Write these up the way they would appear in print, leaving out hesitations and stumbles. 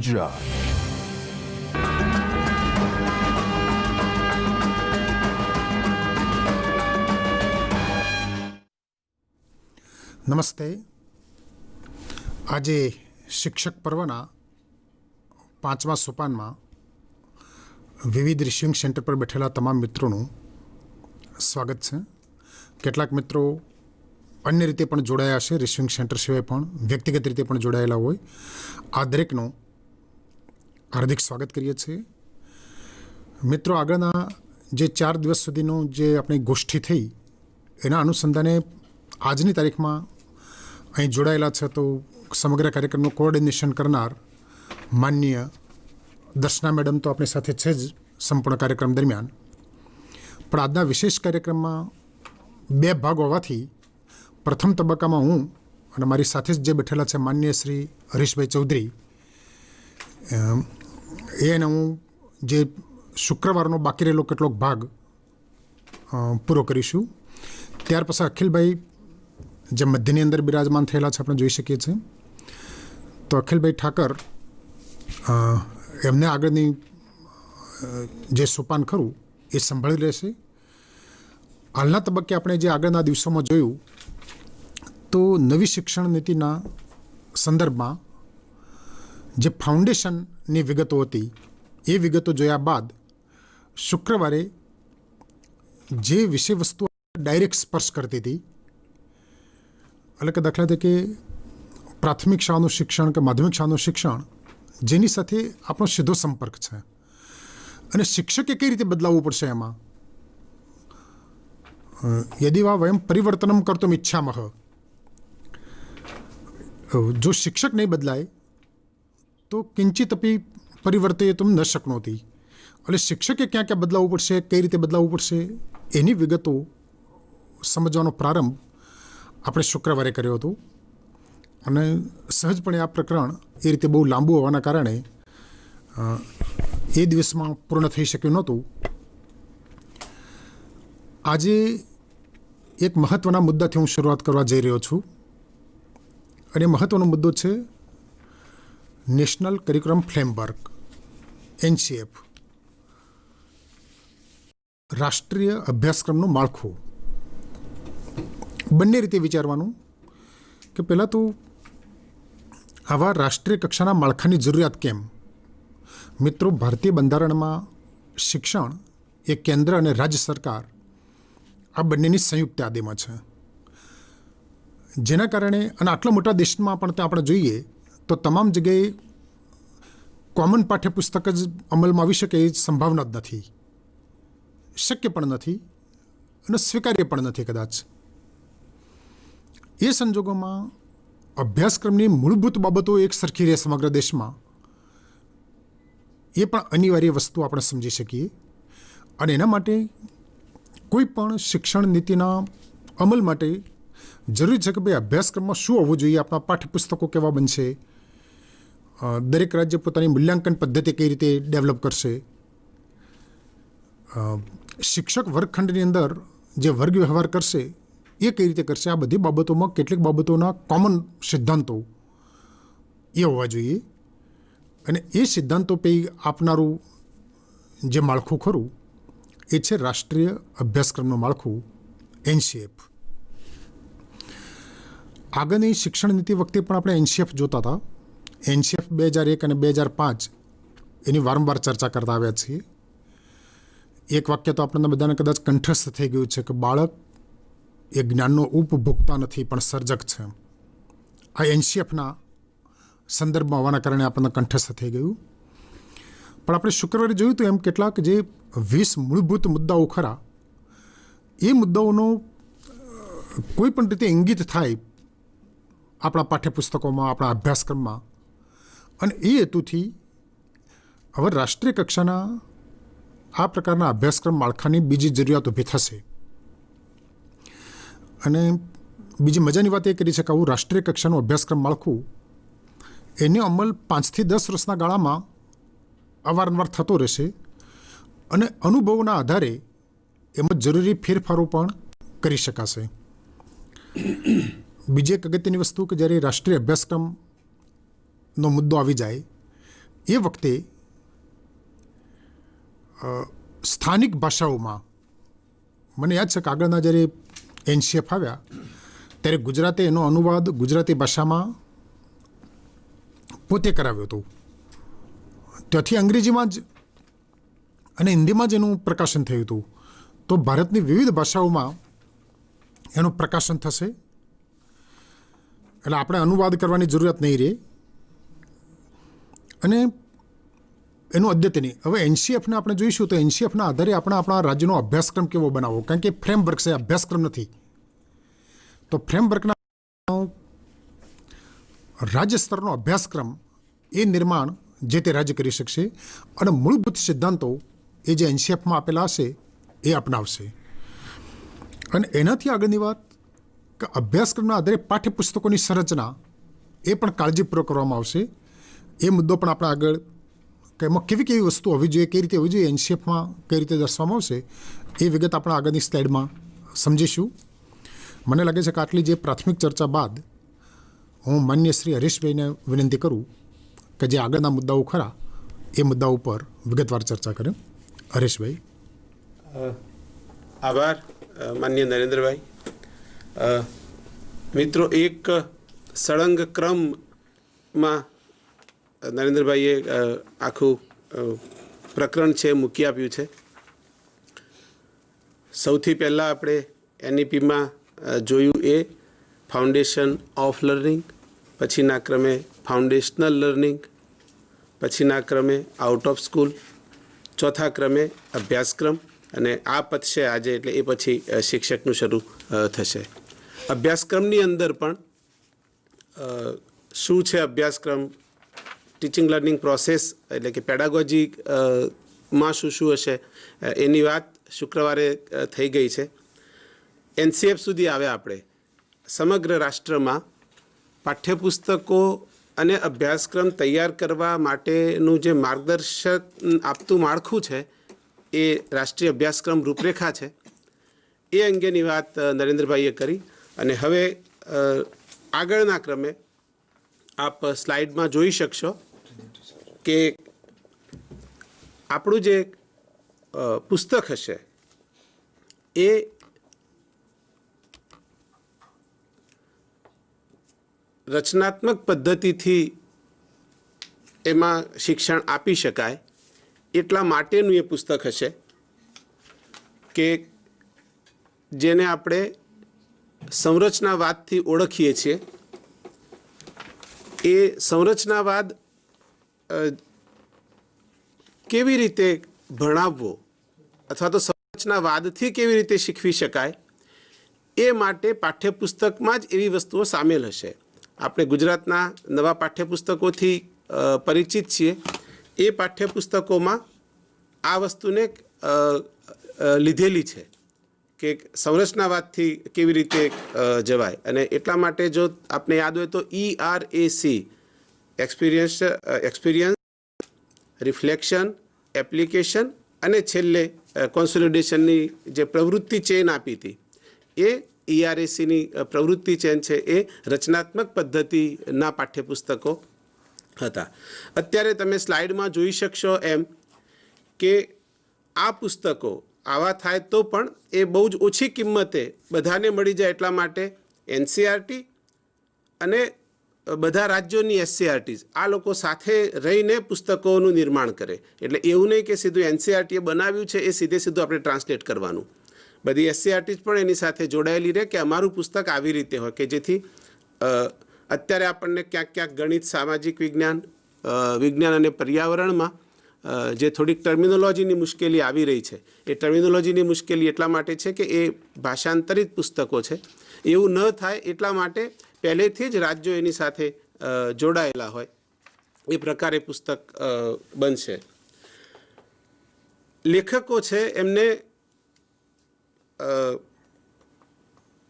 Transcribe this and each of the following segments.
ગુજરાત. નમસ્તે. આજે શિક્ષક પર્વના 5મા સોપાનમાં વિવિધ રિસીવિંગ સેન્ટર પર બેઠેલા તમામ મિત્રોનું સ્વાગત છે. કેટલાક મિત્રો અન્ય રીતે પણ જોડાયા છે, રિસીવિંગ સેન્ટર સિવાય પણ વ્યક્તિગત રીતે પણ જોડાયેલા હોય. આ દરેકનું હાર્દિક સ્વાગત કરીએ છીએ. મિત્રો, આગળના જે 4 દિવસ સુધીનું જે આપણી ગોષ્ઠી થઈ એના અનુસંધાને આજની તારીખમાં અહીં જોડાયેલા છે. તો સમગ્ર કાર્યક્રમનું કોઓર્ડિનેશન કરનાર માનનીય દર્શના મેડમ તો આપણી સાથે છે જ સંપૂર્ણ કાર્યક્રમ દરમિયાન. પણ આજના વિશેષ કાર્યક્રમમાં 2 ભાગ હોવાથી પ્રથમ તબક્કામાં હું અને મારી સાથે જ જે બેઠેલા છે માનનીય શ્રી હરીશભાઈ ચૌધરી, એને હું જે શુક્રવારનો બાકી રહેલો કેટલોક ભાગ પૂરો કરીશું. ત્યાર પછી અખિલભાઈ જે મધ્યની અંદર બિરાજમાન થયેલા છે આપણે જોઈ શકીએ છીએ. તો અખિલભાઈ ઠાકર એમને આગળની જે સોપાન ખરું એ સંભાળી લેશે. હાલના તબક્કે આપણે જે આગળના દિવસોમાં જોયું તો નવી શિક્ષણ નીતિના સંદર્ભમાં જે ફાઉન્ડેશનની વિગતો હતી એ વિગતો જોયા બાદ શુક્રવારે જે વિષય વસ્તુ ડાયરેક્ટ સ્પર્શ કરતી હતી, એટલે કે દાખલા તરીકે પ્રાથમિક શાળાનું શિક્ષણ કે માધ્યમિક શાળાનું શિક્ષણ જેની સાથે આપણો સીધો સંપર્ક છે અને શિક્ષકે કઈ રીતે બદલાવવું પડશે એમાં. યદિ વા વયમ પરિવર્તનમ કર્તુમ ઈચ્છામઃ, જો શિક્ષક નહીં બદલાય તો કિંચિત અપી પરિવર્તયિતુમ ન શક્નોતિ. એટલે શિક્ષકે ક્યાં ક્યાં બદલાવવું પડશે, કઈ રીતે બદલાવવું પડશે એની વિગતો સમજવાનો પ્રારંભ આપણે શુક્રવારે કર્યો હતો. અને સહજપણે આ પ્રકરણ એ રીતે બહુ લાંબુ હોવાના કારણે એ દિવસમાં પૂર્ણ થઈ શક્યું નહોતું. આજે એક મહત્ત્વના મુદ્દાથી હું શરૂઆત કરવા જઈ રહ્યો છું અને મહત્ત્વનો મુદ્દો છે નેશનલ કરિક્યુલમ ફ્રેમવર્ક, NCF, રાષ્ટ્રીય અભ્યાસક્રમનું માળખું. બંને રીતે વિચારવાનું કે પહેલાં તો આવા રાષ્ટ્રીય કક્ષાના માળખાની જરૂરિયાત કેમ. મિત્રો, ભારતીય બંધારણમાં શિક્ષણ એ કેન્દ્ર અને રાજ્ય સરકાર આ બંનેની સંયુક્ત યાદીમાં છે. જેના કારણે અને આટલા મોટા દેશમાં પણ આપણે જોઈએ તો તમામ જગ્યાએ કોમન પાઠ્યપુસ્તક જ અમલમાં આવી શકે એ સંભાવના જ નથી, શક્ય પણ નથી અને સ્વીકાર્ય પણ નથી કદાચ. એ સંજોગોમાં અભ્યાસક્રમની મૂળભૂત બાબતો એક સરખી રહે સમગ્ર દેશમાં, એ પણ અનિવાર્ય વસ્તુ આપણે સમજી શકીએ. અને એના માટે કોઈ પણ શિક્ષણ નીતિના અમલ માટે જરૂરી છે કે ભાઈ અભ્યાસક્રમમાં શું હોવું જોઈએ, આપણા પાઠ્યપુસ્તકો કેવા બનશે, દરેક રાજ્ય પોતાની મૂલ્યાંકન પદ્ધતિ કઈ રીતે ડેવલપ કરશે, શિક્ષક વર્ગખંડની અંદર જે વર્ગ વ્યવહાર કરશે એ કઈ રીતે કરશે. આ બધી બાબતોમાં કેટલીક બાબતોના કોમન સિદ્ધાંતો એ હોવા જોઈએ. અને એ સિદ્ધાંતો પૈકી આપનારું જે માળખું ખરું એ છે રાષ્ટ્રીય અભ્યાસક્રમનું માળખું, NCF. આગળની શિક્ષણ નીતિ વખતે પણ આપણે NCF જોતા હતા. NCF 2001 અને 2005 એની વારંવાર ચર્ચા કરતા આવ્યા છીએ. એક વાક્ય તો આપણને બધાને કદાચ કંઠસ્થ થઈ ગયું છે કે બાળક એ જ્ઞાનનો ઉપભોક્તા નથી પણ સર્જક છે. આ NCFના સંદર્ભમાં હોવાના કારણે આપણને કંઠસ્થ થઈ ગયું. પણ આપણે શુક્રવારે જોયું તો એમ કેટલાક જે 20 મૂળભૂત મુદ્દાઓ ખરા એ મુદ્દાઓનો કોઈ પણ રીતે ઇંગિત થાય આપણા પાઠ્યપુસ્તકોમાં, આપણા અભ્યાસક્રમમાં. અને એ હેતુથી હવે રાષ્ટ્રીય કક્ષાના આ પ્રકારના અભ્યાસક્રમ માળખાની બીજી જરૂરિયાત ઊભી થશે. અને બીજી મજાની વાત એ કરી છે કે આવું રાષ્ટ્રીય કક્ષાનું અભ્યાસક્રમ માળખું એનો અમલ 5 થી 10 વર્ષના ગાળામાં અવારનવાર થતો રહેશે અને અનુભવોના આધારે એમાં જરૂરી ફેરફારો પણ કરી શકાશે. બીજી એક અગત્યની વસ્તુ કે જ્યારે રાષ્ટ્રીય અભ્યાસક્રમનો મુદ્દો આવી જાય એ વખતે સ્થાનિક ભાષાઓમાં મને યાદ છે કે આગળના જ્યારે NCF આવ્યા ત્યારે ગુજરાતે એનો અનુવાદ ગુજરાતી ભાષામાં પોતે કરાવ્યો હતો. ત્યાંથી અંગ્રેજીમાં જ અને હિન્દીમાં જ એનું પ્રકાશન થયું હતું. તો ભારતની વિવિધ ભાષાઓમાં એનું પ્રકાશન થશે, એટલે આપણે અનુવાદ કરવાની જરૂરિયાત નહીં રહે. અને એનું અદ્યતની હવે NCFને આપણે જોઈશું તો NCFના આધારે આપણા રાજ્યનો અભ્યાસક્રમ કેવો બનાવવો, કારણ કે ફ્રેમવર્ક છે, અભ્યાસક્રમ નથી. તો ફ્રેમવર્કના રાજ્ય સ્તરનો અભ્યાસક્રમ એ નિર્માણ જે તે રાજ્ય કરી શકશે અને મૂળભૂત સિદ્ધાંતો એ જે NCFમાં આપેલા હશે એ અપનાવશે. અને એનાથી આગળની વાત કે અભ્યાસક્રમના આધારે પાઠ્યપુસ્તકોની સંરચના એ પણ કાળજીપૂર્વક કરવામાં આવશે. એ મુદ્દો પણ આપણે આગળ કે એમાં કેવી કેવી વસ્તુ હોવી જોઈએ, કઈ રીતે હોવી જોઈએ, NCFમાં કઈ રીતે દર્શાવવામાં આવશે એ વિગત આપણે આગળની સ્લાઇડમાં સમજીશું. મને લાગે છે કે આટલી જે પ્રાથમિક ચર્ચા બાદ હું માન્ય શ્રી હરીશભાઈને વિનંતી કરું કે જે આગળના મુદ્દાઓ ખરા એ મુદ્દાઓ ઉપર વિગતવાર ચર્ચા કરે. હરીશભાઈ. આભાર માન્ય નરેન્દ્રભાઈ. મિત્રો, એક સળંગ ક્રમમાં નરેન્દ્રભાઈએ આખું પ્રકરણ છે મૂકી આપ્યું છે. સૌથી પહેલાં આપણે NEPમાં જોયું એ ફાઉન્ડેશન ઓફ લર્નિંગ, પછીના ક્રમે ફાઉન્ડેશનલ લર્નિંગ, પછીના ક્રમે આઉટ ઓફ સ્કૂલ, ચોથા ક્રમે અભ્યાસક્રમ, અને આ પતશે આજે એટલે એ પછી શિક્ષકનું શરૂ થશે. અભ્યાસક્રમની અંદર પણ શું છે અભ્યાસક્રમ, ટીચિંગ લર્નિંગ પ્રોસેસ એટલે કે પેડાગોજી માં શું શું હશે એની વાત શુક્રવારે થઈ ગઈ છે. NCF સુધી આવ્યા આપણે. સમગ્ર રાષ્ટ્રમાં પાઠ્યપુસ્તકો અને અભ્યાસક્રમ તૈયાર કરવા માટેનું જે માર્ગદર્શક આપતું માળખું છે એ રાષ્ટ્રીય અભ્યાસક્રમ રૂપરેખા છે. એ અંગેની વાત નરેન્દ્રભાઈએ કરી. અને હવે આગળના ક્રમે આપ સ્લાઇડમાં જોઈ શકશો કે આપણું જે પુસ્તક હશે એ રચનાત્મક પદ્ધતિથી એમાં શિક્ષણ આપી શકાય એટલા માટેનું એ પુસ્તક હશે કે જેને આપણે સંરચનાવાદથી ઓળખીએ છીએ. એ સંરચનાવાદ કેવી રીતે ભણાવવો અથવા તો સંરચનાવાદથી કેવી રીતે શીખવી શકાય એ માટે પાઠ્યપુસ્તકમાં જ એવી વસ્તુઓ સામેલ હશે. આપણે ગુજરાતના નવા પાઠ્યપુસ્તકોથી પરિચિત છીએ. એ પાઠ્યપુસ્તકોમાં આ વસ્તુને લીધેલી છે કે સંરચનાવાદથી કેવી રીતે જવાય. અને એટલા માટે જો આપને યાદ હોય તો ERAC એક્સપિરિયન્સ, રિફ્લેક્શન, એપ્લિકેશન અને છેલ્લે કોન્સોલિડેશનની જે પ્રવૃત્તિ ચેન આપી હતી એ ERACની પ્રવૃત્તિ ચેન છે એ રચનાત્મક પદ્ધતિના પાઠ્યપુસ્તકો હતા. અત્યારે તમે સ્લાઇડમાં જોઈ શકશો એમ કે આ પુસ્તકો આવા થાય તો પણ એ બહુ જ ઓછી કિંમતે બધાને મળી જાય એટલા માટે NCERT અને બધા રાજ્યોની SCERTs આ લોકો સાથે રહીને પુસ્તકોનું નિર્માણ કરે. એટલે એવું નહીં કે સીધું NCERT બનાવ્યું છે એ સીધે સીધું આપણે ટ્રાન્સલેટ કરવાનું. બધી SCERTs પણ એની સાથે જોડાયેલી રહે કે અમારું પુસ્તક આવી રીતે હોય કે જેથી અત્યારે આપણને ક્યાંક ક્યાંક ગણિત, સામાજિક વિજ્ઞાન, વિજ્ઞાન અને પર્યાવરણમાં જે થોડીક ટર્મિનોલોજીની મુશ્કેલી આવી રહી છે એ ટર્મિનોલોજીની મુશ્કેલી એટલા માટે છે કે એ ભાષાંતરિત પુસ્તકો છે. એવું ન થાય એટલા માટે પહેલેથી જ રાજ્યો એની સાથે જોડાયેલા હોય એ પ્રકારે પુસ્તક બનશે. લેખકો છે એમને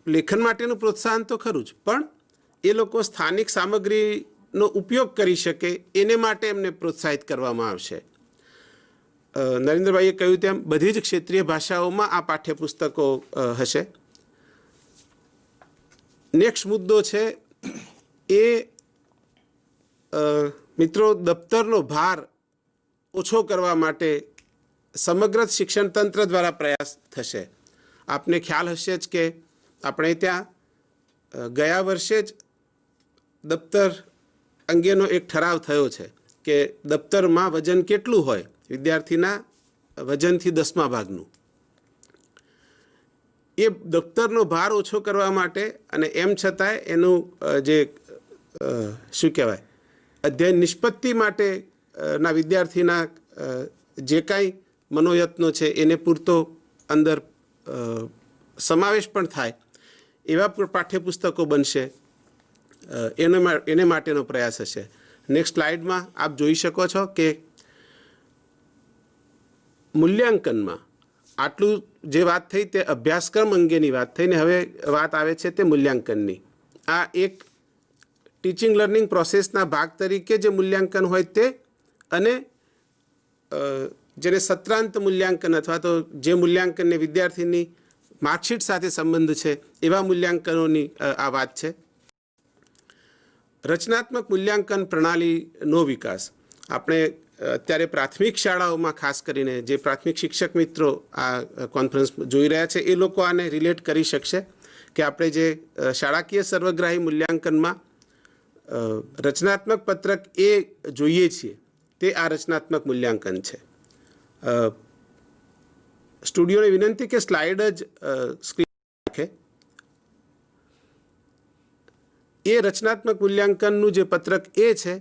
લેખન માટેનું પ્રોત્સાહન તો ખરું જ, પણ એ લોકો સ્થાનિક સામગ્રીનો ઉપયોગ કરી શકે એને માટે એમને પ્રોત્સાહિત કરવામાં આવશે. નરેન્દ્રભાઈએ કહ્યું તેમ બધી જ ક્ષેત્રીય ભાષાઓમાં આ પાઠ્યપુસ્તકો હશે. નેક્સ્ટ મુદ્દો છે એ મિત્રો દફતરનો ભાર ઓછો કરવા માટે સમગ્ર શિક્ષણ તંત્ર દ્વારા પ્રયાસ થશે. આપને ખ્યાલ હશે જ કે આપણે ત્યાં ગયા વર્ષે જ દફતર અંગેનો એક ઠરાવ થયો છે કે દફતરમાં વજન કેટલું હોય, વિદ્યાર્થીના વજનથી 10મા ભાગનું. એ દફતરનો ભાર ઓછો કરવા માટે અને એમ છતાંય એનું જે શું કહેવાય અધ્યયન નિષ્પત્તિ માટે ના વિદ્યાર્થીના જે કાંઈ મનોયત્નો છે એને પૂરતો અંદર સમાવેશ પણ થાય એવા પાઠ્યપુસ્તકો બનશે. એને માટેનો પ્રયાસ હશે. નેક્સ્ટ સ્લાઇડમાં આપ જોઈ શકો છો કે મૂલ્યાંકનમાં આટલું જે વાત થઈ તે અભ્યાસક્રમ અંગેની વાત થઈને હવે વાત આવે છે તે મૂલ્યાંકનની. આ એક ટીચિંગ લર્નિંગ પ્રોસેસના ભાગ તરીકે જે મૂલ્યાંકન હોય તે અને જેને સત્રાંત મૂલ્યાંકન અથવા તો જે મૂલ્યાંકનને વિદ્યાર્થીની માર્કશીટ સાથે સંબંધ છે એવા મૂલ્યાંકનોની આ વાત છે. રચનાત્મક મૂલ્યાંકન પ્રણાલીનો વિકાસ આપણે અત્યારે પ્રાથમિક શાળાઓમાં ખાસ કરીને જે પ્રાથમિક શિક્ષક મિત્રો આ કોન્ફરન્સ જોઈ રહ્યા છે એ લોકો આને રિલેટ કરી શકશે કે આપણે જે શાળાકીય સર્વગ્રાહી મૂલ્યાંકનમાં રચનાત્મક પત્રક એ જોઈએ છીએ તે આ રચનાત્મક મૂલ્યાંકન છે. સ્ટુડિયોને વિનંતી કે સ્લાઇડ જ સ્ક્રીન રાખે. એ રચનાત્મક મૂલ્યાંકનનું જે પત્રક એ છે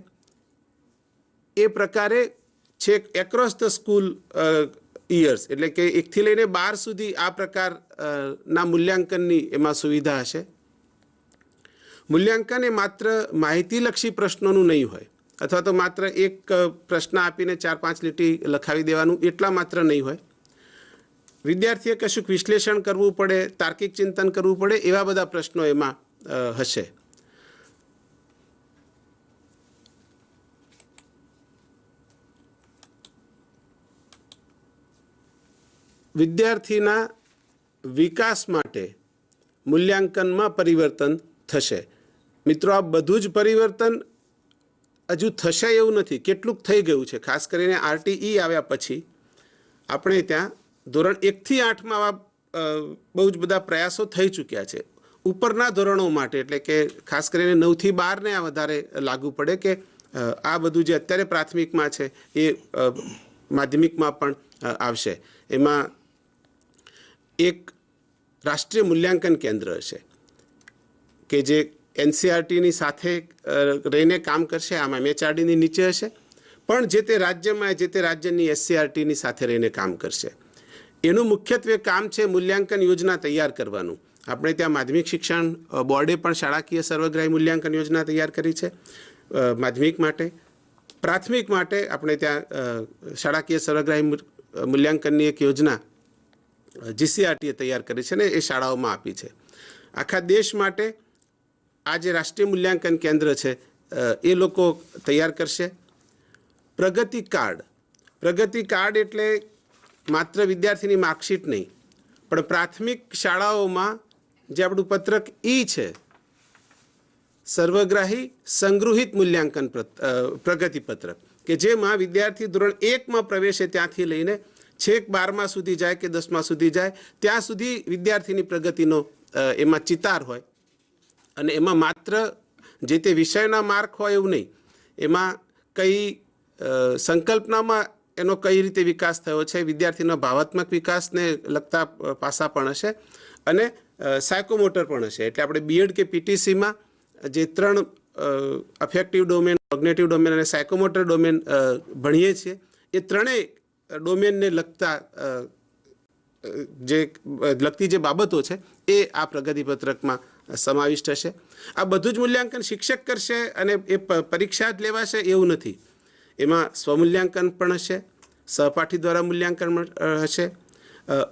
એ પ્રકારે છેક એક્રોસ ધ સ્કૂલ યર્સ એટલે કે 1 થી લઈને 12 સુધી આ પ્રકારના મૂલ્યાંકનની એમાં સુવિધા હશે. મૂલ્યાંકન એ માત્ર માહિતીલક્ષી પ્રશ્નોનું નહીં હોય અથવા તો માત્ર એક પ્રશ્ન આપીને 4-5 લીટી લખાવી દેવાનું એટલા માત્ર નહીં હોય. વિદ્યાર્થીએ કશુંક વિશ્લેષણ કરવું પડે, તાર્કિક ચિંતન કરવું પડે એવા બધા પ્રશ્નો એમાં હશે. વિદ્યાર્થીના વિકાસ માટે મૂલ્યાંકનમાં પરિવર્તન થશે. મિત્રો આ બધું જ પરિવર્તન હજુ થશે એવું નથી, કેટલુંક થઈ ગયું છે. ખાસ કરીને RTE આવ્યા પછી આપણે ત્યાં ધોરણ 1 થી 8માં આવા બહુ જ બધા પ્રયાસો થઈ ચૂક્યા છે. ઉપરના ધોરણો માટે એટલે કે ખાસ કરીને 9 થી 12ને આ વધારે લાગુ પડે કે આ બધું જે અત્યારે પ્રાથમિકમાં છે એ માધ્યમિકમાં પણ આવશે. એમાં એક રાષ્ટ્રીય મૂલ્યાંકન કેન્દ્ર હશે કે જે NCERTની સાથે રહીને કામ કરશે. આમાં MHRDની નીચે હશે પણ જે તે રાજ્યમાં જે તે રાજ્યની SCERTની સાથે રહીને કામ કરશે. એનું મુખ્યત્વે કામ છે મૂલ્યાંકન યોજના તૈયાર કરવાનું. આપણે ત્યાં માધ્યમિક શિક્ષણ બોર્ડે પણ શાળાકીય સર્વગ્રાહી મૂલ્યાંકન યોજના તૈયાર કરી છે માધ્યમિક માટે. પ્રાથમિક માટે આપણે ત્યાં શાળાકીય સર્વગ્રાહી મૂલ્યાંકનની એક યોજના GCERTએ તૈયાર કરી છે ને એ શાળાઓમાં આપી છે. આખા દેશ માટે આ જે રાષ્ટ્રીય મૂલ્યાંકન કેન્દ્ર છે એ લોકો તૈયાર કરશે. પ્રગતિ કાર્ડ એટલે માત્ર વિદ્યાર્થીની માર્કશીટ નહીં પણ પ્રાથમિક શાળાઓમાં જે આપણું પત્રક છે સર્વગ્રાહી સંગૃહિત મૂલ્યાંકન પ્રગતિ પત્રક કે જેમાં વિદ્યાર્થી ધોરણ 1માં પ્રવેશે ત્યાંથી લઈને છેક 12મા સુધી જાય કે 10મા સુધી જાય ત્યાં સુધી વિદ્યાર્થીની પ્રગતિનો એમાં ચિતાર હોય અને એમાં માત્ર જે તે વિષયના માર્ક હોય એવું નહીં, એમાં કઈ સંકલ્પનામાં એનો કઈ રીતે વિકાસ થયો છે, વિદ્યાર્થીનો ભાવાત્મક વિકાસને લગતા પાસા પણ હશે અને સાયકોમોટર પણ હશે. એટલે આપણે BEd કે PTCમાં જે 3 અફેક્ટિવ ડોમેન, કોગ્નિટિવ ડોમેન અને સાયકોમોટર ડોમેન ભણીએ છીએ એ ત્રણેય ડોમેનને લગતી જે બાબતો છે એ આ પ્રગતિપત્રકમાં સમાવિષ્ટ હશે. આ બધું જ મૂલ્યાંકન શિક્ષક કરશે અને એ પરીક્ષા જ લેવાશે એવું નથી. એમાં સ્વમૂલ્યાંકન પણ હશે, સહપાઠી દ્વારા મૂલ્યાંકન હશે,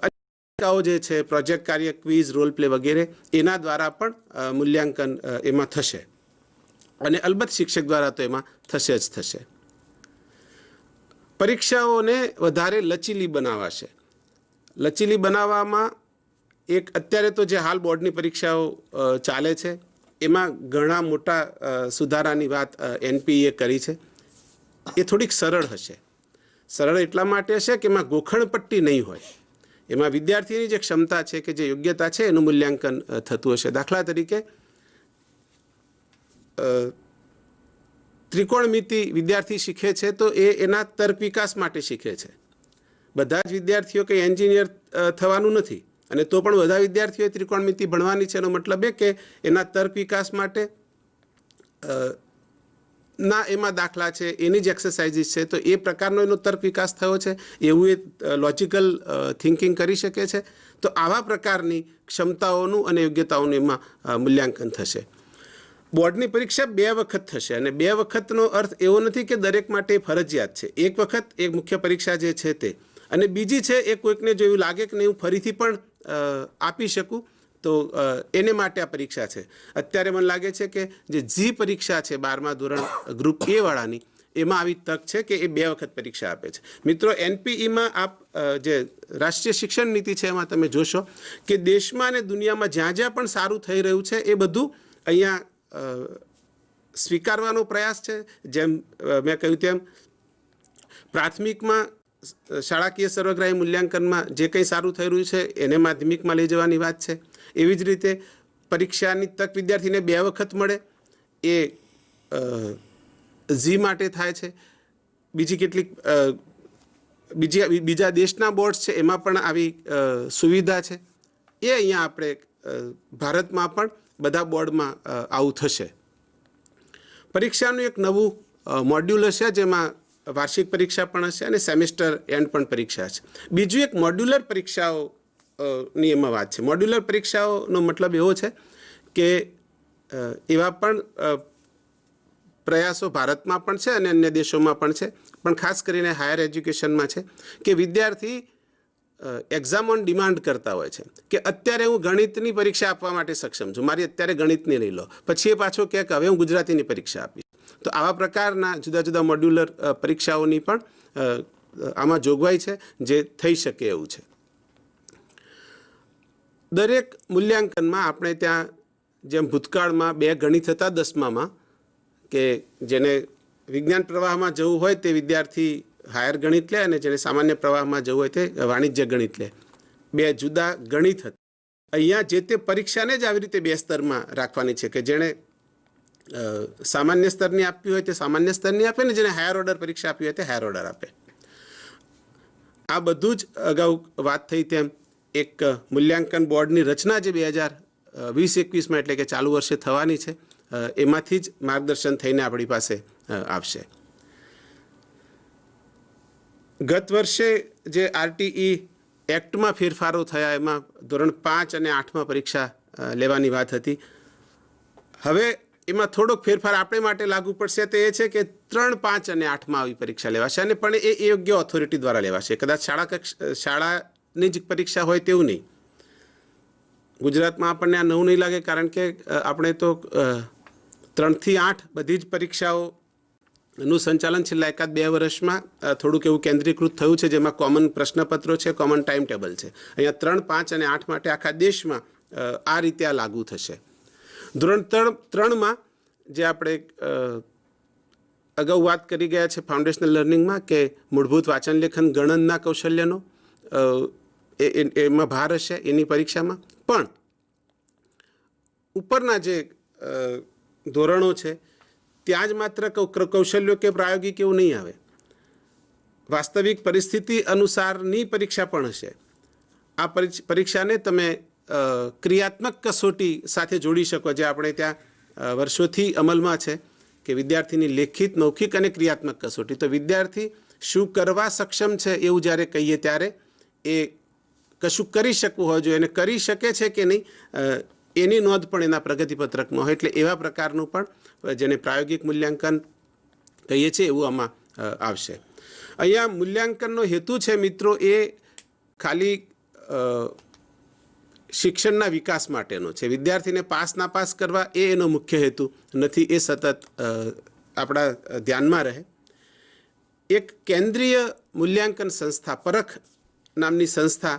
અનેકાઓ જે છે પ્રોજેક્ટ કાર્ય, ક્વિઝ, રોલ પ્લે વગેરે એના દ્વારા પણ મૂલ્યાંકન એમાં થશે અને અલબત્ત શિક્ષક દ્વારા તો એમાં થશે જ થશે. પરીક્ષાઓને વધારે લચીલી બનાવાશે. લચીલી બનાવવામાં એક અત્યારે તો જે હાલ બોર્ડની પરીક્ષાઓ ચાલે છે એમાં ઘણા મોટા સુધારાની વાત એનપીએ કરી છે. એ થોડીક સરળ હશે. સરળ એટલા માટે હશે કે એમાં ગોખણપટ્ટી નહીં હોય. એમાં વિદ્યાર્થીની જે ક્ષમતા છે કે જે યોગ્યતા છે એનું મૂલ્યાંકન થતું હશે. દાખલા તરીકે ત્રિકોણમિતિ વિદ્યાર્થી શીખે છે તો એ એના તર્ક વિકાસ માટે શીખે છે. બધા જ વિદ્યાર્થીઓ કંઈ એન્જિનિયર થવાનું નથી, અને તો પણ બધા વિદ્યાર્થીઓએ ત્રિકોણમિતિ ભણવાની છે. એનો મતલબ એ કે એના તર્ક વિકાસ માટે ના એમાં દાખલા છે, એની જ એક્સરસાઇઝીસ છે, તો એ પ્રકારનો એનો તર્ક વિકાસ થયો છે, એવું એ લોજિકલ થિંકિંગ કરી શકે છે. તો આવા પ્રકારની ક્ષમતાઓનું અને યોગ્યતાઓનું એમાં મૂલ્યાંકન થશે. બોર્ડની પરીક્ષા 2 વખત થશે, અને 2 વખતનો અર્થ એવો નથી કે દરેક માટે ફરજિયાત છે. એક વખત એક મુખ્ય પરીક્ષા જે છે તે, અને બીજી છે એ કોઈકને જો એવું લાગે કે નહીં હું ફરીથી પણ આપી શકું તો એને માટે આ પરીક્ષા છે. અત્યારે મને લાગે છે કે જે જી પરીક્ષા છે 12મા ધોરણ ગ્રુપ એ વાળાની, એમાં આવી તક છે કે એ 2 વખત પરીક્ષા આપે છે. મિત્રો, એનપીઈમાં આપ જે રાષ્ટ્રીય શિક્ષણ નીતિ છે એમાં તમે જોશો કે દેશમાં અને દુનિયામાં જ્યાં જ્યાં પણ સારું થઈ રહ્યું છે એ બધું અહીંયા સ્વીકારવાનો પ્રયાસ છે. જેમ મેં કહ્યું તેમ પ્રાથમિકમાં શાળાકીય સર્વગ્રાહી મૂલ્યાંકનમાં જે કંઈ સારું થઈ રહ્યું છે એને માધ્યમિકમાં લઈ જવાની વાત છે. એવી જ રીતે પરીક્ષાની તક વિદ્યાર્થીને 2 વખત મળે એ ઝી માટે થાય છે. બીજી કેટલીક બીજા દેશના બોર્ડ્સ છે એમાં પણ આવી સુવિધા છે. એ અહીંયા આપણે ભારતમાં પણ બધા બોર્ડમાં આવું થશે. પરીક્ષાનું એક નવું મોડ્યુલ હશે જેમાં વાર્ષિક પરીક્ષા પણ હશે અને સેમેસ્ટર એન્ડ પણ પરીક્ષા છે. બીજું એક મોડ્યુલર પરીક્ષાઓની એમાં વાત છે. મોડ્યુલર પરીક્ષાઓનો મતલબ એવો છે કે એવા પણ પ્રયાસો ભારતમાં પણ છે અને અન્ય દેશોમાં પણ છે, પણ ખાસ કરીને હાયર એજ્યુકેશનમાં છે કે વિદ્યાર્થી એક્ઝામ ઓન ડિમાન્ડ કરતા હોય છે કે અત્યારે હું ગણિતની પરીક્ષા આપવા માટે સક્ષમ છું, મારી અત્યારે ગણિતની લઈ લો, પછી એ પાછો કહે કે હવે હું ગુજરાતીની પરીક્ષા આપીશ. તો આવા પ્રકારના જુદા જુદા મોડ્યુલર પરીક્ષાઓની પણ આમાં જોગવાઈ છે જે થઈ શકે એવું છે. દરેક મૂલ્યાંકનમાં આપણે ત્યાં જેમ ભૂતકાળમાં 2 ગણિત હતા 10મામાં, કે જેને વિજ્ઞાન પ્રવાહમાં જવું હોય તે વિદ્યાર્થી હાયર ગણિત લે અને જેને સામાન્ય પ્રવાહમાં જવું હોય તે વાણિજ્ય ગણિત લે. 2 જુદા ગણિત હતા. અહીંયા જે તે પરીક્ષાને જ આવી રીતે 2 સ્તરમાં રાખવાની છે કે જેણે સામાન્ય સ્તરની આપવી હોય તે સામાન્ય સ્તરની આપે, ને જેને હાયર ઓર્ડર પરીક્ષા આપવી હોય તે હાયર ઓર્ડર આપે. આ બધું જ અગાઉ વાત થઈ તેમ એક મૂલ્યાંકન બોર્ડની રચના જે 2020-21માં એટલે કે ચાલુ વર્ષે થવાની છે, એમાંથી જ માર્ગદર્શન થઈને આપણી પાસે આવશે. ગત વર્ષે જે આરટીઈ એક્ટમાં ફેરફારો થયા એમાં ધોરણ 5 અને 8માં પરીક્ષા લેવાની વાત હતી. હવે એમાં થોડોક ફેરફાર આપણે માટે લાગુ પડશે, તે એ છે કે 3, 5 અને 8માં આવી પરીક્ષા લેવાશે, અને પણ એ યોગ્ય ઓથોરિટી દ્વારા લેવાશે. કદાચ શાળાની જ પરીક્ષા હોય તેવું નહીં. ગુજરાતમાં આપણને આ નવું નહીં લાગે, કારણ કે આપણે તો 3 થી 8 બધી જ પરીક્ષાઓનું સંચાલન છેલ્લા 1-2 વર્ષમાં થોડુંક એવું કેન્દ્રીકૃત થયું છે, જેમાં કોમન પ્રશ્નપત્રો છે, કોમન ટાઈમ ટેબલ છે. અહીંયા 3, 5 અને 8 માટે આખા દેશમાં આ રીતે આ લાગુ થશે. ધોરણ 3માં જે આપણે અગાઉ વાત કરી ગયા છે ફાઉન્ડેશનલ લર્નિંગમાં કે મૂળભૂત વાંચન લેખન ગણનના કૌશલ્યનો એમાં ભાર હશે એની પરીક્ષામાં. પણ ઉપરના જે ધોરણો છે ત્યાં જ માત્ર કૌશલ્યો કે પ્રાયોગિક એવું નહીં આવે. વાસ્તવિક પરિસ્થિતિ અનુસારની પરીક્ષા પણ હશે. આ પરીક્ષાને તમે ક્રિયાત્મક કસોટી સાથે જોડી શકો, જે આપણે ત્યાં વર્ષોથી અમલમાં છે કે વિદ્યાર્થીની લેખિત, મૌખિક અને ક્રિયાત્મક કસોટી. તો વિદ્યાર્થી શું કરવા સક્ષમ છે એવું જ્યારે કહીએ ત્યારે એ કશું કરી શકવું હોય જોઈએ, એને કરી શકે છે કે નહીં એની નોંધ પણ એના પ્રગતિપત્રકમાં હોય. એટલે એવા પ્રકારનું પણ જેને પ્રાયોગિક મૂલ્યાંકન કહીએ છીએ એવું આમાં આવશે. અહીંયા મૂલ્યાંકનનો હેતુ છે મિત્રો એ ખાલી શિક્ષણના વિકાસ માટેનો છે. વિદ્યાર્થીને પાસ નાપાસ કરવા એ એનો મુખ્ય હેતુ નથી. એ સતત આપણા ધ્યાનમાં રહે. એક કેન્દ્રીય મૂલ્યાંકન સંસ્થા, પરખ નામની સંસ્થા,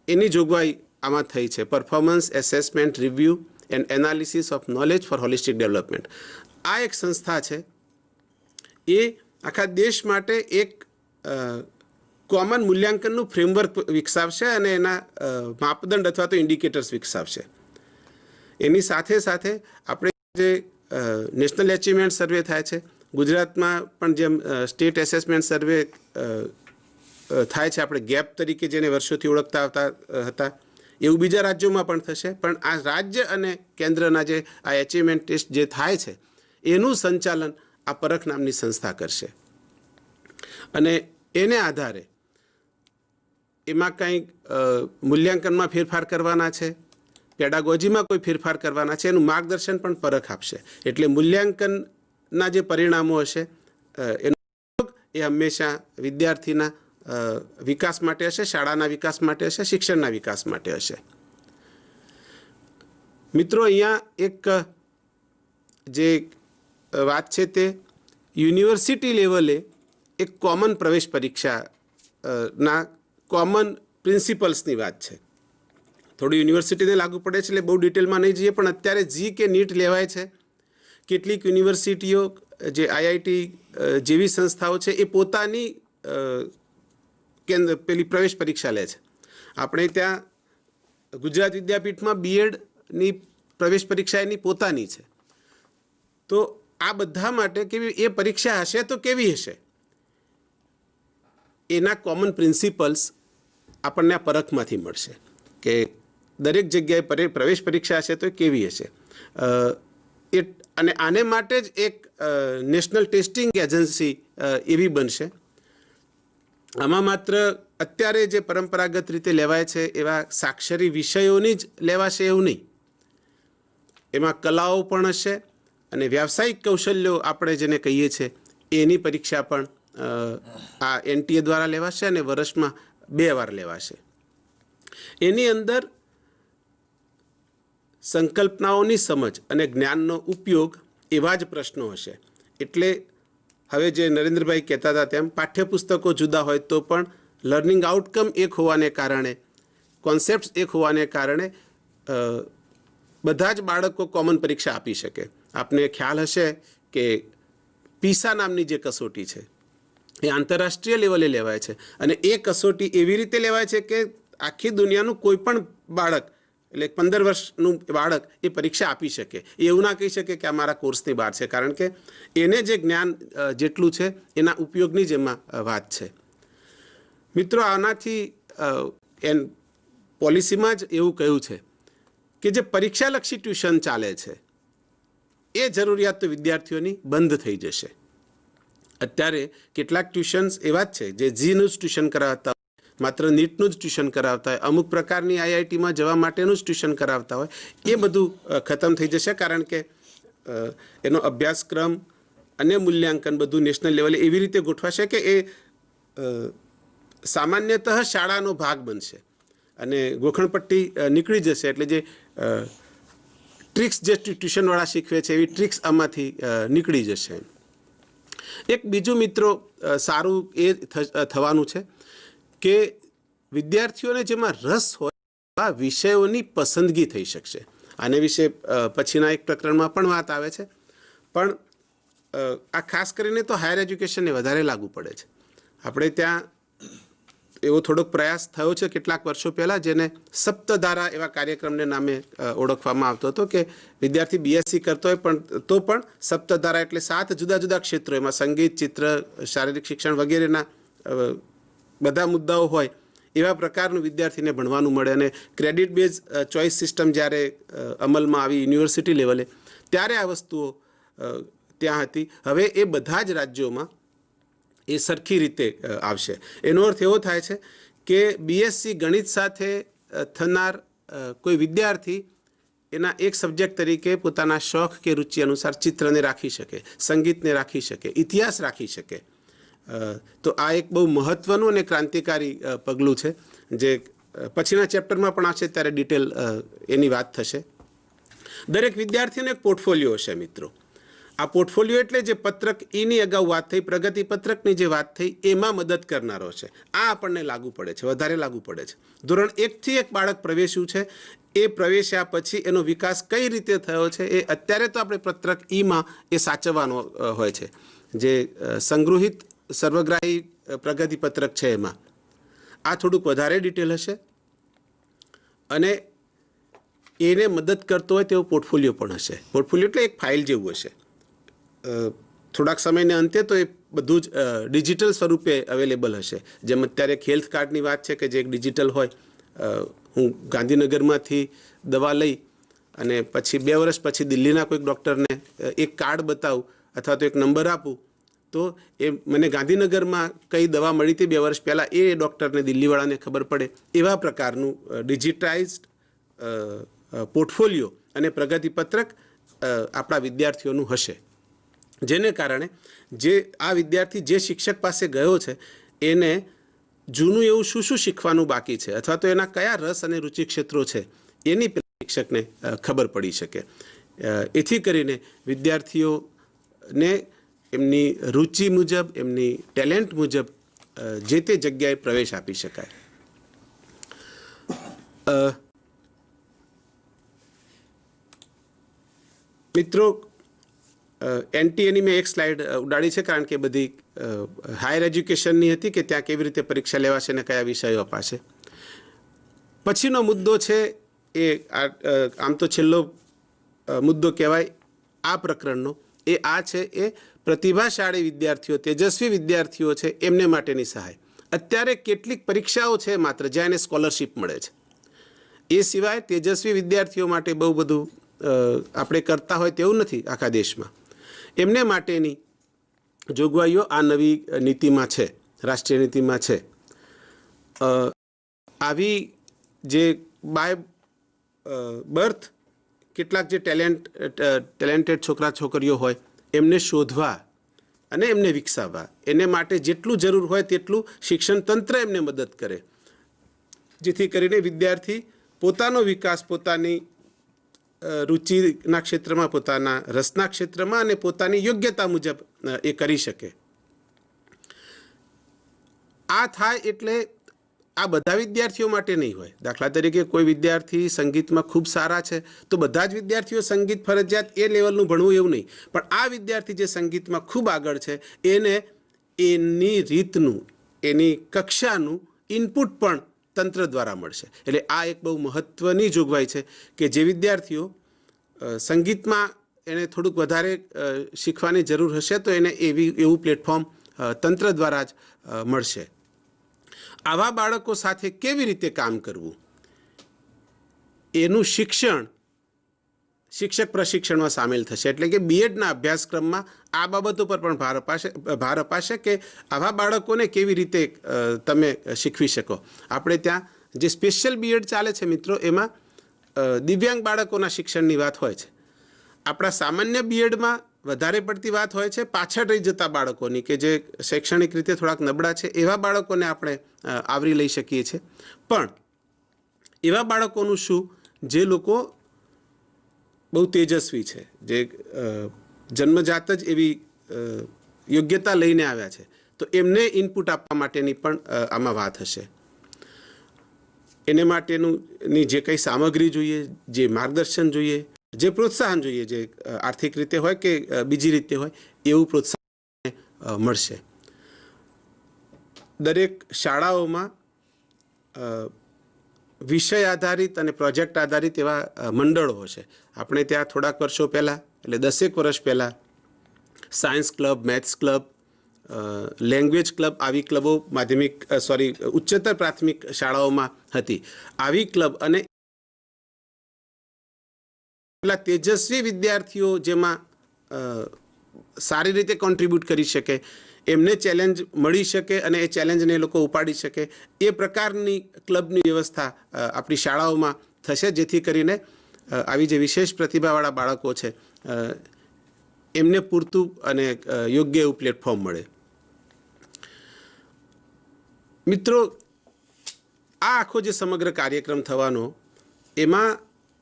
એની જોગવાઈ આમાં થઈ છે. Performance assessment review and analysis of knowledge four holistic development. આ એક સંસ્થા છે, એ આખા દેશ માટે એક કોમન મૂલ્યાંકનનું ફ્રેમવર્ક વિકસાવશે અને એના માપદંડ અથવા તો ઇન્ડિકેટર્સ વિકસાવશે. એની સાથે સાથે આપણે જે નેશનલ એચિવમેન્ટ સર્વે થાય છે, ગુજરાતમાં પણ જેમ સ્ટેટ એસેસમેન્ટ સર્વે થાય છે, આપણે ગેપ તરીકે જેને વર્ષોથી ઓળખતા આવતા હતા, એવું બીજા રાજ્યોમાં પણ થશે. પણ આ રાજ્ય અને કેન્દ્રના જે આ એચિવમેન્ટ ટેસ્ટ જે થાય છે એનું સંચાલન આ પરખ નામની સંસ્થા કરશે. અને એને આધારે એમાં કંઈ મૂલ્યાંકનમાં ફેરફાર કરવાના છે, પેડાગોજીમાં કોઈ ફેરફાર કરવાના છે, એનું માર્ગદર્શન પણ પરખ આપશે. એટલે મૂલ્યાંકનના જે પરિણામો હશે એનો ઉપયોગ એ હંમેશા વિદ્યાર્થીના વિકાસ માટે હશે, શાળાના વિકાસ માટે હશે, શિક્ષણના વિકાસ માટે હશે. મિત્રો, અહીંયા એક જે વાત છે તે યુનિવર્સિટી લેવલે એક કોમન પ્રવેશ પરીક્ષા ના કોમન પ્રિન્સિપલ્સની વાત છે. થોડી યુનિવર્સિટીને લાગુ પડે છે એટલે બહુ ડિટેલમાં નહીં જઈએ, પણ અત્યારે જી કે નીટ લેવાય છે. કેટલીક યુનિવર્સિટીઓ જે આઈઆઈટી જેવી સંસ્થાઓ છે એ પોતાની પેલી પ્રવેશ પરીક્ષા લે છે. આપણે ત્યાં ગુજરાત વિદ્યાપીઠમાં બીએડની પ્રવેશ પરીક્ષા એની પોતાની છે. તો આ બધા માટે કેવી એ પરીક્ષા હશે તો કેવી હશે, એના કોમન પ્રિન્સિપલ્સ આપણને આ પરખમાંથી મળશે કે દરેક જગ્યાએ પ્રવેશ પરીક્ષા હશે તો કેવી હશે. અને આને માટે જ એક નેશનલ ટેસ્ટિંગ એજન્સી એવી બનશે. આમાં માત્ર અત્યારે જે પરંપરાગત રીતે લેવાય છે એવા સાક્ષરી વિષયોની જ લેવાશે એવું નહીં. એમાં કલાઓ પણ હશે અને વ્યાવસાયિક કૌશલ્યો આપણે જેને કહીએ છીએ એની પરીક્ષા પણ આ એનટીએ દ્વારા લેવાશે અને વર્ષમાં 2 વાર લેવાશે. એની અંદર સંકલ્પનાઓની સમજ અને જ્ઞાનનો ઉપયોગ એવા જ પ્રશ્નો હશે. એટલે હવે જે નરેન્દ્રભાઈ કહેતા હતા તેમ પાઠ્યપુસ્તકો જુદા હોય તો પણ લર્નિંગ આઉટકમ એક હોવાને કારણે, કોન્સેપ્ટ એક હોવાને કારણે બધા જ બાળકો કોમન પરીક્ષા આપી શકે. આપને ખ્યાલ હશે કે પીસા નામની જે કસોટી છે એ આંતરરાષ્ટ્રીય લેવલે લેવાય છે અને એ કસોટી એવી રીતે લેવાય છે કે આખી દુનિયાનું કોઈ પણ બાળક, એટલે 15 વર્ષનું બાળક એ પરીક્ષા આપી શકે. એવું ના કહી શકે કે આ મારા કોર્સની બહાર છે, કારણ કે એને જે જ્ઞાન જેટલું છે એના ઉપયોગની જ એમાં વાત છે. મિત્રો, આનાથી પોલિસીમાં જ એવું કહ્યું છે કે જે પરીક્ષાલક્ષી ટ્યુશન ચાલે છે એ જરૂરિયાત તો વિદ્યાર્થીઓની બંધ થઈ જશે. અત્યારે કેટલાક ટ્યુશન્સ એવા જ છે જે જીનું જ ટ્યુશન કરાવતા હોય, માત્ર નીટનું જ ટ્યુશન કરાવતા હોય, અમુક પ્રકારની આઈઆઈટીમાં જવા માટેનું જ ટ્યુશન કરાવતા હોય. એ બધું ખતમ થઈ જશે, કારણ કે એનો અભ્યાસક્રમ અને મૂલ્યાંકન બધું નેશનલ લેવલે એવી રીતે ગોઠવાશે કે એ સામાન્યતઃ શાળાનો ભાગ બનશે અને ગોખણપટ્ટી નીકળી જશે. એટલે જે ટ્રિક્સ જે ટ્યુશનવાળા શીખવે છે એવી ટ્રિક્સ આમાંથી નીકળી જશે. એક બીજું મિત્રો સારું એ થવાનું છે કે વિદ્યાર્થીઓને જેમાં રસ હોય એવા વિષયોની પસંદગી થઈ શકશે. આને વિશે પછીના એક પ્રકરણમાં પણ વાત આવે છે, પણ આ ખાસ કરીને તો હાયર એજ્યુકેશનને વધારે લાગુ પડે છે. આપણે ત્યાં એવો થોડોક પ્રયાસ થયો છે કેટલાક વર્ષો પહેલાં, જેને સપ્તધારા એવા કાર્યક્રમને નામે ઓળખવામાં આવતો હતો, કે વિદ્યાર્થી બીએસસી કરતો હોય પણ તો પણ સપ્તધારા એટલે 7 જુદા જુદા ક્ષેત્રો, એમાં સંગીત, ચિત્ર, શારીરિક શિક્ષણ વગેરેના બધા મુદ્દાઓ હોય એવા પ્રકારનું વિદ્યાર્થીને ભણવાનું મળે. અને ક્રેડિટ બેઝ ચોઇસ સિસ્ટમ જ્યારે અમલમાં આવી યુનિવર્સિટી લેવલે, ત્યારે આ વસ્તુઓ ત્યાં હતી. હવે એ બધા જ રાજ્યોમાં એ સરખી રીતે આવશે. એનો અર્થ એવો થાય છે કે બીએસસી ગણિત સાથે થનાર કોઈ વિદ્યાર્થી એના એક સબ્જેક્ટ તરીકે પોતાના શોખ કે રુચિ અનુસાર ચિત્રને રાખી શકે, સંગીતને રાખી શકે, ઇતિહાસ રાખી શકે. તો આ એક બહુ મહત્ત્વનું અને ક્રાંતિકારી પગલું છે, જે પછીના ચેપ્ટરમાં પણ આવશે ત્યારે ડિટેલ એની વાત થશે. દરેક વિદ્યાર્થીને એક પોર્ટફોલિયો હશે મિત્રો, આ પોર્ટફોલિયો એટલે જે પત્રક ઈની અગાઉ વાત થઈ, પ્રગતિ પત્રકની જે વાત થઈ, એમાં મદદ કરનારો છે. આ આપણને લાગુ પડે છે, વધારે લાગુ પડે છે. ધોરણ 1થી એક બાળક પ્રવેશ્યું છે, એ પ્રવેશ્યા પછી એનો વિકાસ કઈ રીતે થયો છે એ અત્યારે તો આપણે પત્રક ઈમાં એ સાચવવાનો હોય છે. જે સંગૃહિત સર્વગ્રાહી પ્રગતિ પત્રક છે એમાં આ થોડુંક વધારે ડિટેલ હશે અને એને મદદ કરતો હોય તેવો પોર્ટફોલિયો પણ હશે. પોર્ટફોલિયો એટલે એક ફાઇલ જેવું હશે. થોડાક સમયને અંતે તો એ બધું જ ડિજિટલ સ્વરૂપે અવેલેબલ હશે. જેમ અત્યારે એક હેલ્થ કાર્ડની વાત છે કે જે એક ડિજિટલ હોય. હું ગાંધીનગરમાંથી દવા લઈ અને પછી 2 વર્ષ પછી દિલ્હીના કોઈક ડૉક્ટરને એક કાર્ડ બતાવું અથવા તો એક નંબર આપું તો એ મને ગાંધીનગરમાં કઈ દવા મળી હતી 2 વર્ષ પહેલાં એ ડૉક્ટરને દિલ્હીવાળાને ખબર પડે. એવા પ્રકારનું ડિજિટાઇઝડ પોર્ટફોલિયો અને પ્રગતિપત્રક આપણા વિદ્યાર્થીઓનું હશે. જેને કારણે જે આ વિદ્યાર્થી જે શિક્ષક પાસે ગયો છે એને જૂનું એવું શું શું શીખવાનું બાકી છે અથવા તો એના કયા રસ અને રુચિ ક્ષેત્રો છે એની શિક્ષકને ખબર પડી શકે. એથી કરીને વિદ્યાર્થીઓને એમની રુચિ મુજબ, એમની ટેલેન્ટ મુજબ જે તે જગ્યાએ પ્રવેશ આપી શકાય. મિત્રો, એનટીએની મેં એક સ્લાઇડ ઉડાડી છે કારણ કે બધી હાયર એજ્યુકેશનની હતી કે ત્યાં કેવી રીતે પરીક્ષા લેવાશે અને કયા વિષયો અપાશે. પછીનો મુદ્દો છે એ આમ તો છેલ્લો મુદ્દો કહેવાય આ પ્રકરણનો, એ આ છે એ પ્રતિભાશાળી વિદ્યાર્થીઓ, તેજસ્વી વિદ્યાર્થીઓ છે એમને માટેની સહાય. અત્યારે કેટલીક પરીક્ષાઓ છે માત્ર જ્યાં એને સ્કોલરશિપ મળે છે. એ સિવાય તેજસ્વી વિદ્યાર્થીઓ માટે બહુ બધું આપણે કરતા હોય તેવું નથી આખા દેશમાં. એમને માટેની જોગવાઈઓ આ નવી નીતિમાં છે, રાષ્ટ્રીય નીતિમાં છે. આવી જે બાય બર્થ કેટલાક જે ટેલેન્ટેડ છોકરા છોકરીઓ હોય એમને શોધવા અને એમને વિકસાવવા, એને માટે જેટલું જરૂર હોય તેટલું શિક્ષણ તંત્ર એમને મદદ કરે, જેથી કરીને વિદ્યાર્થી પોતાનો વિકાસ પોતાની રુચિના ક્ષેત્રમાં, પોતાના રસના ક્ષેત્રમાં અને પોતાની યોગ્યતા મુજબ એ કરી શકે. આ થાય એટલે આ બધા વિદ્યાર્થીઓ માટે નહીં હોય. દાખલા તરીકે કોઈ વિદ્યાર્થી સંગીતમાં ખૂબ સારા છે તો બધા જ વિદ્યાર્થીઓ સંગીત ફરજિયાત એ લેવલનું ભણવું એવું નહીં. પણ આ વિદ્યાર્થી જે સંગીતમાં ખૂબ આગળ છે એને એની રીતનું, એની કક્ષાનું ઇનપુટ પણ તંત્ર દ્વારા મળશે. એટલે આ એક બહુ મહત્ત્વની જોગવાઈ છે કે જે વિદ્યાર્થીઓ સંગીતમાં એને થોડુંક વધારે શીખવાની જરૂર હશે તો એને એવું પ્લેટફોર્મ તંત્ર દ્વારા જ મળશે. આવા બાળકો સાથે કેવી રીતે કામ કરવું એનું શિક્ષણ શિક્ષક પ્રશિક્ષણમાં સામેલ થશે. એટલે કે બીએડના અભ્યાસક્રમમાં આ બાબતો પર પણ ભાર અપાશે કે આવા બાળકોને કેવી રીતે તમે શીખવી શકો. આપણે ત્યાં જે સ્પેશિયલ બીએડ ચાલે છે મિત્રો, એમાં દિવ્યાંગ બાળકોના શિક્ષણની વાત હોય છે. આપણા સામાન્ય બીએડમાં વધારે પડતી વાત હોય છે પાછળ રહી જતા બાળકોની, કે જે શૈક્ષણિક રીતે થોડાક નબળા છે એવા બાળકોને આપણે આવરી લઈ શકીએ છીએ. પણ એવા બાળકોનું શું જે લોકો બહુ તેજસ્વી છે, જે જન્મજાત જ એવી યોગ્યતા લઈને આવ્યા છે, તો એમને ઇનપુટ આપવા માટેની પણ આમાં વાત હશે. એને માટેની જે કંઈ સામગ્રી જોઈએ, જે માર્ગદર્શન જોઈએ, જે પ્રોત્સાહન જોઈએ, જે આર્થિક રીતે હોય કે બીજી રીતે હોય, એવું પ્રોત્સાહન મળશે. દરેક શાળાઓમાં વિષય આધારિત અને પ્રોજેક્ટ આધારિત એવા મંડળો હશે. આપણે ત્યાં થોડાક વર્ષો પહેલાં, એટલે 10 વર્ષ પહેલાં science club, maths club, language club, આવી ક્લબો ઉચ્ચતર પ્રાથમિક શાળાઓમાં હતી. આવી ક્લબ અને તેજસ્વી વિદ્યાર્થીઓ જેમાં સારી રીતે કોન્ટ્રીબ્યુટ કરી શકે, એમને ચેલેન્જ મળી શકે અને એ ચેલેન્જને એ લોકો ઉપાડી શકે, એ પ્રકારની ક્લબની વ્યવસ્થા આપણી શાળાઓમાં થશે, જેથી કરીને આવી જે વિશેષ પ્રતિભાવાળા બાળકો છે એમને પૂરતું અને યોગ્ય એવું પ્લેટફોર્મ મળે. મિત્રો, આ આખો જે સમગ્ર કાર્યક્રમ થવાનો એમાં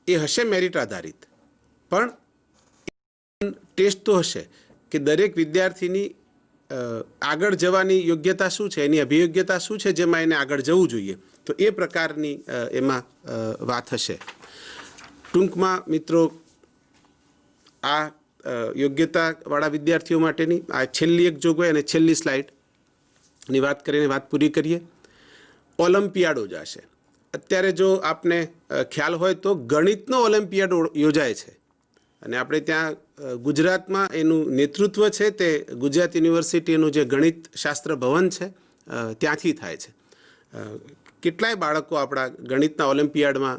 એ હશે મેરિટ આધારિત, પણ ટેસ્ટ તો હશે કે દરેક વિદ્યાર્થીની આગળ જવાની યોગ્યતા શું છે, એની અભિયોગ્યતા શું છે, જેમાં એને આગળ જવું જોઈએ. તો એ પ્રકારની એમાં વાત હશે. ટૂંકમાં મિત્રો, આ યોગ્યતાવાળા વિદ્યાર્થીઓ માટેની આ છેલ્લી એક જોગવાઈ અને છેલ્લી સ્લાઇડની વાત કરીને વાત પૂરી કરીએ. ઓલિમ્પિયાડ યોજાશે. અત્યારે જો આપને ખ્યાલ હોય તો ગણિતનો ઓલિમ્પિયાડ યોજાય છે અને આપણે ત્યાં ગુજરાતમાં એનું નેતૃત્વ છે તે ગુજરાત યુનિવર્સિટીનું જે ગણિત શાસ્ત્ર ભવન છે ત્યાંથી થાય છે. કેટલાય બાળકો આપણા ગણિતના ઓલિમ્પિયાડમાં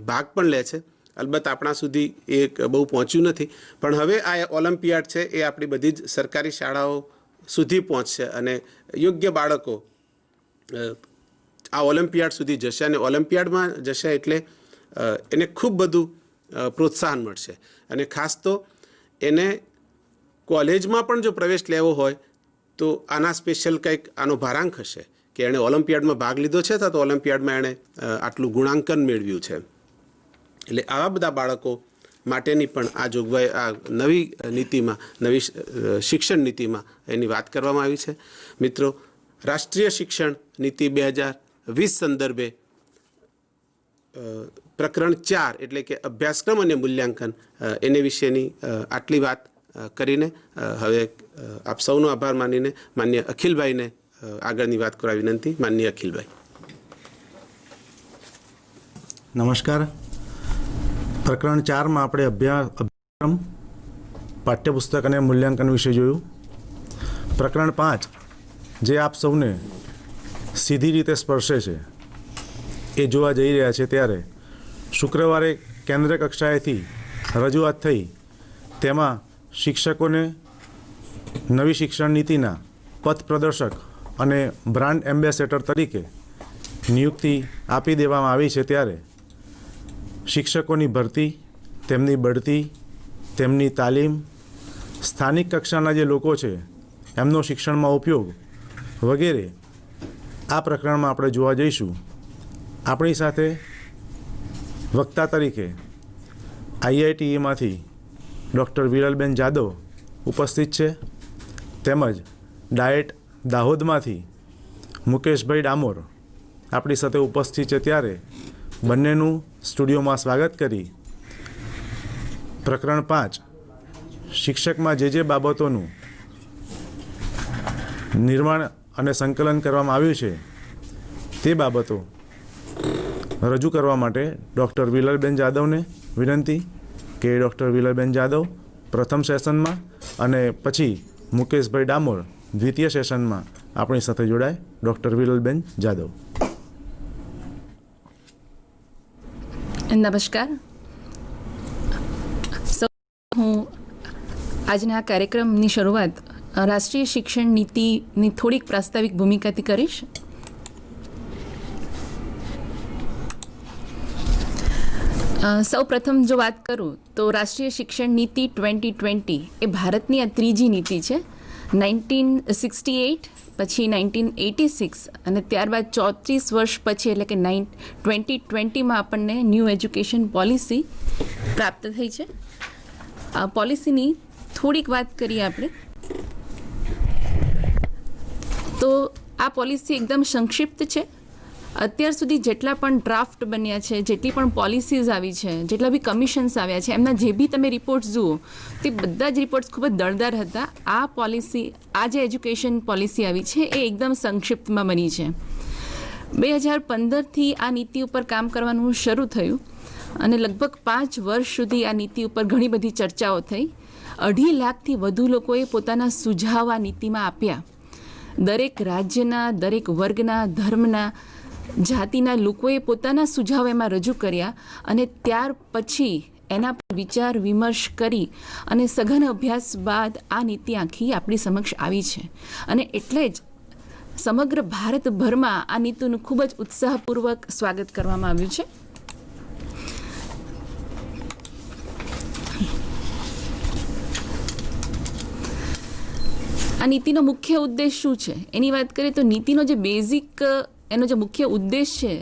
ભાગ પણ લે છે. અલબત્ત આપણા સુધી એ બહુ પહોંચ્યું નથી, પણ હવે આ ઓલિમ્પિયાડ છે એ આપણી બધી જ સરકારી શાળાઓ સુધી પહોંચશે અને યોગ્ય બાળકો આ ઓલિમ્પિયાડ સુધી જશે અને ઓલિમ્પિયાડમાં જશે એટલે એને ખૂબ બધું પ્રોત્સાહન મળશે. અને ખાસ તો એને કોલેજમાં પણ જો પ્રવેશ લેવો હોય તો આના સ્પેશિયલ કંઈક આનો ભારાંક હશે કે એણે ઓલિમ્પિયાડમાં ભાગ લીધો છે તો ઓલિમ્પિયાડમાં એણે આટલું ગુણાંકન મેળવ્યું છે. એટલે આવા બધા બાળકો માટેની પણ આ જોગવાઈ આ નવી નીતિમાં, નવી શિક્ષણ નીતિમાં એની વાત કરવામાં આવી છે. મિત્રો, રાષ્ટ્રીય શિક્ષણ નીતિ 2020 સંદર્ભે પ્રકરણ 4 એટલે કે અભ્યાસક્રમ અને મૂલ્યાંકન એને વિશેની આટલી વાત કરીને હવે આપ સૌનો આભાર માનીને માનનીય અખિલભાઈને આગળની વાત કરવા વિનંતી. માનનીય અખિલભાઈ. નમસ્કાર. પ્રકરણ 4માં આપણે અભ્યાસક્રમ, પાઠ્યપુસ્તક અને મૂલ્યાંકન વિશે જોયું. પ્રકરણ 5 જે આપ સૌને સીધી રીતે સ્પર્શે છે એ જોવા જઈ રહ્યા છે ત્યારે શુક્રવારે કેન્દ્ર કક્ષાએથી રજૂઆત થઈ. તેમાં શિક્ષકોને નવી શિક્ષણ નીતિના પથ પ્રદર્શક અને બ્રાન્ડ એમ્બેસેડર તરીકે નિયુક્તિ આપી દેવામાં આવી છે. ત્યારે શિક્ષકોની ભરતી, તેમની બઢતી, તેમની તાલીમ, સ્થાનિક કક્ષાના જે લોકો છે એમનો શિક્ષણમાં ઉપયોગ વગેરે આ પ્રકરણમાં આપણે જોવા જઈશું. આપણી સાથે વક્તા તરીકે IITમાંથી ડૉક્ટર વિરલબેન જાદવ ઉપસ્થિત છે, તેમજ ડાયટ દાહોદમાંથી મુકેશભાઈ ડામોર આપણી સાથે ઉપસ્થિત છે. ત્યારે બંનેનું સ્ટુડિયોમાં સ્વાગત કરી પ્રકરણ 5 શિક્ષકમાં જે બાબતોનું નિર્માણ અને સંકલન કરવામાં આવ્યું છે તે બાબતો રજૂ કરવા માટે ડૉક્ટર વિરલબેન જાદવને વિનંતી કે ડૉક્ટર વિરલબેન જાદવ પ્રથમ સેશનમાં અને પછી મુકેશભાઈ ડામોર દ્વિતીય સેશનમાં આપણી સાથે જોડાય. ડૉક્ટર વિરલબેન જાદવ. નમસ્કાર. હું આજના કાર્યક્રમની શરૂઆત રાષ્ટ્રીય શિક્ષણ નીતિની થોડીક પ્રાસ્તાવિક ભૂમિકાથી કરીશ. સૌ પ્રથમ જો વાત કરું તો રાષ્ટ્રીય શિક્ષણ નીતિ 2020 એ ભારતની આ ત્રીજી નીતિ છે. 1968 પછી 1986 અને ત્યારબાદ 34 વર્ષ પછી એટલે કે 2020માં આપણને ન્યૂ એજ્યુકેશન પોલિસી પ્રાપ્ત થઈ છે. આ પોલિસીની થોડીક વાત કરીએ આપણે તો આ પોલિસી એકદમ સંક્ષિપ્ત છે. અત્યાર સુધી જેટલા પણ ડ્રાફ્ટ બન્યા છે, જેટલી પણ પોલિસીઝ આવી છે, જેટલા બી કમિશન્સ આવ્યા છે, એમના જે બી તમે રિપોર્ટ્સ જુઓ તે બધા જ રિપોર્ટ્સ ખૂબ જ દળદાર હતા. આ પોલિસી, આ જે એજ્યુકેશન પોલિસી આવી છે એ એકદમ સંક્ષિપ્તમાં બની છે. 2015થી આ નીતિ ઉપર કામ કરવાનું શરૂ થયું અને લગભગ 5 વર્ષ સુધી આ નીતિ ઉપર ઘણી બધી ચર્ચાઓ થઈ. 2.5 લાખથી વધુ લોકોએ પોતાના સુઝાવ આ નીતિમાં આપ્યા. દરેક રાજ્યના, દરેક વર્ગના, ધર્મના, જાતિના લોકોએ પોતાના સુઝાવ એમાં રજૂ કર્યા અને ત્યાર પછી એના પર વિચાર વિમર્શ કરી અને સઘન અભ્યાસ બાદ આ નીતિ આખી આપણી સમક્ષ આવી છે. અને એટલે જ સમગ્ર ભારતભરમાં આ નીતિનું ખૂબ જ ઉત્સાહપૂર્વક સ્વાગત કરવામાં આવ્યું છે. આ નીતિનો મુખ્ય ઉદ્દેશ શું છે એની વાત કરીએ તો નીતિનો જે બેઝિક એનો જે મુખ્ય ઉદ્દેશ છે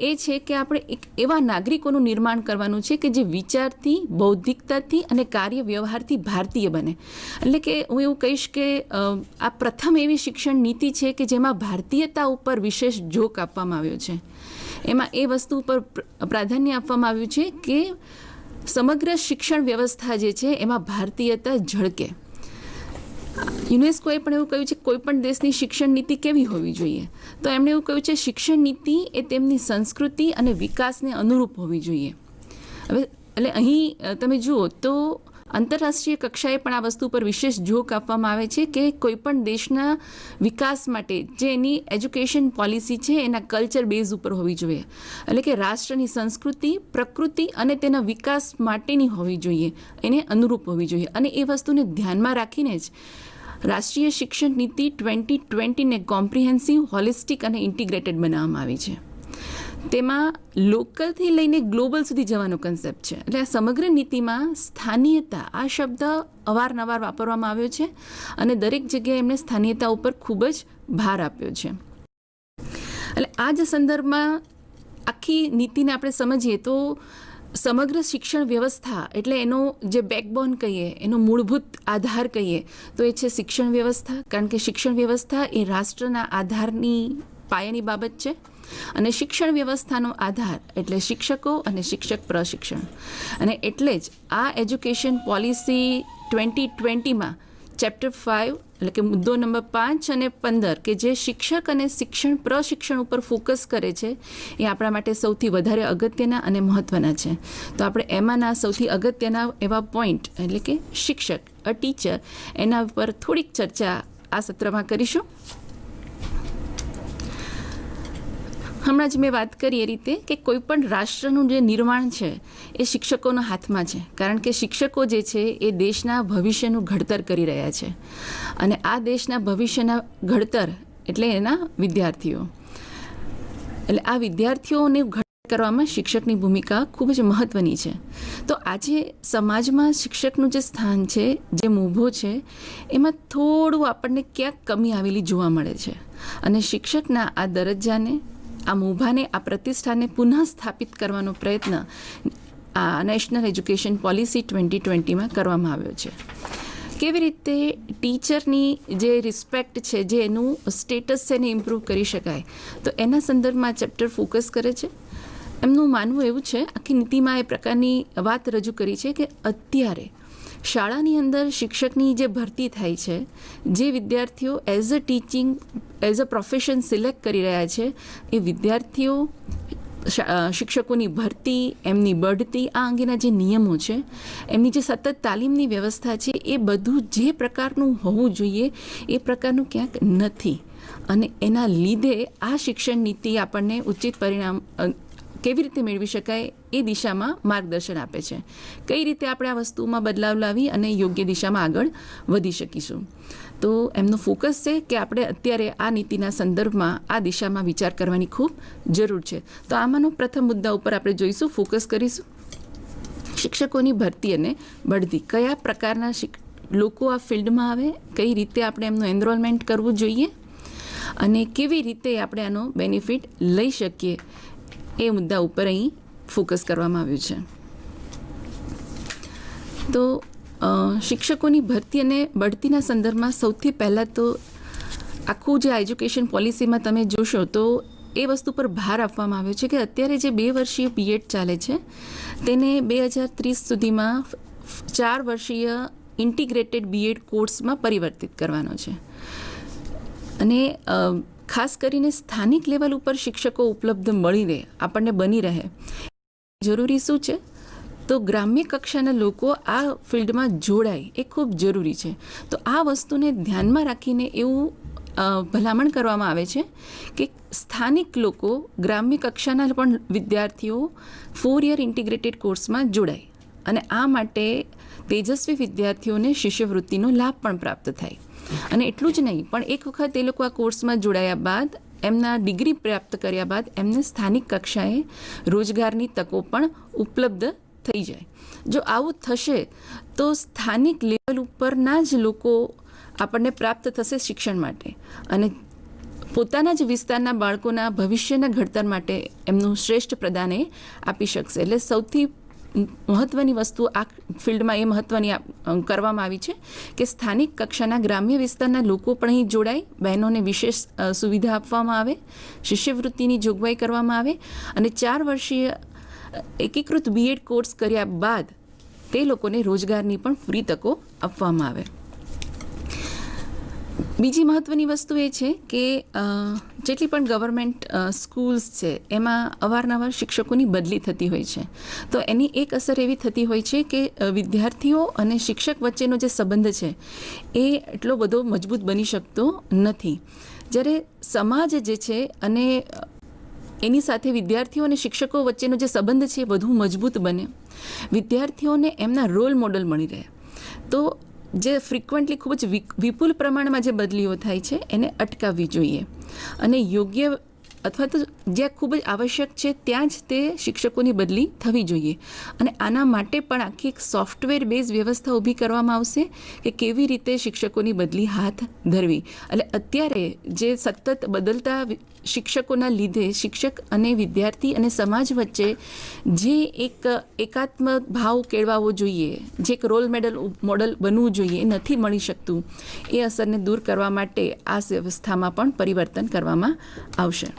એ છે કે આપણે એક એવા નાગરિકોનું નિર્માણ કરવાનું છે કે જે વિચારથી, બૌદ્ધિકતાથી અને કાર્ય વ્યવહારથી ભારતીય બને. એટલે કે હું એવું કહીશ કે આ પ્રથમ એવી શિક્ષણ નીતિ છે કે જેમાં ભારતીયતા ઉપર વિશેષ જોક આપવામાં આવ્યો છે. એમાં એ વસ્તુ ઉપર પ્રાધાન્ય આપવામાં આવ્યું છે કે સમગ્ર શિક્ષણ વ્યવસ્થા જે છે એમાં ભારતીયતા ઝળકે. યુનેસ્કોએ પણ એવું કહ્યું છે કોઈ પણ દેશની શિક્ષણ નીતિ કેવી હોવી જોઈએ, તો એમણે એવું કહ્યું છે શિક્ષણ નીતિ એ તેમની સંસ્કૃતિ અને વિકાસને અનુરૂપ હોવી જોઈએ. હવે એટલે અહીં તમે જુઓ તો આંતરરાષ્ટ્રીય કક્ષાએ પણ આ વસ્તુ પર વિશેષ જોક આપવામાં આવે છે કે કોઈ પણ દેશના વિકાસ માટે જે એની એજ્યુકેશન પોલિસી છે એના કલ્ચર બેઝ ઉપર હોવી જોઈએ. એટલે કે રાષ્ટ્રની સંસ્કૃતિ, પ્રકૃતિ અને તેના વિકાસ માટેની હોવી જોઈએ, એને અનુરૂપ હોવી જોઈએ. અને એ વસ્તુને ધ્યાનમાં રાખીને જ રાષ્ટ્રીય શિક્ષણ નીતિ 2020ને કોમ્પ્રિહેન્સિવ, હોલિસ્ટિક અને ઇન્ટિગ્રેટેડ બનાવવામાં આવી છે. તેમાં લોકલથી લઈને ગ્લોબલ સુધી જવાનો કન્સેપ્ટ છે. એટલે આ સમગ્ર નીતિમાં સ્થાનીયતા આ શબ્દ અવારનવાર વાપરવામાં આવ્યો છે અને દરેક જગ્યાએ એમણે સ્થાનીયતા ઉપર ખૂબ જ ભાર આપ્યો છે. એટલે આ જ સંદર્ભમાં આખી નીતિને આપણે સમજીએ તો સમગ્ર શિક્ષણ વ્યવસ્થા એટલે એનો જે બેકબોન કહીએ, એનો મૂળભૂત આધાર કહીએ તો એ છે શિક્ષણ વ્યવસ્થા. કારણ કે શિક્ષણ વ્યવસ્થા એ રાષ્ટ્રના આધારની પાયાની બાબત છે. અને શિક્ષણ વ્યવસ્થાનો આધાર એટલે શિક્ષકો અને શિક્ષક પ્રશિક્ષણ. અને એટલે જ આ એજ્યુકેશન પોલિસી 2020માં ચેપ્ટર 5 એટલે કે મુદ્દો નંબર 5 અને 15 કે જે શિક્ષક અને શિક્ષણ પ્રશિક્ષણ ઉપર ફોકસ કરે છે એ આપણા માટે સૌથી વધારે અગત્યના અને મહત્ત્વના છે. તો આપણે એમાંના સૌથી અગત્યના એવા પોઈન્ટ એટલે કે શિક્ષક, અ ટીચર, એના ઉપર થોડીક ચર્ચા આ સત્રમાં કરીશું. હમણાં જ મેં વાત કરી એ રીતે કે કોઈ પણ રાષ્ટ્રનું જે નિર્માણ છે એ શિક્ષકોના હાથમાં છે. કારણ કે શિક્ષકો જે છે એ દેશના ભવિષ્યનું ઘડતર કરી રહ્યા છે. અને આ દેશના ભવિષ્યના ઘડતર એટલે એના વિદ્યાર્થીઓ. એટલે આ વિદ્યાર્થીઓને ઘડતર કરવામાં શિક્ષકની ભૂમિકા ખૂબ જ મહત્ત્વની છે. તો આજે સમાજમાં શિક્ષકનું જે સ્થાન છે, જે મોભો છે, એમાં થોડું આપણને ક્યાંક કમી આવેલી જોવા મળે છે. અને શિક્ષકના આ દરજ્જાને, આ મોભાને, આ પ્રતિષ્ઠાને પુનઃ સ્થાપિત કરવાનો પ્રયત્ન આ નેશનલ એજ્યુકેશન પોલિસી 2020માં કરવામાં આવ્યો છે. કેવી રીતે ટીચરની જે રિસ્પેક્ટ છે, જે એનું સ્ટેટસ છે એને ઇમ્પ્રૂવ કરી શકાય, તો એના સંદર્ભમાં ચેપ્ટર ફોકસ કરે છે. એમનું માનવું એવું છે, આખી નીતિમાં એ પ્રકારની વાત રજૂ કરી છે કે અત્યારે શાળાની અંદર શિક્ષકની જે ભરતી થાય છે, જે વિદ્યાર્થીઓ as a teaching, as a profession select કરી રહ્યા છે, એ વિદ્યાર્થીઓ શિક્ષકોની ભરતી, એમની બઢતી, આ અંગેના જે નિયમો છે, એમની જે સતત તાલીમની વ્યવસ્થા છે, એ બધું જે પ્રકારનું હોવું જોઈએ એ પ્રકારનું ક્યાંક નથી. અને એના લીધે આ શિક્ષણ નીતિ આપણને ઉચિત પરિણામ કેવી રીતે મેળવી શકાય એ દિશામાં માર્ગદર્શન આપે છે. કઈ રીતે આપણે આ વસ્તુમાં બદલાવ લાવી અને યોગ્ય દિશામાં આગળ વધી શકીશું. તો એમનો ફોકસ છે કે આપણે અત્યારે આ નીતિના સંદર્ભમાં આ દિશામાં વિચાર કરવાની ખૂબ જરૂર છે. તો આમાંનો પ્રથમ મુદ્દા ઉપર આપણે જોઈશું, ફોકસ કરીશું શિક્ષકોની ભરતી અને બઢતી. કયા પ્રકારના લોકો આ ફિલ્ડમાં આવે, કઈ રીતે આપણે એમનું એનરોલમેન્ટ કરવું જોઈએ અને કેવી રીતે આપણે આનો બેનિફિટ લઈ શકીએ, એ મુદ્દા ઉપર અહીં ફોકસ કરવામાં આવ્યું છે. તો શિક્ષકોની ભરતી અને બઢતીના સંદર્ભમાં સૌથી પહેલાં તો આખું જે એજ્યુકેશન પોલિસીમાં તમે જોશો તો એ વસ્તુ પર ભાર આપવામાં આવ્યો છે કે અત્યારે જે 2 વર્ષીય બીએડ ચાલે છે તેને 2030 સુધીમાં 4 વર્ષીય ઇન્ટિગ્રેટેડ બીએડ કોર્સમાં પરિવર્તિત કરવાનો છે. અને ખાસ કરીને સ્થાનિક લેવલ ઉપર શિક્ષકો ઉપલબ્ધ મળી રહે, આપણને બની રહે, જરૂરી શું છે? તો ગ્રામ્ય કક્ષાના લોકો આ ફિલ્ડમાં જોડાય એ ખૂબ જરૂરી છે. તો આ વસ્તુને ધ્યાનમાં રાખીને એવું ભલામણ કરવામાં આવે છે કે સ્થાનિક લોકો, ગ્રામ્ય કક્ષાના પણ વિદ્યાર્થીઓ 4 યર ઇન્ટિગ્રેટેડ કોર્સમાં જોડાય. અને આ માટે તેજસ્વી વિદ્યાર્થીઓને શિષ્યવૃત્તિનો લાભ પણ પ્રાપ્ત થાય. અને એટલું જ નહીં, પણ એક વખત એ લોકો આ કોર્સમાં જોડાયા બાદ, એમના ડિગ્રી પ્રાપ્ત કર્યા બાદ એમને સ્થાનિક કક્ષાએ રોજગારની તકો પણ ઉપલબ્ધ થઈ જાય. જો આવું થશે તો સ્થાનિક લેવલ ઉપરના જ લોકો આપણને પ્રાપ્ત થશે શિક્ષણ માટે. અને પોતાના જ વિસ્તારના બાળકોના ભવિષ્યના ઘડતર માટે એમનું શ્રેષ્ઠ પ્રદાન એ આપી શકશે. એટલે સૌથી મહત્ત્વની વસ્તુ આ ફિલ્ડમાં એ મહત્ત્વની કરવામાં આવી છે કે સ્થાનિક કક્ષાના ગ્રામ્ય વિસ્તારના લોકો પણ અહીં જોડાય, બહેનોને વિશેષ સુવિધા આપવામાં આવે, શિષ્યવૃત્તિની જોગવાઈ કરવામાં આવે અને 4 વર્ષીય એકીકૃત બીએડ કોર્સ કર્યા બાદ તે લોકોને રોજગારની પણ પૂરી તકો આપવામાં આવે. બીજી મહત્ત્વની વસ્તુ એ છે કે જેટલી પણ ગવર્મેન્ટ સ્કૂલ્સ છે એમાં અવારનવાર શિક્ષકોની બદલી થતી હોય છે. તો એની એક અસર એવી થતી હોય છે કે વિદ્યાર્થીઓ અને શિક્ષક વચ્ચેનો જે સંબંધ છે એ એટલો બધો મજબૂત બની શકતો નથી. જ્યારે સમાજ જે છે અને એની સાથે વિદ્યાર્થીઓ અને શિક્ષકો વચ્ચેનો જે સંબંધ છે એ વધુ મજબૂત બને, વિદ્યાર્થીઓને એમના રોલ મોડલ મળી રહે, તો જે ફ્રિકવન્ટલી ખૂબ જ વિપુલ પ્રમાણમાં જે બદલીઓ થાય છે એને અટકાવવી જોઈએ અને યોગ્ય અથવા તો જ્યાં ખૂબ જ આવશ્યક છે ત્યાં જ તે શિક્ષકોની બદલી થવી જોઈએ. અને આના માટે પણ આખી એક સોફ્ટવેર બેઝ વ્યવસ્થા ઊભી કરવામાં આવશે કે કેવી રીતે શિક્ષકોની બદલી હાથ ધરવી. એટલે અત્યારે જે સતત બદલતા શિક્ષકોના લીધે શિક્ષક અને વિદ્યાર્થી અને સમાજ વચ્ચે જે એક એકાત્મ ભાવ કેળવાવો જોઈએ, જે એક રોલ મોડલ બનવું જોઈએ, એ નથી મળી શકતું. એ અસરને દૂર કરવા માટે આ વ્યવસ્થામાં પણ પરિવર્તન કરવામાં આવશે.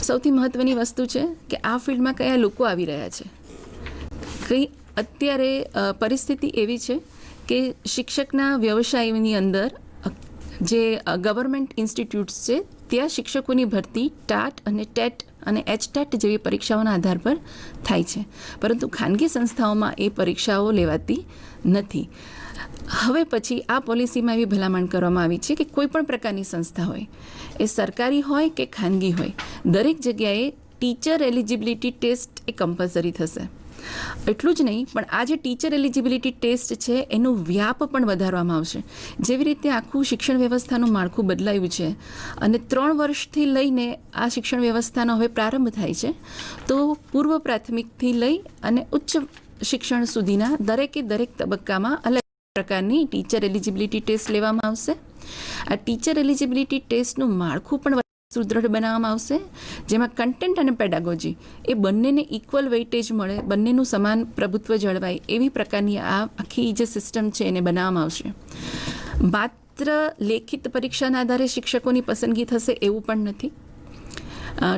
સૌથી મહત્ત્વની વસ્તુ છે કે આ ફિલ્ડમાં કયા લોકો આવી રહ્યા છે. અત્યારે પરિસ્થિતિ એવી છે કે શિક્ષકના વ્યવસાયની અંદર જે ગવર્મેન્ટ ઇન્સ્ટિટ્યૂટ્સ છે ત્યાં શિક્ષકોની ભરતી ટાટ અને ટેટ અને એચટેટ જેવી પરીક્ષાઓના આધાર પર થાય છે, પરંતુ ખાનગી સંસ્થાઓમાં એ પરીક્ષાઓ લેવાતી નથી. હવે પછી આ પોલિસીમાં એવી ભલામણ કરવામાં આવી છે કે કોઈ પણ પ્રકારની સંસ્થા હોય, એ સરકારી હોય કે ખાનગી હોય, દરેક જગ્યાએ ટીચર એલિજિબિલિટી ટેસ્ટ એ કમ્પલસરી થશે. એટલું જ નહીં, પણ આ જે ટીચર એલિજિબિલિટી ટેસ્ટ છે એનો વ્યાપ પણ વધારવામાં આવશે. જેવી રીતે આખું શિક્ષણ વ્યવસ્થાનું માળખું બદલાયું છે અને 3 વર્ષથી લઈને આ શિક્ષણ વ્યવસ્થાનો હવે પ્રારંભ થાય છે, તો પૂર્વ પ્રાથમિકથી લઈ અને ઉચ્ચ શિક્ષણ સુધીના દરેક તબક્કામાં અલગ પ્રકારની ટીચર એલિજિબિલિટી ટેસ્ટ લેવામાં આવશે. આ ટીચર એલિજિબિલિટી ટેસ્ટનું માળખું પણ સુદૃઢ બનાવવામાં આવશે, જેમાં કન્ટેન્ટ અને પેડાગોજી એ બંનેને ઇક્વલ વેઇટેજ મળે, બંનેનું સમાન પ્રભુત્વ જળવાય એવી પ્રકારની આ આખી જે સિસ્ટમ છે એને બનાવવામાં આવશે. માત્ર લેખિત પરીક્ષાના આધારે શિક્ષકોની પસંદગી થશે એવું પણ નથી.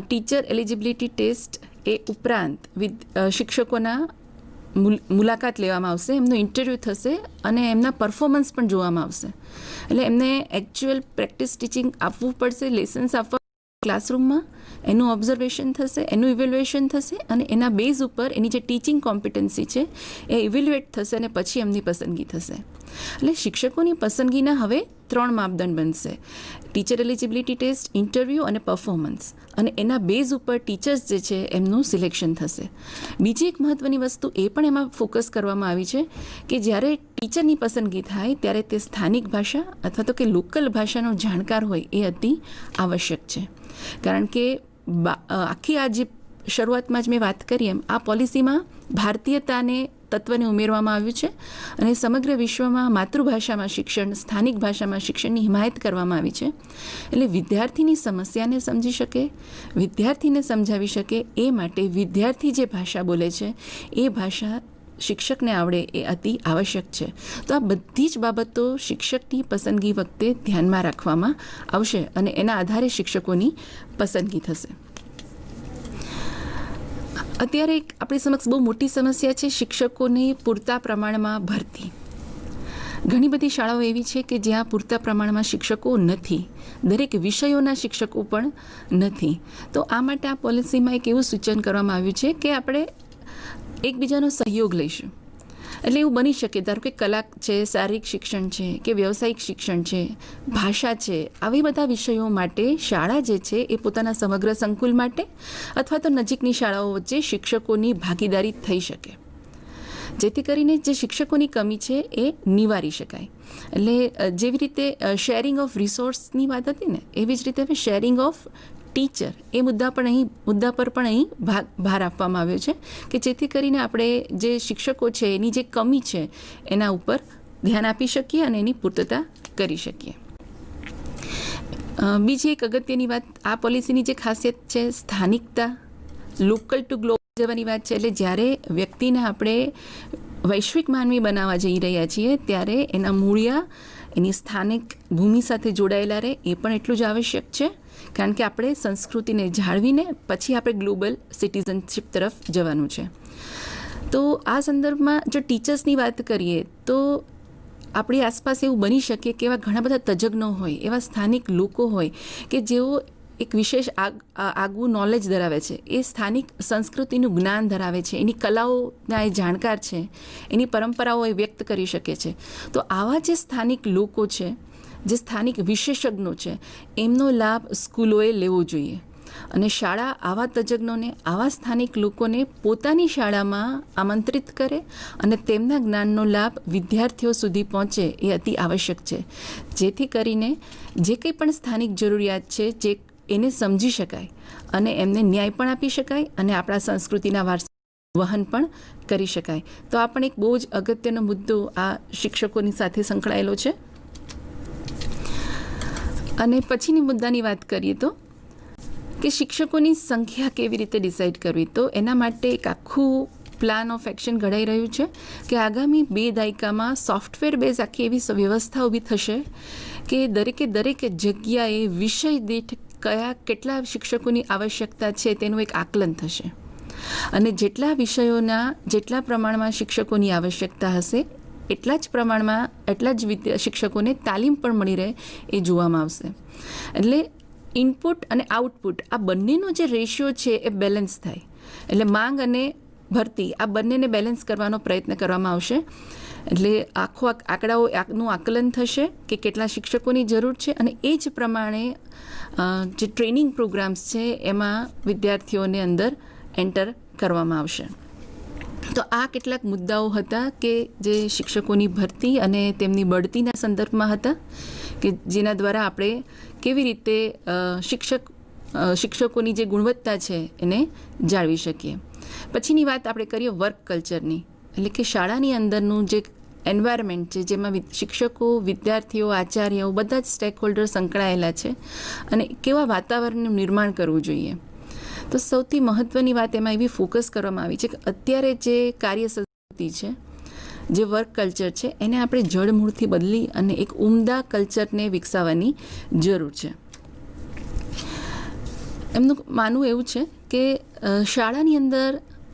ટીચર એલિજિબિલિટી ટેસ્ટ એ ઉપરાંત શિક્ષકોના મુલાકાત લેવામાં આવશે, એમનું ઇન્ટરવ્યૂ થશે અને એમના પરફોર્મન્સ પણ જોવામાં આવશે. એટલે એમને એકચ્યુઅલ પ્રેક્ટિસ ટીચિંગ આપવું પડશે, લેસન્સ આપવા ક્લાસરૂમમાં, એનું ઓબ્ઝર્વેશન થશે, એનું ઇવેલ્યુએશન થશે અને એના બેઝ ઉપર એની જે ટીચિંગ કોમ્પિટન્સી છે એ ઇવેલ્યુએટ થશે અને પછી એમની પસંદગી થશે. એટલે શિક્ષકોની પસંદગીના હવે 3 માપદંડ બનશે: ટીચર એલિજિબિલિટી ટેસ્ટ, ઇન્ટરવ્યૂ અને પરફોર્મન્સ. અને એના બેઝ ઉપર ટીચર્સ જે છે એમનું સિલેક્શન થશે. બીજી એક મહત્ત્વની વસ્તુ એ પણ એમાં ફોકસ કરવામાં આવી છે કે જ્યારે ટીચરની પસંદગી થાય ત્યારે તે સ્થાનિક ભાષા અથવા તો કે લોકલ ભાષાનો જાણકાર હોય એ અતિ આવશ્યક છે. કારણ કે આખી આ જે શરૂઆતમાં જ મેં વાત કરી એમ આ પોલિસીમાં ભારતીયતાને તત્વને ઉમેરવામાં આવ્યું છે અને સમગ્ર વિશ્વમાં માતૃભાષામાં શિક્ષણ, સ્થાનિક ભાષામાં શિક્ષણની હિમાયત કરવામાં આવી છે. એટલે વિદ્યાર્થીની સમસ્યાને સમજી શકે, વિદ્યાર્થીને સમજાવી શકે એ માટે વિદ્યાર્થી જે ભાષા બોલે છે એ ભાષા શિક્ષકને આવડે એ અતિ આવશ્યક છે. તો આ બધી જ બાબતો શિક્ષકની પસંદગી વખતે ધ્યાનમાં રાખવામાં આવશે અને એના આધારે શિક્ષકોની પસંદગી થશે. અત્યારે આપણી સમક્ષ બહુ મોટી સમસ્યા છે શિક્ષકોની પૂરતા પ્રમાણમાં ભરતી. ઘણી બધી શાળાઓ એવી છે કે જ્યાં પૂરતા પ્રમાણમાં શિક્ષકો નથી, દરેક વિષયોના શિક્ષકો પણ નથી. તો આ માટે આ પોલિસીમાં એક એવું સૂચન કરવામાં આવ્યું છે કે આપણે એકબીજાનો સહયોગ લઈશું. એટલે એવું બની શકે, ધારો કે કલા છે, શારીરિક શિક્ષણ છે કે વ્યવસાયિક શિક્ષણ છે, ભાષા છે, આવી બધા વિષયો માટે શાળા જે છે એ પોતાના સમગ્ર સંકુલ માટે અથવા તો નજીકની શાળાઓ વચ્ચે શિક્ષકોની ભાગીદારી થઈ શકે, જેથી કરીને જે શિક્ષકોની કમી છે એ નિવારી શકાય. એટલે જેવી રીતે શેરિંગ ઓફ રિસોર્સની વાત હતી ને, એવી જ રીતે હવે શેરિંગ ઓફ ટીચર એ મુદ્દા પર પણ અહીં ભાર આપવામાં આવ્યો છે કે જેથી કરીને આપણે જે શિક્ષકો છે એની જે કમી છે એના ઉપર ધ્યાન આપી શકીએ અને એની પૂર્તતા કરી શકીએ. બીજી એક અગત્યની વાત આ પોલિસીની જે ખાસિયત છે સ્થાનિકતા, લોકલ ટુ ગ્લોબલ જવાની વાત છે. એટલે જ્યારે વ્યક્તિને આપણે વૈશ્વિક માનવી બનાવવા જઈ રહ્યા છીએ ત્યારે એના મૂળિયા એની સ્થાનિક ભૂમિ સાથે જોડાયેલા રહે એ પણ એટલું જ આવશ્યક છે, કારણ કે આપણે સંસ્કૃતિને જાળવીને પછી આપણે ગ્લોબલ સિટીઝનશીપ તરફ જવાનું છે. તો આ સંદર્ભમાં જો ટીચર્સની વાત કરીએ તો આપણી આસપાસ એવું બની શકે કે એવા ઘણા બધા તજજ્ઞો હોય, એવા સ્થાનિક લોકો હોય કે જેઓ એક વિશેષ આગવું નોલેજ ધરાવે છે, એ સ્થાનિક સંસ્કૃતિનું જ્ઞાન ધરાવે છે, એની કલાઓના એ જાણકાર છે, એની પરંપરાઓ એ વ્યક્ત કરી શકે છે. તો આવા જે સ્થાનિક લોકો છે, જે સ્થાનિક વિશેષજ્ઞો છે, એમનો લાભ સ્કૂલોએ લેવો જોઈએ. અને શાળા આવા તજજ્ઞોને, આવા સ્થાનિક લોકોને પોતાની શાળામાં આમંત્રિત કરે અને તેમના જ્ઞાનનો લાભ વિદ્યાર્થીઓ સુધી પહોંચે એ અતિ આવશ્યક છે, જેથી કરીને જે કંઈ પણ સ્થાનિક જરૂરિયાત છે જે એને સમજી શકાય અને એમને ન્યાય પણ આપી શકાય અને આપણા સંસ્કૃતિના વારસા વહન પણ કરી શકાય. તો આ પણ એક બહુ જ અગત્યનો મુદ્દો આ શિક્ષકોની સાથે સંકળાયેલો છે. અને પછીની મુદ્દાની વાત કરીએ તો કે શિક્ષકોની સંખ્યા કેવી રીતે ડિસાઇડ કરવી, તો એના માટે એક આખું પ્લાન ઓફ એક્શન ઘડાઈ રહ્યું છે કે આગામી 2 દાયકામાં સોફ્ટવેર બેઝ આખી એવી વ્યવસ્થા ઊભી થશે કે દરેક જગ્યાએ વિષય દીઠ કેટલા શિક્ષકોની આવશ્યકતા છે તેનું એક આકલન થશે. અને જેટલા વિષયોના જેટલા પ્રમાણમાં શિક્ષકોની આવશ્યકતા હશે એટલા જ પ્રમાણમાં એટલા જ શિક્ષકોને તાલીમ પણ મળી રહે એ જોવામાં આવશે. એટલે ઇનપુટ અને આઉટપુટ આ બંનેનો જે રેશિયો છે એ બેલેન્સ થાય. એટલે માંગ અને ભરતી આ બંનેને બેલેન્સ કરવાનો પ્રયત્ન કરવામાં આવશે. એટલે આખો આંકડાઓનું આકલન થશે કે કેટલા શિક્ષકોની જરૂર છે અને એ જ પ્રમાણે જે ટ્રેનિંગ પ્રોગ્રામ્સ છે એમાં વિદ્યાર્થીઓને અંદર એન્ટર કરવામાં આવશે. તો આ કેટલાક મુદ્દાઓ હતા કે જે શિક્ષકોની ભરતી અને તેમની બઢતીના સંદર્ભમાં હતા કે જેના દ્વારા આપણે કેવી રીતે શિક્ષકોની જે ગુણવત્તા છે એને જાળવી શકીએ. પછીની વાત આપણે કરીએ વર્ક કલ્ચરની, એટલે કે શાળાની અંદરનું જે એન્વાયરમેન્ટ છે જેમાં શિક્ષકો, વિદ્યાર્થીઓ, આચાર્યો બધા જ સ્ટેક હોલ્ડર સંકળાયેલા છે અને કેવા વાતાવરણનું નિર્માણ કરવું જોઈએ. તો સૌથી મહત્ત્વની વાત એમાં એવી ફોકસ કરવામાં આવી છે કે અત્યારે જે કાર્ય સંસ્કૃતિ છે, જે વર્ક કલ્ચર છે, એને આપણે જડમૂળથી બદલી અને એક ઉમદા કલ્ચરને વિકસાવવાની જરૂર છે. એમનું માનવું એવું છે કે શાળાની અંદર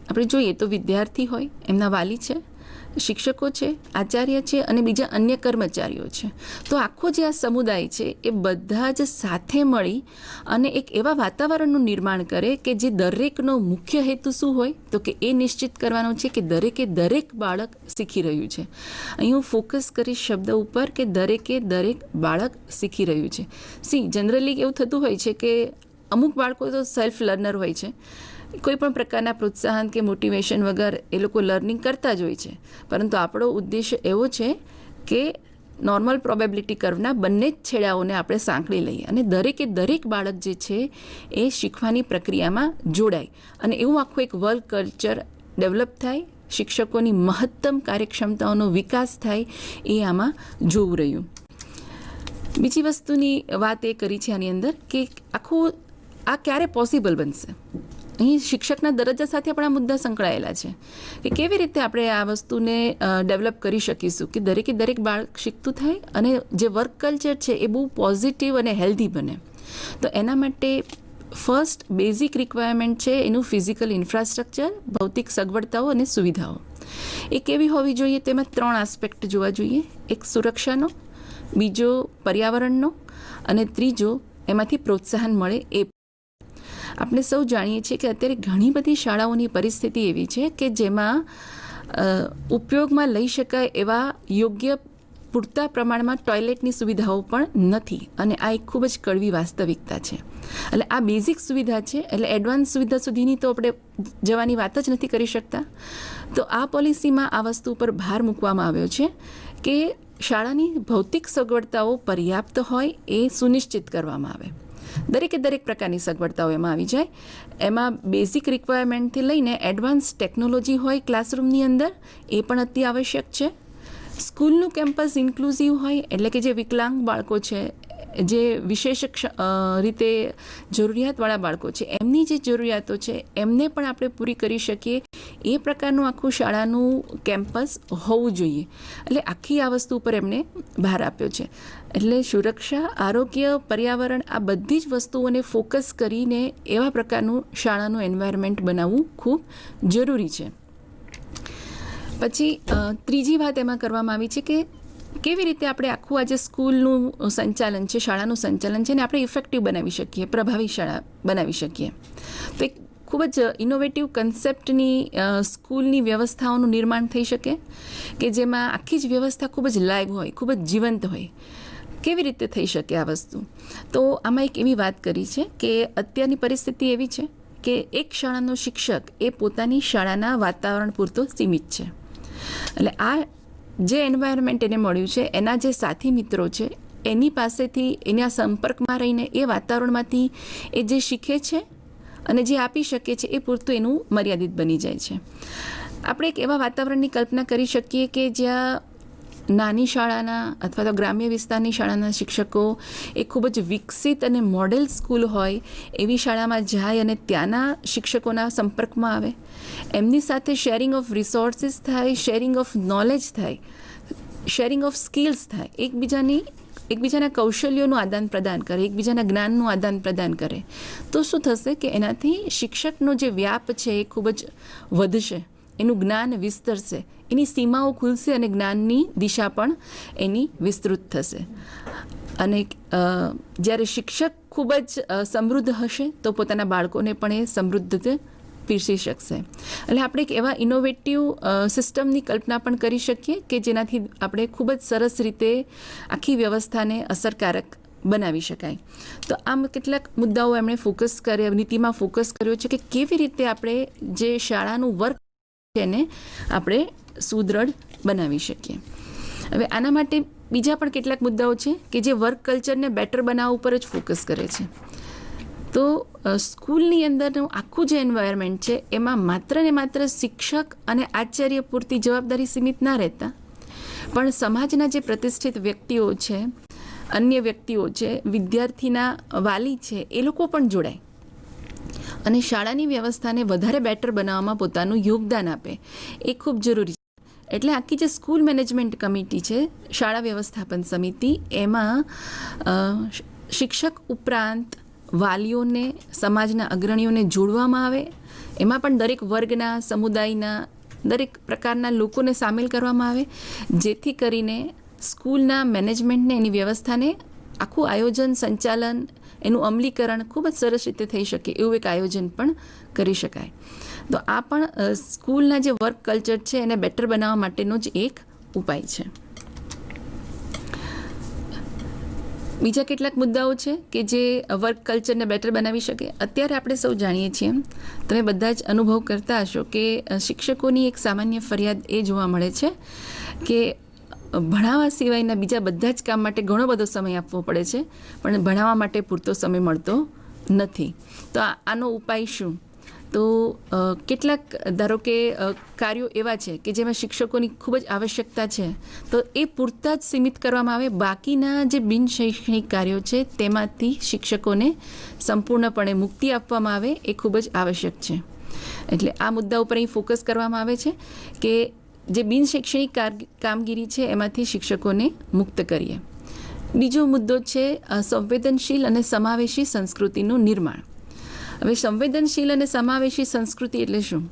આપણે જોઈએ તો વિદ્યાર્થી હોય, એમના વાલી છે, શિક્ષકો છે, આચાર્ય છે અને બીજા અન્ય કર્મચારીઓ છે. તો આખો જે આ સમુદાય છે એ બધા જ સાથે મળી અને એક એવા વાતાવરણનું નિર્માણ કરે કે જે દરેકનો મુખ્ય હેતુ શું હોય તો કે એ નિશ્ચિત કરવાનો છે કે દરેક બાળક શીખી રહ્યું છે. અહીં હું ફોકસ કરીશ શબ્દ ઉપર કે દરેક બાળક શીખી રહ્યું છે. જનરલી એવું થતું હોય છે કે અમુક બાળકો તો સેલ્ફ લર્નર હોય છે, કોઈ પણ પ્રકારના પ્રોત્સાહન કે મોટિવેશન વગર એ લોકો લર્નિંગ કરતા જ હોય છે. પરંતુ આપણો ઉદ્દેશ્ય એવો છે કે નોર્મલ પ્રોબેબિલિટી કર્વના બંને જ છેડાઓને આપણે સાંકળી લઈએ અને દરેક બાળક જે છે એ શીખવાની પ્રક્રિયામાં જોડાય અને એવું આખું એક વર્ક કલ્ચર ડેવલપ થાય, શિક્ષકોની મહત્તમ કાર્યક્ષમતાઓનો વિકાસ થાય એ આમાં જોવું રહ્યું. બીજી વસ્તુની વાત એ કરી છે આની અંદર કે આખું આ ક્યારે પોસિબલ બનશે. અહીં શિક્ષકના દરજ્જા સાથે આપણા મુદ્દા સંકળાયેલા છે કે કેવી રીતે આપણે આ વસ્તુને ડેવલપ કરી શકીશું કે દરેક બાળક શીખતું થાય અને જે વર્ક કલ્ચર છે એ બહુ પોઝિટિવ અને હેલ્ધી બને. તો એના માટે ફર્સ્ટ બેઝિક રિક્વાયરમેન્ટ છે એનું ફિઝિકલ ઇન્ફ્રાસ્ટ્રક્ચર, ભૌતિક સગવડતાઓ અને સુવિધાઓ. એ કેવી હોવી જોઈએ તેમાં 3 આસ્પેક્ટ જોવા જોઈએ. એક સુરક્ષાનો, બીજો પર્યાવરણનો અને ત્રીજો એમાંથી પ્રોત્સાહન મળે એ. આપણે સૌ જાણીએ છીએ કે અત્યારે ઘણી બધી શાળાઓની પરિસ્થિતિ એવી છે કે જેમાં ઉપયોગમાં લઈ શકાય એવા યોગ્ય પૂરતા પ્રમાણમાં ટોયલેટની સુવિધાઓ પણ નથી અને આ એક ખૂબ જ કડવી વાસ્તવિકતા છે. એટલે આ બેઝિક સુવિધા છે, એટલે એડવાન્સ સુવિધા સુધીની તો આપણે જવાની વાત જ નથી કરી શકતા. તો આ પોલિસીમાં આ વસ્તુ ઉપર ભાર મૂકવામાં આવ્યો છે કે શાળાની ભૌતિક સગવડતાઓ પર્યાપ્ત હોય એ સુનિશ્ચિત કરવામાં આવે. દરેક પ્રકારની સગવડતાઓ એમાં આવી જાય. એમાં બેઝિક રિક્વાયરમેન્ટથી લઈને એડવાન્સ ટેકનોલોજી હોય ક્લાસરૂમની અંદર, એ પણ અતિ આવશ્યક છે. સ્કૂલનું કેમ્પસ ઇન્ક્લુઝિવ હોય, એટલે કે જે વિકલાંગ બાળકો છે જે વિશેષ રીતે જરૂરિયાતવાળા બાળકો છે એમની જે જરૂરિયાતો છે એમને પણ આપણે પૂરી કરી શકીએ એ પ્રકારનું આખું શાળાનું કેમ્પસ હોવું જોઈએ. એટલે આખી આ વસ્તુ ઉપર એમણે ભાર આપ્યો છે. એટલે સુરક્ષા, આરોગ્ય, પર્યાવરણ આ બધી જ વસ્તુઓને ફોકસ કરીને એવા પ્રકારનું શાળાનું એન્વાયરમેન્ટ બનાવવું ખૂબ જરૂરી છે. પછી ત્રીજી વાત એમાં કરવામાં આવી છે કે કેવી રીતે આપણે આખું આજે સ્કૂલનું સંચાલન છે, શાળાનું સંચાલન છે, ને આપણે ઇફેક્ટિવ બનાવી શકીએ, પ્રભાવી શાળા બનાવી શકીએ. તો એક ખૂબ જ ઇનોવેટિવ કન્સેપ્ટની સ્કૂલની વ્યવસ્થાઓનું નિર્માણ થઈ શકે કે જેમાં આખી જ વ્યવસ્થા ખૂબ જ લાઈવ હોય, ખૂબ જ જીવંત હોય. કેવી રીતે થઈ શકે આ વસ્તુ? તો આમાં એક એવી વાત કરી છે કે અત્યારની પરિસ્થિતિ એવી છે કે એક શાળાનો શિક્ષક એ પોતાની શાળાના વાતાવરણ પૂરતો સીમિત છે. એટલે આ જે એન્વાયરમેન્ટ એને મળ્યું છે, એના જે સાથી મિત્રો છે એની પાસેથી એના સંપર્કમાં રહીને એ વાતાવરણમાંથી એ જે શીખે છે અને જે આપી શકે છે એ પૂરતું એનું મર્યાદિત બની જાય છે. આપણે એક એવા વાતાવરણની કલ્પના કરી શકીએ કે જ્યાં નાની શાળાના અથવા તો ગ્રામ્ય વિસ્તારની શાળાના શિક્ષકો એ ખૂબ જ વિકસિત અને મોડેલ સ્કૂલ હોય એવી શાળામાં જાય અને ત્યાંના શિક્ષકોના સંપર્કમાં આવે, એમની સાથે શેરિંગ ઓફ રિસોર્સિસ થાય, શેરિંગ ઓફ નોલેજ થાય, શેરિંગ ઓફ સ્કિલ્સ થાય, એકબીજાના કૌશલ્યોનું આદાન પ્રદાન કરે, એકબીજાના જ્ઞાનનું આદાન પ્રદાન કરે. તો શું થશે કે એનાથી શિક્ષકનો જે વ્યાપ છે એ ખૂબ જ વધશે, એનું જ્ઞાન વિસ્તરશે, એની સીમાઓ ખુલશે અને જ્ઞાનની દિશા પણ એની વિસ્તૃત થશે. અને જ્યારે શિક્ષક ખૂબ જ સમૃદ્ધ હશે તો પોતાના બાળકોને પણ એ સમૃદ્ધ પીરસી શકશે. એટલે આપણે એક એવા ઇનોવેટિવ સિસ્ટમની કલ્પના પણ કરી શકીએ કે જેનાથી આપણે ખૂબ જ સરસ રીતે આખી વ્યવસ્થાને અસરકારક બનાવી શકાય. તો આમ કેટલાક મુદ્દાઓ એમણે નીતિમાં ફોકસ કર્યો છે કે કેવી રીતે આપણે જે શાળાનું વર્ક છે એને આપણે સુદૃઢ બનાવી શકીએ. હવે આના માટે બીજા પણ કેટલાક મુદ્દાઓ છે કે જે વર્ક કલ્ચરને બેટર બનાવવા ઉપર જ ફોકસ કરે છે. તો સ્કૂલની અંદરનું આખું જે એન્વાયરમેન્ટ છે એમાં માત્ર ને માત્ર શિક્ષક અને આચાર્ય પૂરતી જવાબદારી સીમિત ના રહેતા, પણ સમાજના જે પ્રતિષ્ઠિત વ્યક્તિઓ છે, અન્ય વ્યક્તિઓ છે, વિદ્યાર્થીના વાલી છે, એ લોકો પણ જોડાય અને શાળાની વ્યવસ્થાને વધારે બેટર બનાવવામાં પોતાનું યોગદાન આપે એ ખૂબ જરૂરી છે. એટલે આખી જે સ્કૂલ મેનેજમેન્ટ કમિટી છે, શાળા વ્યવસ્થાપન સમિતિ, એમાં શિક્ષક ઉપરાંત વાલીઓને, સમાજના અગ્રણીઓને જોડવામાં આવે. એમાં પણ દરેક વર્ગના, સમુદાયના, દરેક પ્રકારના લોકોને સામેલ કરવામાં આવે, જેથી કરીને સ્કૂલના મેનેજમેન્ટને, એની વ્યવસ્થાને આખું આયોજન, સંચાલન, એનું અમલીકરણ ખૂબ જ સરસ રીતે થઈ શકે એવું એક આયોજન પણ કરી શકાય. તો આ પણ સ્કૂલના જે વર્ક કલ્ચર છે એને બેટર બનાવવા માટેનો જ એક ઉપાય છે. બીજા કેટલાક મુદ્દાઓ છે કે જે વર્ક કલ્ચરને બેટર બનાવી શકે. અત્યારે આપણે સૌ જાણીએ છીએ, તમે બધા જ અનુભવ કરતા હશો કે શિક્ષકોની એક સામાન્ય ફરિયાદ એ જોવા મળે છે કે ભણાવવા સિવાયના બીજા બધા જ કામ માટે ઘણો બધો સમય આપવો પડે છે, પણ ભણાવવા માટે પૂરતો સમય મળતો નથી. તો આનો ઉપાય શું? તો કેટલાક ધારો કે કાર્યો એવા છે કે જેમાં શિક્ષકોની ખૂબ જ આવશ્યકતા છે, તો એ પૂરતા જ સીમિત કરવામાં આવે. બાકીના જે બિન શૈક્ષણિક કાર્યો છે તેમાંથી શિક્ષકોને સંપૂર્ણપણે મુક્તિ આપવામાં આવે એ ખૂબ જ આવશ્યક છે. એટલે આ મુદ્દા ઉપર અહીં ફોકસ કરવામાં આવે છે કે જે બિન શૈક્ષણિક કામગીરી છે એમાંથી શિક્ષકોને મુક્ત કરીએ. બીજો મુદ્દો છે સંવેદનશીલ અને સમાવેશી સંસ્કૃતિનું નિર્માણ. હવે સંવેદનશીલ અને સમાવેશી સંસ્કૃતિ એટલે શું?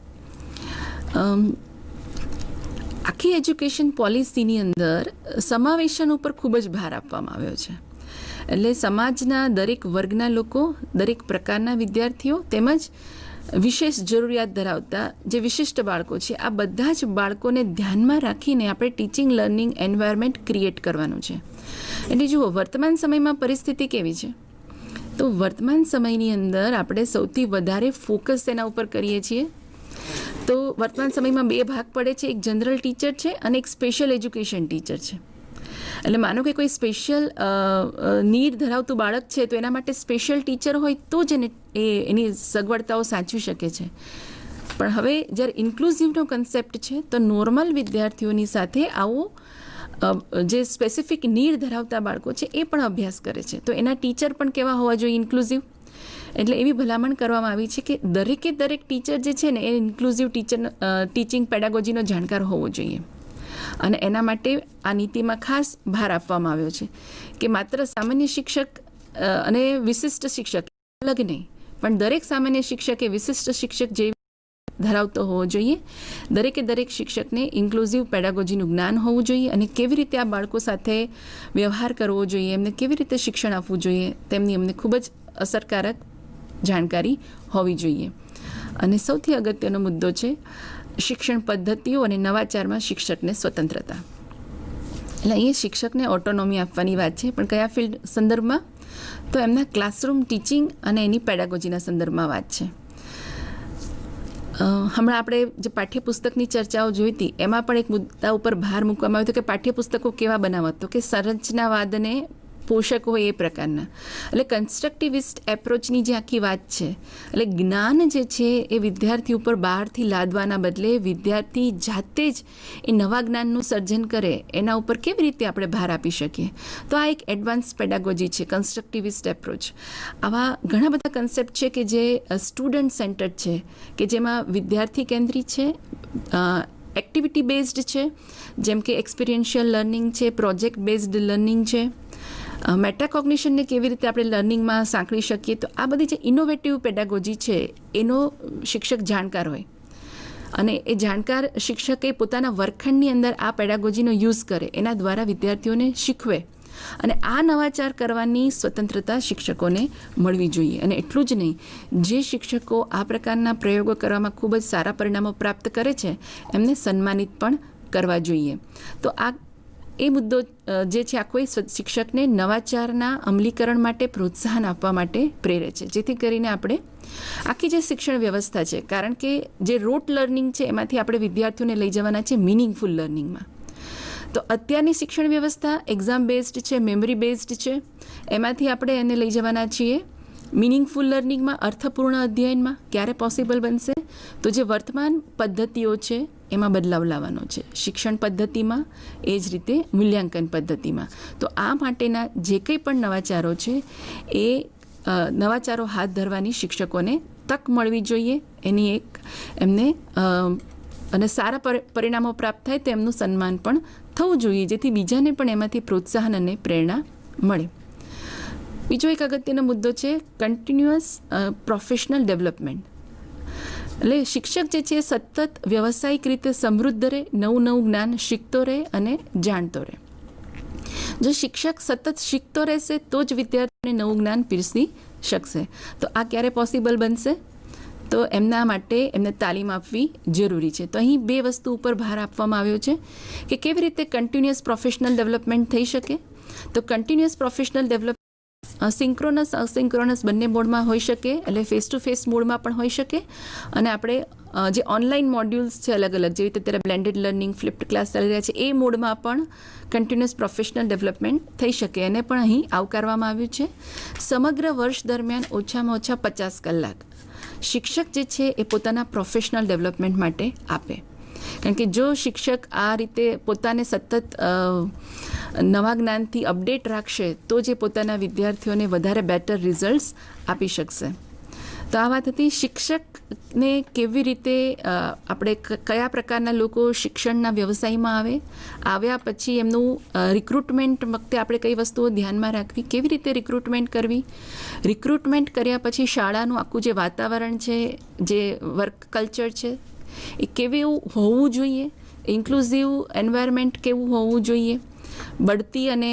આખી એજ્યુકેશન પોલિસીની અંદર સમાવેશન ઉપર ખૂબ જ ભાર આપવામાં આવ્યો છે. એટલે સમાજના દરેક વર્ગના લોકો, દરેક પ્રકારના વિદ્યાર્થીઓ તેમજ વિશેષ જરૂરિયાત ધરાવતા જે વિશિષ્ટ બાળકો છે, આ બધા જ બાળકોને ધ્યાનમાં રાખીને આપણે ટીચિંગ લર્નિંગ એન્વાયરમેન્ટ ક્રિએટ કરવાનું છે. એટલે જુઓ, વર્તમાન સમયમાં પરિસ્થિતિ કેવી છે? તો વર્તમાન સમયની અંદર આપણે સૌથી વધારે ફોકસ તેના ઉપર કરીએ છીએ. તો વર્તમાન સમયમાં બે ભાગ પડે છે, એક જનરલ ટીચર છે અને એક સ્પેશિયલ એજ્યુકેશન ટીચર છે. એટલે માનો કે કોઈ સ્પેશિયલ નીડ ધરાવતું બાળક છે તો એના માટે સ્પેશિયલ ટીચર હોય તો જ એની સગવડતાઓ સાચવી શકે છે. પણ હવે જ્યારે ઇન્ક્લુઝિવનો કન્સેપ્ટ છે તો નોર્મલ વિદ્યાર્થીઓની સાથે આવો જે સ્પેસિફિક નીડ ધરાવતા બાળકો છે એ પણ અભ્યાસ કરે છે. તો એના ટીચર પણ કેવા હોવા જોઈએ? ઇન્ક્લુઝિવ. એટલે એવી ભલામણ કરવામાં આવી છે કે દરેક ટીચર જે છે ને એ ઇન્ક્લુઝિવ ટીચિંગ પેડાગોજીનો જાણકાર હોવો જોઈએ. અને એના માટે આ નીતિમાં ખાસ ભાર આપવામાં આવ્યો છે કે માત્ર સામાન્ય શિક્ષક અને વિશિષ્ટ શિક્ષક અલગ નહીં, પણ દરેક સામાન્ય શિક્ષક એ વિશિષ્ટ શિક્ષક જેવી ધરાવતો હોવો જોઈએ. દરેક શિક્ષકને ઇન્ક્લુઝિવ પેડાગોજીનું જ્ઞાન હોવું જોઈએ અને કેવી રીતે આ બાળકો સાથે વ્યવહાર કરવો જોઈએ, એમને કેવી રીતે શિક્ષણ આપવું જોઈએ તેમની એમને ખૂબ જ અસરકારક જાણકારી હોવી જોઈએ. અને સૌથી અગત્યનો મુદ્દો છે શિક્ષણ પદ્ધતિઓ અને નવાચારમાં શિક્ષકને સ્વતંત્રતા. એટલે અહીંયા શિક્ષકને ઓટોનોમી આપવાની વાત છે, પણ કયા ફિલ્ડ સંદર્ભમાં? તો એમના ક્લાસરૂમ ટીચિંગ અને એની પેડાગોજીના સંદર્ભમાં વાત છે. હમણાં આપણે જે પાઠ્યપુસ્તકની ચર્ચાઓ જોઈ હતી એમાં પણ એક મુદ્દા ઉપર ભાર મૂકવામાં આવ્યો હતો કે પાઠ્યપુસ્તકો કેવા બનાવવા, તો કે સંરચનાવાદને પોષક હોય એ પ્રકારના. એટલે કન્સ્ટ્રક્ટિવિસ્ટ એપ્રોચની જે આખી વાત છે, એટલે જ્ઞાન જે છે એ વિદ્યાર્થી ઉપર બહારથી લાદવાના બદલે વિદ્યાર્થી જાતે જ એ નવા જ્ઞાનનું સર્જન કરે એના ઉપર કેવી રીતે આપણે ભાર આપી શકીએ. તો આ એક એડવાન્સ પેડાગોજી છે, કન્સ્ટ્રક્ટિવિસ્ટ એપ્રોચ. આવા ઘણા બધા કન્સેપ્ટ છે કે જે સ્ટુડન્ટ સેન્ટર્ડ છે, કે જેમાં વિદ્યાર્થી કેન્દ્રિત છે, એક્ટિવિટી બેઝડ છે, જેમ કે એક્સપિરિયન્શિયલ લર્નિંગ છે, પ્રોજેક્ટ બેઝડ લર્નિંગ છે, મેટાકોગ્નિશનને કેવી રીતે આપણે લર્નિંગમાં સાંકળી શકીએ. તો આ બધી જે ઇનોવેટિવ પેડાગોજી છે એનો શિક્ષક જાણકાર હોય અને એ જાણકાર શિક્ષકે પોતાના વર્ગખંડની અંદર આ પેડાગોજીનો યુઝ કરે, એના દ્વારા વિદ્યાર્થીઓને શીખવે અને આ નવાચાર કરવાની સ્વતંત્રતા શિક્ષકોને મળવી જોઈએ. અને એટલું જ નહીં, જે શિક્ષકો આ પ્રકારના પ્રયોગો કરવામાં ખૂબ જ સારા પરિણામો પ્રાપ્ત કરે છે એમને સન્માનિત પણ કરવા જોઈએ. તો આ એ મુદ્દો જે છે આખો શિક્ષકને નવાચારના અમલીકરણ માટે પ્રોત્સાહન આપવા માટે પ્રેરે છે, જેથી કરીને આપણે આખી જે શિક્ષણ વ્યવસ્થા છે, કારણ કે જે રોટ લર્નિંગ છે એમાંથી આપણે વિદ્યાર્થીઓને લઈ જવાના છે મિનિંગફુલ લર્નિંગમાં. તો અત્યારની શિક્ષણ વ્યવસ્થા એક્ઝામ બેઝડ છે, મેમરી બેઝડ છે, એમાંથી આપણે એને લઈ જવાના છીએ મિનિંગફુલ લર્નિંગમાં, અર્થપૂર્ણ અધ્યયનમાં. ક્યારે પોસિબલ બનશે? તો જે વર્તમાન પદ્ધતિઓ છે એમાં બદલાવ લાવવાનો છે, શિક્ષણ પદ્ધતિમાં, એ જ રીતે મૂલ્યાંકન પદ્ધતિમાં. તો આ માટેના જે કંઈ પણ નવાચારો છે એ નવાચારો હાથ ધરવાની શિક્ષકોને તક મળવી જોઈએ. એની એક એમને અને સારા પરિણામો પ્રાપ્ત થાય તો એમનું સન્માન પણ થવું જોઈએ, જેથી બીજાને પણ એમાંથી પ્રોત્સાહન અને પ્રેરણા મળે. બીજો એક અગત્યનો મુદ્દો છે કન્ટિન્યુઅસ પ્રોફેશનલ ડેવલપમેન્ટ. એટલે શિક્ષક જે છે સતત વ્યવસાયિક રીતે સમૃદ્ધ રહે, નવું જ્ઞાન શીખતો રહે અને જાણતો રહે. જો શિક્ષક સતત શીખતો રહેશે તો જ વિદ્યાર્થીઓને નવું જ્ઞાન પીરસી શકશે. તો આ ક્યારે પોસિબલ બનશે? તો એમના માટે એમને તાલીમ આપવી જરૂરી છે. તો અહીં બે વસ્તુ ઉપર ભાર આપવામાં આવ્યો છે કે કેવી રીતે કન્ટિન્યુઅસ પ્રોફેશનલ ડેવલપમેન્ટ થઈ શકે. તો કન્ટિન્યુઅસ પ્રોફેશનલ ડેવલપમેન્ટ સિન્ક્રોનસ અસિન્ક્રોનસ બંને મોડમાં હોઈ શકે, એટલે ફેસ ટુ ફેસ મોડમાં પણ હોઈ શકે અને આપણે જે ઓનલાઈન મોડ્યુલ્સ છે અલગ અલગ, જેવી રીતે અત્યારે બ્લેન્ડેડ લર્નિંગ, ફ્લિપ્ડ ક્લાસ ચાલી રહ્યા છે, એ મોડમાં પણ કન્ટિન્યુઅસ પ્રોફેશનલ ડેવલપમેન્ટ થઈ શકે. એને પણ અહીં આવકારવામાં આવ્યું છે. સમગ્ર વર્ષ દરમિયાન ઓછામાં ઓછા 50 કલાક શિક્ષક જે છે એ પોતાના પ્રોફેશનલ ડેવલપમેન્ટ માટે આપે. કારણ કે જો શિક્ષક આ રીતે પોતાને સતત નવા જ્ઞાનથી અપડેટ રાખશે તો જે પોતાના વિદ્યાર્થીઓને વધારે બેટર રિઝલ્ટ્સ આપી શકશે. તો આ વાત હતી શિક્ષકને કેવી રીતે આપણે કયા પ્રકારના લોકો શિક્ષણના વ્યવસાયમાં આવ્યા પછી એમનું રિક્રુટમેન્ટ વખતે આપણે કઈ વસ્તુઓ ધ્યાનમાં રાખવી, કેવી રીતે રિક્રુટમેન્ટ કરવી, રિક્રુટમેન્ટ કર્યા પછી શાળાનું આખું જે વાતાવરણ છે, જે વર્ક કલ્ચર છે એ કેવું હોવું જોઈએ, ઇન્ક્લુઝિવ એન્વાયરમેન્ટ કેવું હોવું જોઈએ, બઢતી અને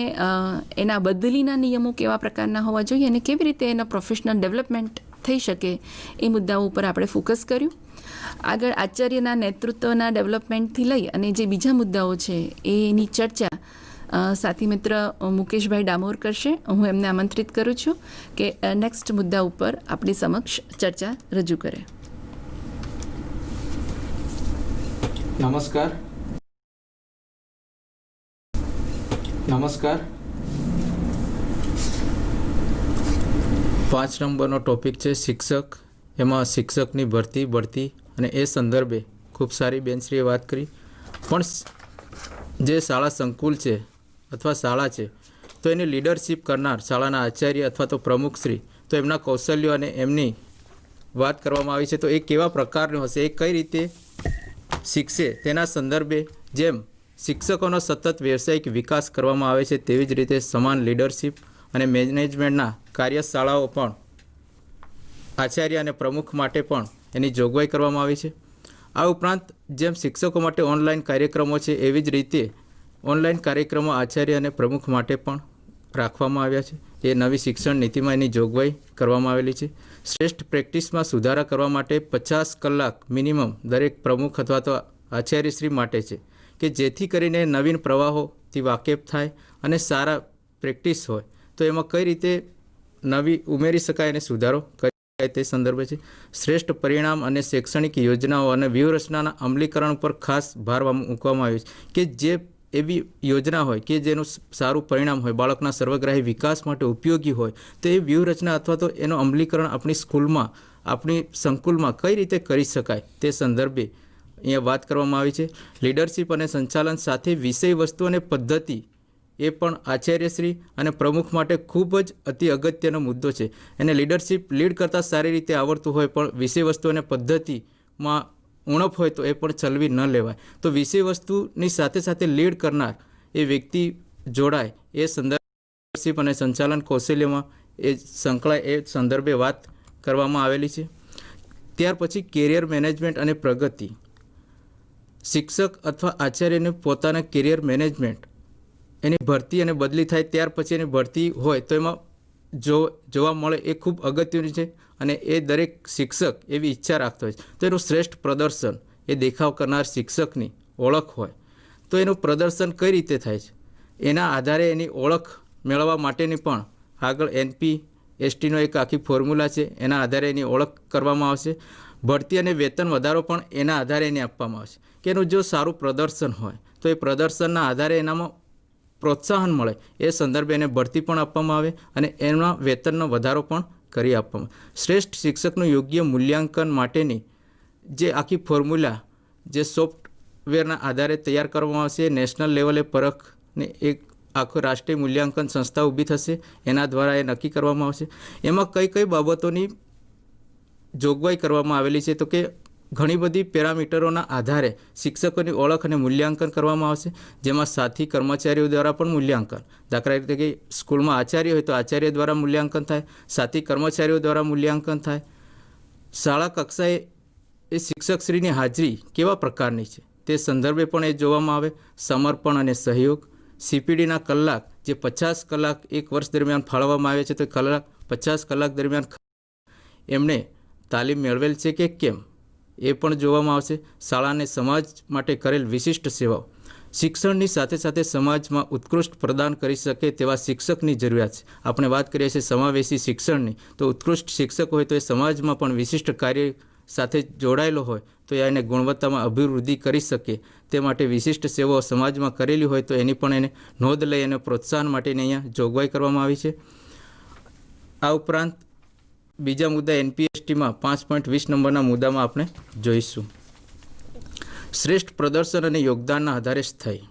એના બદલીના નિયમો કેવા પ્રકારના હોવા જોઈએ અને કેવી રીતે એનો પ્રોફેશનલ ડેવલપમેન્ટ થઈ શકે એ મુદ્દાઓ ઉપર આપણે ફોકસ કર્યું. આગળ આચાર્યના નેતૃત્વના ડેવલપમેન્ટથી લઈ અને જે બીજા મુદ્દાઓ છે એની ચર્ચા સાથી મિત્ર મુકેશભાઈ ડામોર કરશે. હું એમને આમંત્રિત કરું છું કે નેક્સ્ટ મુદ્દા ઉપર આપણી સમક્ષ ચર્ચા રજૂ કરે. નમસ્કાર. 5 નંબરનો ટોપિક છે શિક્ષક. એમાં શિક્ષકની ભરતી, બઢતી અને એ સંદર્ભે ખૂબ સારી બેનશ્રીએ વાત કરી. પણ જે શાળા સંકુલ છે અથવા શાળા છે તો એની લીડરશિપ કરનાર શાળાના આચાર્ય અથવા તો પ્રમુખશ્રી, તો એમના કૌશલ્યો અને એમની વાત કરવામાં આવી છે. તો એ કેવા પ્રકારનું હશે, એ કઈ રીતે શીખશે તેના સંદર્ભે જેમ શિક્ષકોનો સતત વ્યવસાયિક વિકાસ કરવામાં આવે છે તેવી જ રીતે સમાન લીડરશિપ અને મેનેજમેન્ટના કાર્યશાળાઓ પણ આચાર્ય અને પ્રમુખ માટે પણ એની જોગવાઈ કરવામાં આવી છે. આ ઉપરાંત જેમ શિક્ષકો માટે ઓનલાઈન કાર્યક્રમો છે એવી જ રીતે ઓનલાઈન કાર્યક્રમો આચાર્ય અને પ્રમુખ માટે પણ રાખવામાં આવ્યા છે. એ નવી શિક્ષણ નીતિમાં એની જોગવાઈ કરવામાં આવેલી છે. શ્રેષ્ઠ પ્રેક્ટિસમાં સુધારા કરવા માટે 50 કલાક મિનિમમ દરેક પ્રમુખ અથવા તો આચાર્યશ્રી માટે છે કે જેથી કરીને નવીન પ્રવાહોથી વાકેફ થાય અને સારા પ્રેક્ટિસ હોય તો એમાં કઈ રીતે નવી ઉમેરી શકાય અને સુધારો કરી શકાય તે સંદર્ભે છે. શ્રેષ્ઠ પરિણામ અને શૈક્ષણિક યોજનાઓ અને વ્યૂહરચનાના અમલીકરણ પર ખાસ ભાર મૂકવામાં આવ્યો છે કે જે એવી યોજના હોય કે જેનું સારું પરિણામ હોય, બાળકના સર્વગ્રાહી વિકાસ માટે ઉપયોગી હોય, તો એ વ્યૂહરચના અથવા તો એનું અમલીકરણ આપણી સ્કૂલમાં, આપણી સંકુલમાં કઈ રીતે કરી શકાય તે સંદર્ભે અહીંયા વાત કરવામાં આવી છે. લીડરશિપ અને સંચાલન સાથે વિષય વસ્તુ અને પદ્ધતિ એ પણ આચાર્યશ્રી અને પ્રમુખ માટે ખૂબ જ અતિ અગત્યનો મુદ્દો છે. એને લીડરશિપ લીડ કરતાં સારી રીતે આવડતું હોય પણ વિષય વસ્તુ અને પદ્ધતિમાં ઉણપ હોય તો એ પણ ચલવી ન લેવાય. તો વિષય વસ્તુની સાથે સાથે લીડ કરનાર એ વ્યક્તિ જોડાય એ સંદર્ભ અને સંચાલન કૌશલ્યમાં એ સંકળાય એ સંદર્ભે વાત કરવામાં આવેલી છે. ત્યાર પછી કેરિયર મેનેજમેન્ટ અને પ્રગતિ. શિક્ષક અથવા આચાર્યને પોતાના કેરિયર મેનેજમેન્ટ એની ભરતી અને બદલી થાય ત્યાર પછી એની ભરતી હોય તો એમાં જોવા મળે એ ખૂબ અગત્યનું છે અને એ દરેક શિક્ષક એવી ઈચ્છા રાખતો હોય છે. તો એનું શ્રેષ્ઠ પ્રદર્શન એ દેખાવ કરનાર શિક્ષકની ઓળખ હોય તો એનું પ્રદર્શન કઈ રીતે થાય છે એના આધારે એની ઓળખ મેળવવા માટેની પણ આગળ NP-STનો એક આખી ફોર્મ્યુલા છે, એના આધારે એની ઓળખ કરવામાં આવશે. ભરતી અને વેતન વધારો પણ એના આધારે એને આપવામાં આવશે કે એનું જો સારું પ્રદર્શન હોય તો એ પ્રદર્શનના આધારે એનામાં પ્રોત્સાહન મળે એ સંદર્ભે એને બઢતી પણ આપવામાં આવે અને એના વેતનનો વધારો પણ કરી આપવામાં. શ્રેષ્ઠ શિક્ષકનું યોગ્ય મૂલ્યાંકન માટેની જે આખી ફોર્મ્યુલા જે સોફ્ટવેરના આધારે તૈયાર કરવામાં આવશે, નેશનલ લેવલે પરખને એક આખું રાષ્ટ્રીય મૂલ્યાંકન સંસ્થા ઊભી થશે, એના દ્વારા એ નક્કી કરવામાં આવશે. એમાં કઈ કઈ બાબતોની જોગવાઈ કરવામાં આવેલી છે તો કે ઘણી બધી પેરામીટરોના આધારે શિક્ષકોની ઓળખ અને મૂલ્યાંકન કરવામાં આવશે, જેમાં સાથી કર્મચારીઓ દ્વારા પણ મૂલ્યાંકન, દાખલા તરીકે કે સ્કૂલમાં આચાર્ય હોય તો આચાર્ય દ્વારા મૂલ્યાંકન થાય, સાથી કર્મચારીઓ દ્વારા મૂલ્યાંકન થાય. શાળા કક્ષાએ એ શિક્ષકશ્રીની હાજરી કેવા પ્રકારની છે તે સંદર્ભે પણ એ જોવામાં આવે. સમર્પણ અને સહયોગ. CPDના કલાક જે 50 કલાક એક વર્ષ દરમિયાન ફાળવવામાં આવે છે તો 50 કલાક દરમિયાન એમણે તાલીમ મેળવેલ છે કે કેમ એ પણ જોવામાં આવશે. શાળાને સમાજ માટે કરેલ વિશિષ્ટ સેવાઓ. શિક્ષણની સાથે સાથે સમાજમાં ઉત્કૃષ્ટ પ્રદાન કરી શકે તેવા શિક્ષકની જરૂરિયાત છે. આપણે વાત કરીએ છીએ સમાવેશી શિક્ષણની, તો ઉત્કૃષ્ટ શિક્ષક હોય તો એ સમાજમાં પણ વિશિષ્ટ કાર્ય સાથે જોડાયેલો હોય તો એને ગુણવત્તામાં અભિવૃદ્ધિ કરી શકે તે માટે વિશિષ્ટ સેવાઓ સમાજમાં કરેલી હોય તો એની પણ એને નોંધ લઈ અને પ્રોત્સાહન માટેની અહીંયા જોગવાઈ કરવામાં આવી છે. આ ઉપરાંત બીજા મુદ્દા NP-STમાં 5.20 નંબરના મુદ્દામાં આપણે જોઈશું. શ્રેષ્ઠ પ્રદર્શન અને યોગદાનના આધારે સ્થાયી.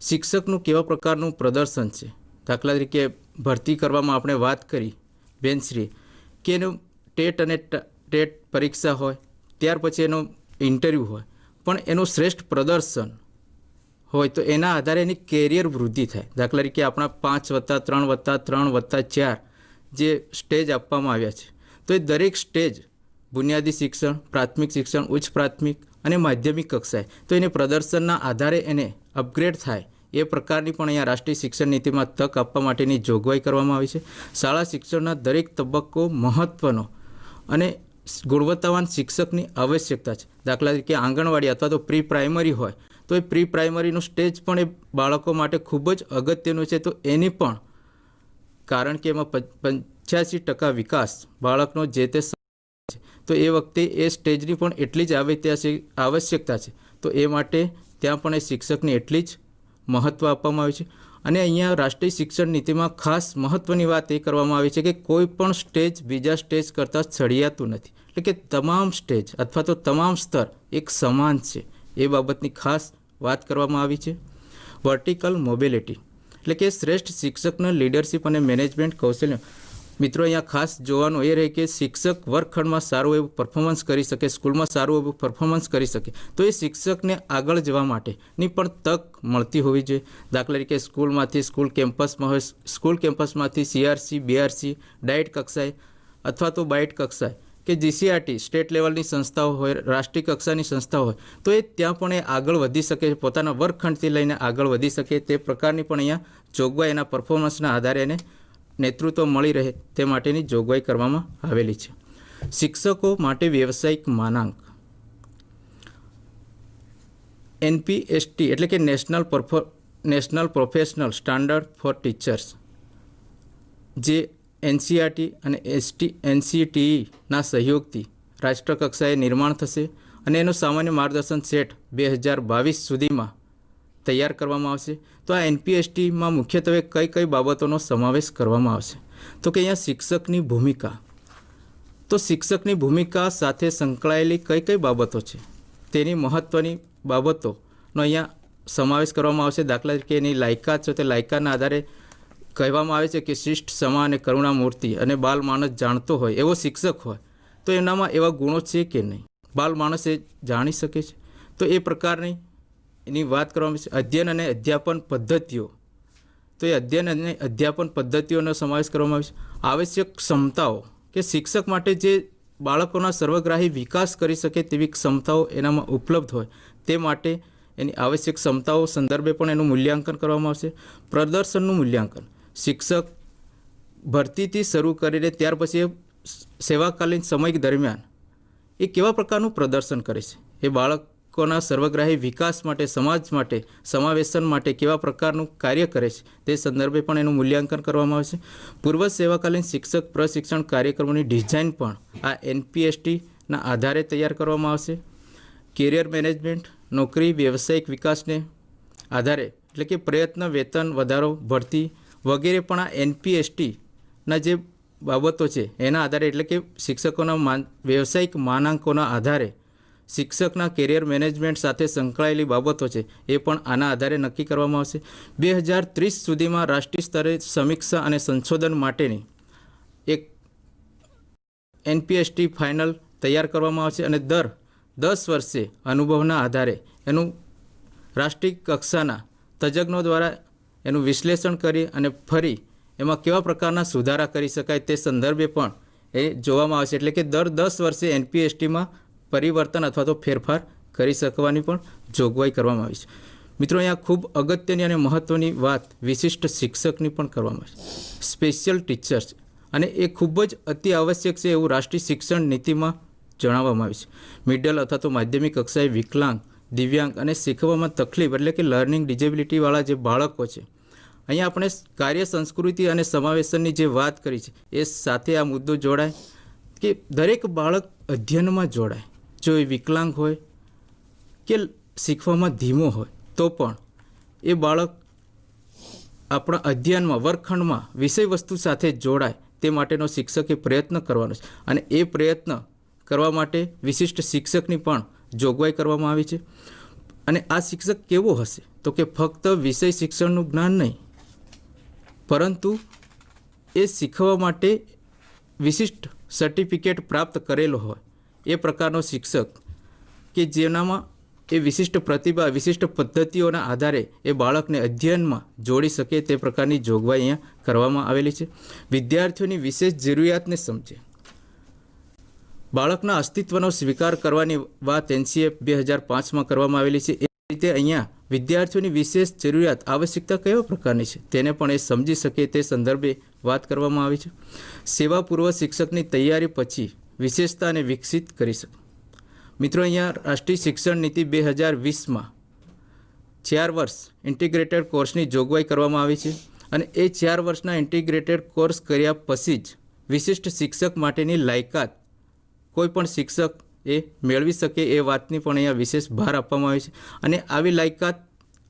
શિક્ષકનું કેવા પ્રકારનું પ્રદર્શન છે, દાખલા તરીકે ભરતી કરવામાં આપણે વાત કરી બેનશ્રી કે એનું ટેટ અને ટેટ પરીક્ષા હોય, ત્યાર પછી એનો ઇન્ટરવ્યૂ હોય, પણ એનું શ્રેષ્ઠ પ્રદર્શન હોય તો એના આધારે એની કેરિયર વૃદ્ધિ થાય. દાખલા તરીકે આપણા 5+3+3+4 જે સ્ટેજ આપવામાં આવ્યા છે તો એ દરેક સ્ટેજ બુનિયાદી શિક્ષણ, પ્રાથમિક શિક્ષણ, ઉચ્ચ પ્રાથમિક અને માધ્યમિક કક્ષાએ તો એને પ્રદર્શનના આધારે એને અપગ્રેડ થાય એ પ્રકારની પણ અહીંયા રાષ્ટ્રીય શિક્ષણ નીતિમાં તક આપવા માટેની જોગવાઈ કરવામાં આવી છે. શાળા શિક્ષણના દરેક તબક્કો મહત્ત્વનો અને ગુણવત્તાવાન શિક્ષકની આવશ્યકતા છે. દાખલા તરીકે આંગણવાડી અથવા તો પ્રી પ્રાઇમરી હોય તો એ પ્રી પ્રાઇમરીનું સ્ટેજ પણ એ બાળકો માટે ખૂબ જ અગત્યનું છે. તો એની પણ કારણ કે એમાં 85% વિકાસ બાળકનો જે તે છે તો એ વખતે એ સ્ટેજની પણ એટલી જ આવશ્યકતા છે. તો એ માટે ત્યાં પણ એ શિક્ષકની એટલી જ મહત્ત્વ આપવામાં આવ્યું છે. અને અહીંયા રાષ્ટ્રીય શિક્ષણ નીતિમાં ખાસ મહત્ત્વની વાત એ કરવામાં આવી છે કે કોઈ પણ સ્ટેજ બીજા સ્ટેજ કરતાં છડિયાતું નથી, એટલે કે તમામ સ્ટેજ અથવા તો તમામ સ્તર એક સમાન છે એ બાબતની ખાસ વાત કરવામાં આવી છે. વર્ટિકલ મોબિલિટી એટલે કે શ્રેષ્ઠ શિક્ષકના લીડરશિપ અને મેનેજમેન્ટ કૌશલ્ય. મિત્રો અહીંયા ખાસ જોવાનું એ રહે કે શિક્ષક વર્ગખંડમાં સારું એવું પરફોર્મન્સ કરી શકે, સ્કૂલમાં સારું એવું પરફોર્મન્સ કરી શકે તો એ શિક્ષકને આગળ જવા માટેની પણ તક મળતી હોવી જોઈએ. દાખલા તરીકે સ્કૂલમાંથી સ્કૂલ કેમ્પસમાં હોય, સ્કૂલ કેમ્પસમાંથી CRC, BRC, ડાયટ કક્ષાએ અથવા તો બાઇટ કક્ષાએ કે GCRT સ્ટેટ લેવલની સંસ્થાઓ હોય, રાષ્ટ્રીય કક્ષાની સંસ્થાઓ હોય તો એ ત્યાં પણ એ આગળ વધી શકે, પોતાના વર્ગખંડથી લઈને આગળ વધી શકે તે પ્રકારની પણ અહીંયા જોગવાઈ એના પરફોર્મન્સના આધારે એને નેતૃત્વ મળી રહે તે માટેની જોગવાઈ કરવામાં આવેલી છે. શિક્ષકો માટે વ્યવસાયિક માનાંક NPST એટલે કે national professional standard four teachers જે NCERT અને NCTEના સહયોગથી રાષ્ટ્રકક્ષાએ નિર્માણ થશે અને એનું સામાન્ય માર્ગદર્શન સેટ 2022 સુધીમાં તૈયાર કરવામાં આવશે. તો આ NPSTમાં મુખ્યત્વે કઈ બાબતોનો સમાવેશ કરવામાં આવશે તો કે અહીંયા શિક્ષકની ભૂમિકા, તો શિક્ષકની ભૂમિકા સાથે સંકળાયેલી કઈ બાબતો છે તેની મહત્ત્વની બાબતોનો અહીંયા સમાવેશ કરવામાં આવશે. દાખલા તરીકે એની લાયકાત છે તે લાયકાતના આધારે કહેવામાં આવે છે કે શિષ્ટ, ક્ષમા અને કરુણામૂર્તિ અને બાલ માણસ જાણતો હોય એવો શિક્ષક હોય તો એનામાં એવા ગુણો છે કે નહીં, બાલ માણસ એ જાણી શકે છે. તો એ પ્રકારની એની વાત કરવામાં આવે છે. અધ્યયન અને અધ્યાપન પદ્ધતિઓ, તો એ અધ્યયન અને અધ્યાપન પદ્ધતિઓનો સમાવેશ કરવામાં આવે છે. આવશ્યક ક્ષમતાઓ કે શિક્ષક માટે જે બાળકોના સર્વગ્રાહી વિકાસ કરી શકે તેવી ક્ષમતાઓ એનામાં ઉપલબ્ધ હોય તે માટે એની આવશ્યક ક્ષમતાઓ સંદર્ભે પણ એનું મૂલ્યાંકન કરવામાં આવશે. પ્રદર્શનનું મૂલ્યાંકન, શિક્ષક ભરતીથી શરૂ કરીને ત્યાર પછી સેવાકાલીન સમય દરમિયાન એ કેવા પ્રકારનું પ્રદર્શન કરે છે, એ બાળકોના સર્વગ્રાહી વિકાસ માટે, સમાજ માટે, સમાવેશન માટે કેવા પ્રકારનું કાર્ય કરે છે તે સંદર્ભે પણ એનું મૂલ્યાંકન કરવામાં આવે છે. પૂર્વ સેવાકાલીન શિક્ષક પ્રશિક્ષણ કાર્યક્રમોની ડિઝાઇન પણ આ NPSTના આધારે તૈયાર કરવામાં આવશે. કેરિયર મેનેજમેન્ટ, નોકરી વ્યવસાયિક વિકાસને આધારે એટલે કે પ્રયત્ન, વેતન વધારો, ભરતી વગેરે પણ આ NPSTના જે બાબતો છે એના આધારે એટલે કે શિક્ષકોના વ્યવસાયિક માનાંકોના આધારે શિક્ષકના કેરિયર મેનેજમેન્ટ સાથે સંકળાયેલી બાબતો છે એ પણ આના આધારે નક્કી કરવામાં આવશે. 2030 સુધીમાં રાષ્ટ્રીય સ્તરે સમીક્ષા અને સંશોધન માટેની એક NPST ફાઇનલ તૈયાર કરવામાં આવશે અને દર 10 વર્ષે અનુભવના આધારે એનું રાષ્ટ્રીય કક્ષાના તજજ્ઞો દ્વારા એનું વિશ્લેષણ કરી અને ફરી એમાં કેવા પ્રકારના સુધારા કરી શકાય તે સંદર્ભે પણ એ જોવામાં આવશે. એટલે કે દર 10 વર્ષે NPSTમાં પરિવર્તન અથવા તો ફેરફાર કરી શકવાની પણ જોગવાઈ કરવામાં આવી છે. મિત્રો, અહીંયા ખૂબ અગત્યની અને મહત્ત્વની વાત વિશિષ્ટ શિક્ષકની પણ કરવામાં આવી છે, સ્પેશિયલ ટીચર્સ, અને એ ખૂબ જ અતિ આવશ્યક છે એવું રાષ્ટ્રીય શિક્ષણ નીતિમાં જણાવવામાં આવ્યું છે. મિડલ અથવા તો માધ્યમિક કક્ષાએ વિકલાંગ, દિવ્યાંગ અને શીખવામાં તકલીફ એટલે કે લર્નિંગ ડિજેબિલિટીવાળા જે બાળકો છે, અહીંયા આપણે કાર્ય સંસ્કૃતિ અને સમાવેશનની જે વાત કરી છે એ સાથે આ મુદ્દો જોડાય કે દરેક બાળક અધ્યયનમાં જોડાય. જો એ વિકલાંગ હોય કે શીખવામાં ધીમો હોય તો પણ એ બાળક આપણા અધ્યયનમાં, વર્ગખંડમાં વિષય વસ્તુ સાથે જોડાય તે માટેનો શિક્ષકે પ્રયત્ન કરવાનો છે અને એ પ્રયત્ન કરવા માટે વિશિષ્ટ શિક્ષકની પણ જોગવાઈ કરવામાં આવી છે. અને આ શિક્ષક કેવો હશે તો કે ફક્ત વિષય શિક્ષણનું જ્ઞાન નહીં, પરંતુ એ શીખવા માટે વિશિષ્ટ સર્ટિફિકેટ પ્રાપ્ત કરેલો હોય એ પ્રકારનો શિક્ષક કે જેનામાં એ વિશિષ્ટ પ્રતિભા, વિશિષ્ટ પદ્ધતિઓના આધારે એ બાળકને અધ્યયનમાં જોડી શકે તે પ્રકારની જોગવાઈ અહીંયા કરવામાં આવેલી છે. વિદ્યાર્થીઓની વિશેષ જરૂરિયાતને સમજે, બાળકના અસ્તિત્વનો સ્વીકાર કરવાની વાત NCF 2005માં કરવામાં આવેલી છે. એ રીતે અહીંયા વિદ્યાર્થીઓની વિશેષ જરૂરિયાત, આવશ્યકતા કયા પ્રકારની છે તેને પણ એ સમજી શકે તે સંદર્ભે વાત કરવામાં આવી છે. સેવા પૂર્વ શિક્ષકની તૈયારી પછી વિશેષતાને વિકસિત કરી શકે. મિત્રો, અહીંયા રાષ્ટ્રીય શિક્ષણ નીતિ 2020માં 4 વર્ષ ઇન્ટિગ્રેટેડ કોર્સની જોગવાઈ કરવામાં આવી છે અને એ 4 વર્ષના ઇન્ટિગ્રેટેડ કોર્સ કર્યા પછી જ વિશિષ્ટ શિક્ષક માટેની લાયકાત કોઈ પણ શિક્ષક એ મેળવી શકે એ વાતની પણ અહીંયા વિશેષ ભાર આપવામાં આવે છે. અને આવી લાયકાત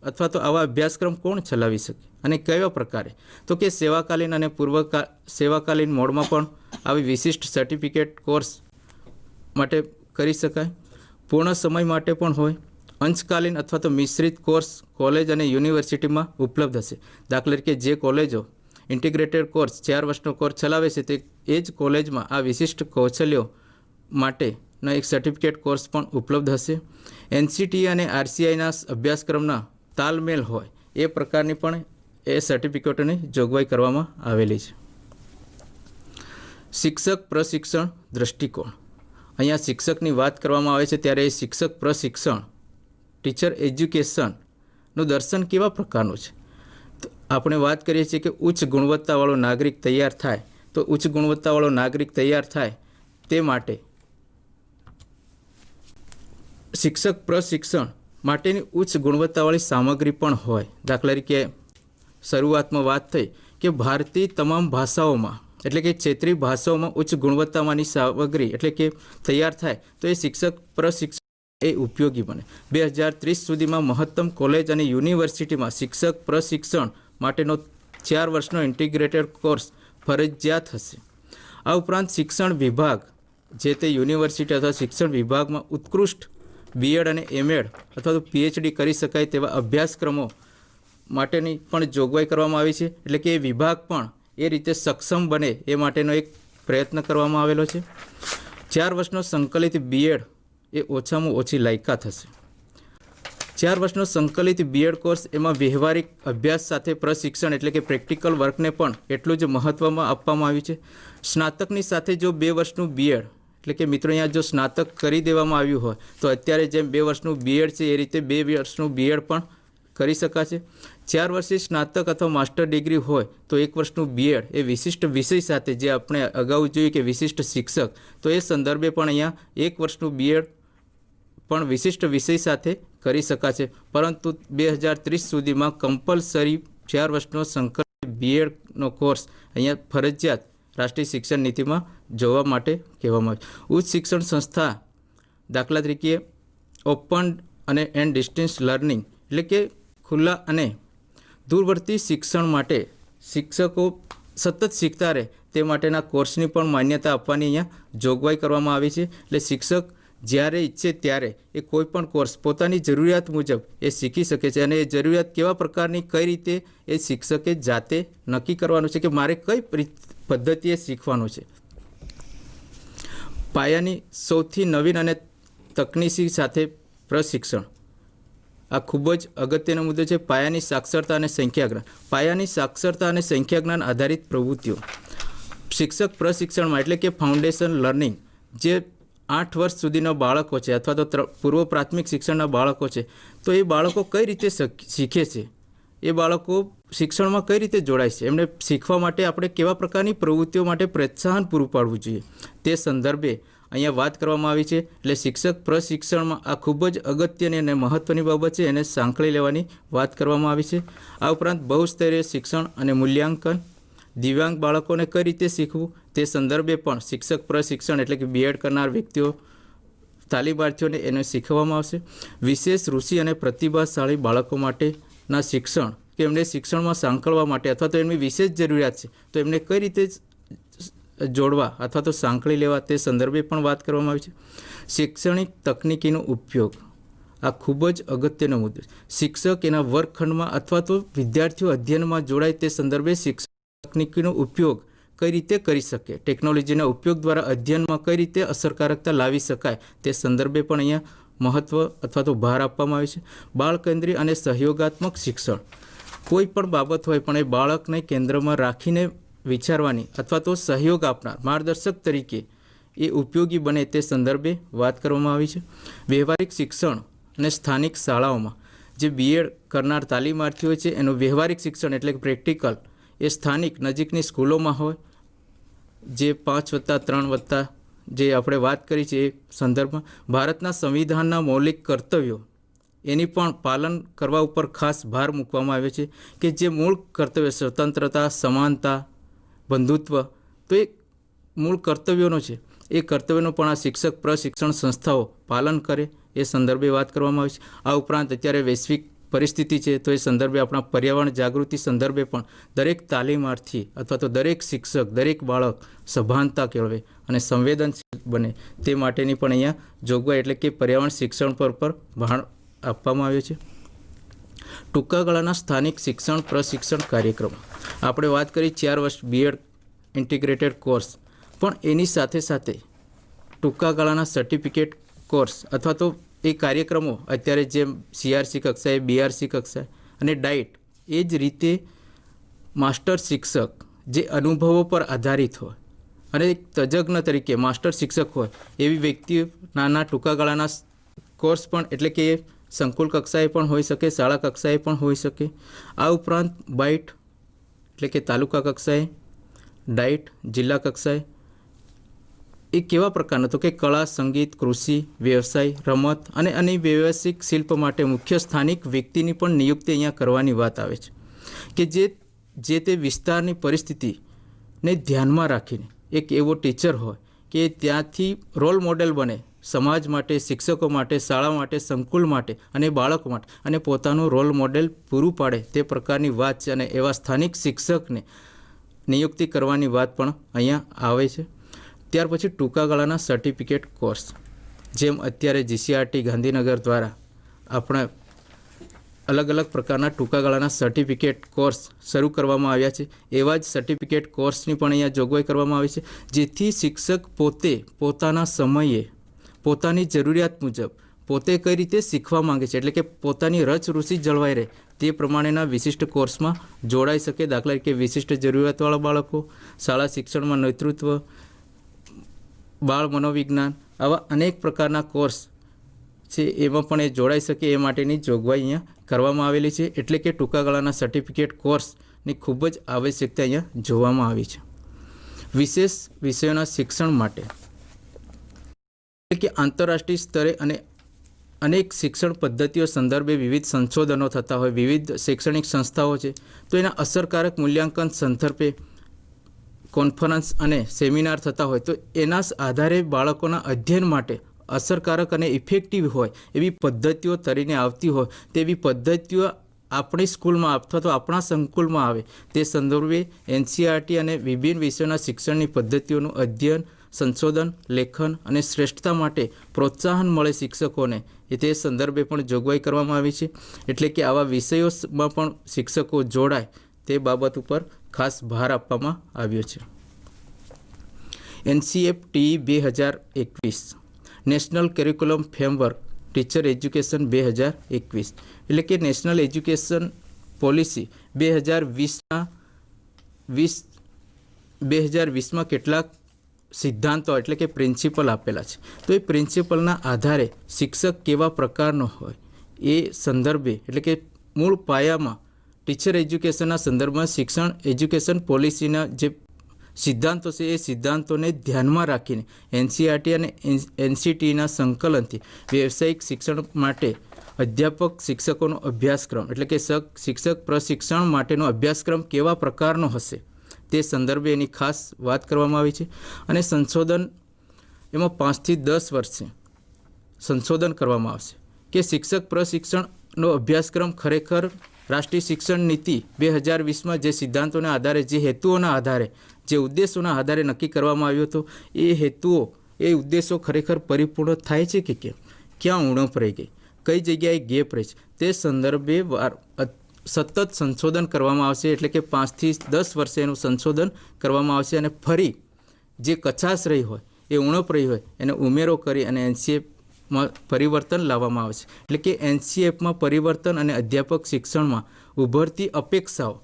અથવા તો આવા અભ્યાસક્રમ કોણ ચલાવી શકે અને કયા પ્રકારે, તો કે સેવાકાલીન અને પૂર્વ સેવાકાલીન મોડમાં પણ આવી વિશિષ્ટ સર્ટિફિકેટ કોર્સ માટે કરી શકાય. પૂર્ણ સમય માટે પણ હોય અંશકાલીન અથવા તો મિશ્રિત કોર્સ કોલેજ અને યુનિવર્સિટીમાં ઉપલબ્ધ હશે. દાખલા તરીકે જે કોલેજો ઇન્ટિગ્રેટેડ કોર્સ 4 વર્ષનો કોર્સ ચલાવે છે તે એ જ કોલેજમાં આ વિશિષ્ટ કૌશલ્યો માટેનો એક સર્ટિફિકેટ કોર્સ પણ ઉપલબ્ધ હશે. NCTA અને RCIના અભ્યાસક્રમના તાલમેલ હોય એ પ્રકારની પણ એ સર્ટિફિકેટોની જોગવાઈ કરવામાં આવેલી છે. શિક્ષક પ્રશિક્ષણ દૃષ્ટિકોણ. અહીંયા શિક્ષકની વાત કરવામાં આવે છે ત્યારે એ શિક્ષક પ્રશિક્ષણ ટીચર એજ્યુકેશનનું દર્શન કેવા પ્રકારનું છે. તો આપણે વાત કરીએ છીએ કે ઉચ્ચ ગુણવત્તાવાળો નાગરિક તૈયાર થાય. તો ઉચ્ચ ગુણવત્તાવાળો નાગરિક તૈયાર થાય તે માટે શિક્ષક પ્રશિક્ષણ માટેની ઉચ્ચ ગુણવત્તાવાળી સામગ્રી પણ હોય. દાખલા તરીકે શરૂઆતમાં વાત થઈ કે ભારતીય તમામ ભાષાઓમાં એટલે કે ક્ષેત્રીય ભાષાઓમાં ઉચ્ચ ગુણવત્તામાંની સામગ્રી એટલે કે તૈયાર થાય તો એ શિક્ષક પ્રશિક્ષણ એ ઉપયોગી બને. 2030 સુધીમાં મહત્તમ કોલેજ અને યુનિવર્સિટીમાં શિક્ષક પ્રશિક્ષણ માટેનો 4 વર્ષનો ઇન્ટિગ્રેટેડ કોર્સ ફરજિયાત હશે. આ ઉપરાંત શિક્ષણ વિભાગ જે તે યુનિવર્સિટી અથવા શિક્ષણ વિભાગમાં ઉત્કૃષ્ટ BEd અને MEd અથવા તો PhD કરી શકાય તેવા અભ્યાસક્રમો માટેની પણ જોગવાઈ કરવામાં આવી છે. એટલે કે એ વિભાગ પણ એ રીતે સક્ષમ બને એ માટેનો એક પ્રયત્ન કરવામાં આવેલો છે. 4 વર્ષનો સંકલિત BEd એ ઓછામાં ઓછી લાયકાત હશે. 4 વર્ષનો સંકલિત BEd કોર્સ એમાં વ્યવહારિક અભ્યાસ સાથે પ્રશિક્ષણ એટલે કે પ્રેક્ટિકલ વર્કને પણ એટલું જ મહત્ત્વમાં આપવામાં આવ્યું છે. સ્નાતકની સાથે જો 2 વર્ષનું BEd એટલે કે મિત્રો અહીંયા જો સ્નાતક કરી દેવામાં આવ્યું હોય તો અત્યારે જેમ 2 વર્ષનું BEd છે એ રીતે 2 વર્ષનું BEd પણ કરી શકાશે. 4 વર્ષે સ્નાતક અથવા માસ્ટર ડિગ્રી હોય તો 1 વર્ષનું BEd એ વિશિષ્ટ વિષય સાથે જે આપણે અગાઉ જોયું કે વિશિષ્ટ શિક્ષક તો એ સંદર્ભે પણ અહીંયા 1 વર્ષનું BEd પણ વિશિષ્ટ વિષય સાથે કરી શકાશે. પરંતુ 2030 સુધીમાં કમ્પલસરી 4 વર્ષનો સંકલિત BEdનો કોર્સ અહીંયા ફરજિયાત રાષ્ટ્રીય શિક્ષણ નીતિમાં જોવા માટે કહેવામાં આવે. ઉચ્ચ શિક્ષણ સંસ્થા દાખલા તરીકે ઓપન એન્ડ ડિસ્ટન્સ લર્નિંગ એટલે કે ખુલ્લા અને દૂરવર્તી શિક્ષણ માટે શિક્ષકો સતત શીખતા રહે તે માટેના કોર્સની પણ માન્યતા આપવાની અહીંયા જોગવાઈ કરવામાં આવી છે. એટલે શિક્ષક જ્યારે ઈચ્છે ત્યારે એ કોઈ પણ કોર્સ પોતાની જરૂરિયાત મુજબ એ શીખી શકે છે. અને એ જરૂરિયાત કેવા પ્રકારની કઈ રીતે એ શિક્ષકે જાતે નક્કી કરવાનું છે કે મારે કઈ પદ્ધતિએ શીખવાનું છે. પાયાની સૌથી નવીન અને તકનીકી સાથે પ્રશિક્ષણ આ ખૂબ જ અગત્યનો મુદ્દો છે. પાયાની સાક્ષરતા અને સંખ્યાજ્ઞાન. પાયાની સાક્ષરતા અને સંખ્યાજ્ઞાન આધારિત પ્રવૃત્તિઓ શિક્ષક પ્રશિક્ષણમાં એટલે કે ફાઉન્ડેશન લર્નિંગ જે 8 વર્ષ સુધીના બાળકો છે અથવા તો પૂર્વ પ્રાથમિક શિક્ષણના બાળકો છે તો એ બાળકો કઈ રીતે શીખે છે, એ બાળકો શિક્ષણમાં કઈ રીતે જોડાય છે, એમને શીખવા માટે આપણે કેવા પ્રકારની પ્રવૃત્તિઓ માટે પ્રોત્સાહન પૂરું પાડવું જોઈએ તે સંદર્ભે અહીંયા વાત કરવામાં આવી છે. એટલે શિક્ષક પ્રશિક્ષણમાં આ ખૂબ જ અગત્યની અને મહત્ત્વની બાબત છે, એને સાંકળી લેવાની વાત કરવામાં આવી છે. આ ઉપરાંત બહુસ્તરીય શિક્ષણ અને મૂલ્યાંકન, દિવ્યાંગ બાળકોને કઈ રીતે શીખવું તે સંદર્ભે પણ શિક્ષક પ્રશિક્ષણ એટલે કે BEd કરનાર વ્યક્તિઓ તાલીમાર્થીઓને એને શીખવવામાં આવશે. વિશેષ રુચિ અને પ્રતિભાશાળી બાળકો માટેના શિક્ષણ કે એમને શિક્ષણમાં સાંકળવા માટે અથવા તો એમની વિશેષ જરૂરિયાત છે તો એમને કઈ રીતે જોડવા અથવા તો સાંકળી લેવા તે સંદર્ભે પણ વાત કરવામાં આવી છે. શૈક્ષણિક તકનીકીનો ઉપયોગ આ ખૂબ જ અગત્યનો મુદ્દો છે. શિક્ષક એના વર્ગખંડમાં અથવા તો વિદ્યાર્થીઓ અધ્યયનમાં જોડાય તે સંદર્ભે શિક્ષણ તકનીકીનો ઉપયોગ કઈ રીતે કરી શકે, ટેકનોલોજીના ઉપયોગ દ્વારા અધ્યયનમાં કઈ રીતે અસરકારકતા લાવી શકાય તે સંદર્ભે પણ અહીંયા મહત્ત્વ અથવા તો ભાર આપવામાં આવે છે. બાળ કેન્દ્રીય અને સહયોગાત્મક શિક્ષણ કોઈ પણ બાબત હોય પણ એ બાળકને કેન્દ્રમાં રાખીને વિચારવાની અથવા તો સહયોગ આપનાર માર્ગદર્શક તરીકે એ ઉપયોગી બને તે સંદર્ભે વાત કરવામાં આવી છે. વ્યવહારિક શિક્ષણ અને સ્થાનિક શાળાઓમાં જે BEd કરનાર તાલીમાર્થીઓ છે એનું વ્યવહારિક શિક્ષણ એટલે કે પ્રેક્ટિકલ એ સ્થાનિક નજીકની સ્કૂલોમાં હોય. જે 5+3+ જે આપણે વાત કરી છે એ સંદર્ભમાં ભારતના સંવિધાનના મૌલિક કર્તવ્યો એની પણ પાલન કરવા ઉપર ખાસ ભાર મૂકવામાં આવ્યો છે કે જે મૂળ કર્તવ્ય સ્વતંત્રતા, સમાનતા, બંધુત્વ તો એ મૂળ કર્તવ્યોનો છે એ કર્તવ્યનું પણ આ શિક્ષક પ્રશિક્ષણ સંસ્થાઓ પાલન કરે એ સંદર્ભે વાત કરવામાં આવી છે. આ ઉપરાંત અત્યારે વૈશ્વિક પરિસ્થિતિ છે તો એ સંદર્ભે આપણા પર્યાવરણ જાગૃતિ સંદર્ભે પણ દરેક તાલીમાર્થી અથવા તો દરેક શિક્ષક, દરેક બાળક સભાનતા કેળવે અને સંવેદનશીલ બને તે માટેની પણ અહીંયા જોગવાઈ એટલે કે પર્યાવરણ શિક્ષણ પર ભાર આપવામાં આવ્યો છે. ટૂંકા ગાળાના સ્થાનિક શિક્ષણ પ્રશિક્ષણ કાર્યક્રમ, આપણે વાત કરી 4 વર્ષ બીએડ ઇન્ટિગ્રેટેડ કોર્સ, પણ એની સાથે સાથે ટૂંકા ગાળાના સર્ટિફિકેટ કોર્સ અથવા તો એ કાર્યક્રમો અત્યારે જેમ CRC કક્ષાએ, BRC કક્ષાએ અને ડાઇટ, એ જ રીતે માસ્ટર શિક્ષક જે અનુભવો પર આધારિત હોય અને એક તજજ્ઞ તરીકે માસ્ટર શિક્ષક હોય એવી વ્યક્તિઓ નાના ટૂંકા ગાળાના કોર્સ પણ, એટલે કે સંકુલ કક્ષાએ પણ હોઈ શકે, શાળા કક્ષાએ પણ હોઈ શકે. આ ઉપરાંત બાઇટ એટલે કે તાલુકા કક્ષાએ, ડાઇટ જિલ્લા કક્ષાએ, એ કેવા પ્રકારનો તો કે કળા, સંગીત, કૃષિ, વ્યવસાય, રમત અને અન્ય વ્યવસાયિક શિલ્પ માટે મુખ્ય સ્થાનિક વ્યક્તિની પણ નિયુક્તિ અહીંયા કરવાની વાત આવે છે કે જે તે વિસ્તારની પરિસ્થિતિને ધ્યાનમાં રાખીને એક એવો ટીચર હોય કે ત્યાંથી રોલ મોડેલ બને સમાજ માટે, શિક્ષકો માટે, શાળા માટે, સંકુલ માટે અને બાળકો માટે, અને પોતાનું રોલ મોડેલ પૂરું પાડે તે પ્રકારની વાત છે. અને એવા સ્થાનિક શિક્ષકને નિયુક્તિ કરવાની વાત પણ અહીંયા આવે છે. ત્યાર પછી ટૂંકા ગાળાના સર્ટિફિકેટ કોર્સ, જેમ અત્યારે GCRT ગાંધીનગર દ્વારા આપણા અલગ અલગ પ્રકારના ટૂંકા ગાળાના સર્ટિફિકેટ કોર્સ શરૂ કરવામાં આવ્યા છે, એવા જ સર્ટિફિકેટ કોર્સની પણ અહીંયા જોગવાઈ કરવામાં આવી છે, જેથી શિક્ષક પોતે પોતાના સમયે પોતાની જરૂરિયાત મુજબ પોતે કઈ રીતે શીખવા માંગે છે, એટલે કે પોતાની રચ રુચિ જળવાઈ રહે તે પ્રમાણેના વિશિષ્ટ કોર્સમાં જોડાઈ શકે. દાખલા તરીકે વિશિષ્ટ જરૂરિયાતવાળા બાળકો, શાળા શિક્ષણમાં નેતૃત્વ, બાળ મનોવિજ્ઞાન, આવા અનેક પ્રકારના કોર્સ છે એમાં પણ એ જોડાઈ શકે એ માટેની જોગવાઈ અહીંયા કરવામાં આવેલી છે. એટલે કે ટૂંકા ગાળાના સર્ટિફિકેટ કોર્સની ખૂબ જ આવશ્યકતા અહીંયા જોવામાં આવી છે. વિશેષ વિષયોના શિક્ષણ માટે એટલે કે આંતરરાષ્ટ્રીય સ્તરે અને અનેક શિક્ષણ પદ્ધતિઓ સંદર્ભે વિવિધ સંશોધનો થતા હોય, વિવિધ શૈક્ષણિક સંસ્થાઓ છે, તો એના અસરકારક મૂલ્યાંકન સંદર્ભે કોન્ફરન્સ અને સેમિનાર થતા હોય, તો એના આધારે બાળકોના અધ્યયન માટે અસરકારક અને ઇફેક્ટિવ હોય એવી પદ્ધતિઓ તરીને આવતી હોય, તેવી પદ્ધતિઓ આપણી સ્કૂલમાં અથવા તો આપણા સંકુલમાં આવે તે સંદર્ભે NCERT અને વિભિન્ન વિષયોના શિક્ષણની પદ્ધતિઓનું અધ્યયન, સંશોધન, લેખન અને શ્રેષ્ઠતા માટે પ્રોત્સાહન મળે શિક્ષકોને, એ તે સંદર્ભે પણ જોગવાઈ કરવામાં આવી છે. એટલે કે આવા વિષયોમાં પણ શિક્ષકો જોડાય તે બાબત ઉપર ખાસ ભાર આપવામાં આવ્યો છે. NCERT 2021 national curriculum framework teacher education 2021, એટલે કે નેશનલ એજ્યુકેશન પોલિસી 2020માં કેટલાક સિદ્ધાંતો એટલે કે પ્રિન્સિપલ આપેલા છે. તો એ પ્રિન્સિપલના આધારે શિક્ષક કેવા પ્રકારનો હોય એ સંદર્ભે, એટલે કે મૂળ પાયામાં ટીચર એજ્યુકેશનના સંદર્ભમાં શિક્ષણ એજ્યુકેશન પોલિસીના જે સિદ્ધાંતો છે એ સિદ્ધાંતોને ધ્યાનમાં રાખીને NCERT અને NCTના સંકલનથી વ્યવસાયિક શિક્ષણ માટે અધ્યાપક શિક્ષકોનો અભ્યાસક્રમ, એટલે કે શિક્ષક પ્રશિક્ષણ માટેનો અભ્યાસક્રમ કેવા પ્રકારનો હશે તે સંદર્ભે એની ખાસ વાત કરવામાં આવી છે. અને સંશોધન એમાં 5 થી 10 વર્ષે સંશોધન કરવામાં આવશે કે શિક્ષક પ્રશિક્ષણનો અભ્યાસક્રમ ખરેખર રાષ્ટ્રીય શિક્ષણ નીતિ 2020માં જે સિદ્ધાંતોના આધારે, જે હેતુઓના આધારે, જે ઉદ્દેશોના આધારે નક્કી કરવામાં આવ્યો હતો, એ હેતુઓ, એ ઉદ્દેશો ખરેખર પરિપૂર્ણ થાય છે કે કેમ, ક્યાં ઉણપ રહી ગઈ, કઈ જગ્યાએ ગેપ રહી છે, તે સંદર્ભે સતત સંશોધન કરવામાં આવશે. એટલે કે 5 થી 10 વર્ષે એનું સંશોધન કરવામાં આવશે અને ફરી જે કચાશ રહી હોય, એ ઉણપ રહી હોય, એને ઉમેરો કરી અને NCERTમાં પરિવર્તન લાવવામાં આવશે. એટલે કે NCERTમાં પરિવર્તન અને અધ્યાપક શિક્ષણમાં ઉભરતી અપેક્ષાઓ,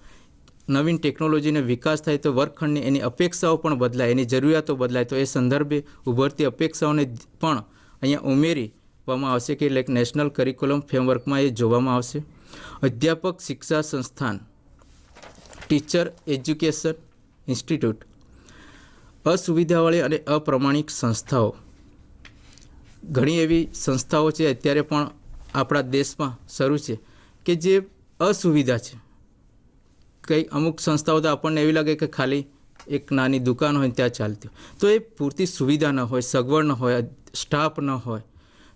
નવીન ટેકનોલોજીનો વિકાસ થાય તો વર્ગખંડની એની અપેક્ષાઓ પણ બદલાય, એની જરૂરિયાતો બદલાય, તો એ સંદર્ભે ઉભરતી અપેક્ષાઓને પણ અહીંયા ઉમેરવામાં આવશે કે એટલે નેશનલ કરિક્યુલમ ફ્રેમવર્કમાં એ જોવામાં આવશે. અધ્યાપક શિક્ષા સંસ્થાન ટીચર એજ્યુકેશન ઇન્સ્ટિટ્યૂટ, અસુવિધાવાળી અને અપ્રમાણિક સંસ્થાઓ, ઘણી એવી સંસ્થાઓ છે અત્યારે પણ આપણા દેશમાં શરૂ છે કે જે અસુવિધા છે. કંઈ અમુક સંસ્થાઓ તો આપણને એવી લાગે કે ખાલી એક નાની દુકાન હોય ત્યાં ચાલતી હોય, તો એ પૂરતી સુવિધા ન હોય, સગવડ ન હોય, સ્ટાફ ન હોય,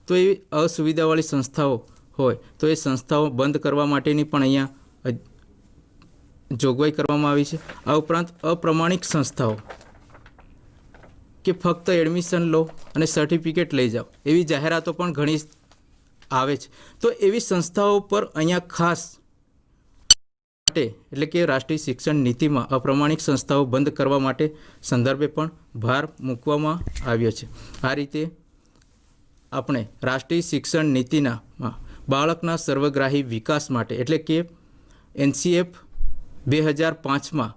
તો એ અસુવિધાવાળી સંસ્થાઓ હોય તો એ સંસ્થાઓ બંધ કરવા માટેની પણ અહીંયા જોગવાઈ કરવામાં આવી છે. આ ઉપરાંત અપ્રમાણિક સંસ્થાઓ કે ફક્ત એડમિશન લો અને સર્ટિફિકેટ લઈ જાઓ એવી જાહેરાતો પણ ઘણી આવે છે. તો એવી સંસ્થાઓ પર અહીંયા ખાસ માટે એટલે કે રાષ્ટ્રીય શિક્ષણ નીતિમાં અપ્રમાણિક સંસ્થાઓ બંધ કરવા માટે સંદર્ભે પણ ભાર મૂકવામાં આવ્યો છે. આ રીતે આપણે રાષ્ટ્રીય શિક્ષણ નીતિના બાળકના સર્વગ્રાહી વિકાસ માટે એટલે કે NCF 2005માં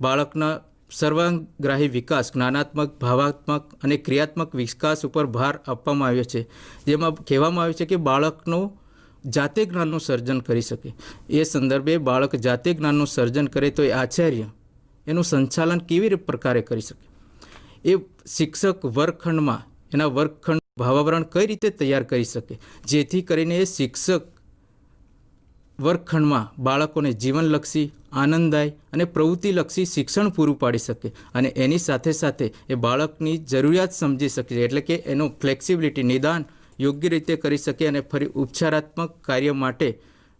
બાળકના સર્વગ્રાહી વિકાસ, જ્ઞાનાત્મક, ભાવાત્મક અને ક્રિયાત્મક વિકાસ ઉપર ભાર આપવામાં આવ્યો છે. જેમાં કહેવામાં આવ્યું છે કે બાળકનો જાતે જ્ઞાનનું સર્જન કરી શકે. એ સંદર્ભે બાળક જાતે જ્ઞાનનું સર્જન કરે તો એ આચાર્ય એનું સંચાલન કેવી પ્રકારે કરી શકે, એ શિક્ષક વર્ગખંડમાં એના વર્ગખંડ ભાવાવરણ કઈ રીતે તૈયાર કરી શકે, જેથી કરીને એ શિક્ષક વર્ગખંડમાં બાળકોને જીવનલક્ષી, આનંદદાયી અને પ્રવૃત્તિલક્ષી શિક્ષણ પૂરું પાડી શકે અને એની સાથે સાથે એ બાળકની જરૂરિયાત સમજી શકે, એટલે કે એનું ફ્લેક્સિબિલિટી, નિદાન યોગ્ય રીતે કરી શકે અને ફરી ઉપચારાત્મક કાર્ય માટે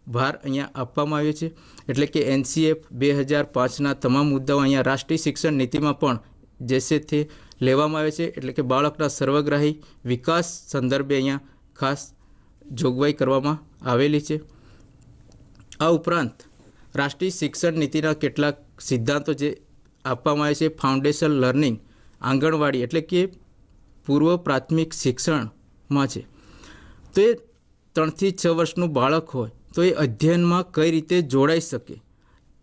ભાર અહીંયા આપવામાં આવ્યો છે. એટલે કે NCF 2005ના તમામ મુદ્દાઓ અહીંયા રાષ્ટ્રીય શિક્ષણ નીતિમાં પણ જેસે તે લેવામાં આવે છે. એટલે કે બાળકના સર્વગ્રાહી વિકાસ સંદર્ભે અહીંયા ખાસ જોગવાઈ કરવામાં આવેલી છે. આ ઉપરાંત રાષ્ટ્રીય શિક્ષણ નીતિના કેટલાક સિદ્ધાંતો જે આપવામાં આવે છે, ફાઉન્ડેશન લર્નિંગ, આંગણવાડી એટલે કે પૂર્વ પ્રાથમિક શિક્ષણમાં છે. તો એ 3 થી 6 વર્ષનું બાળક હોય તો એ અધ્યયનમાં કઈ રીતે જોડાઈ શકે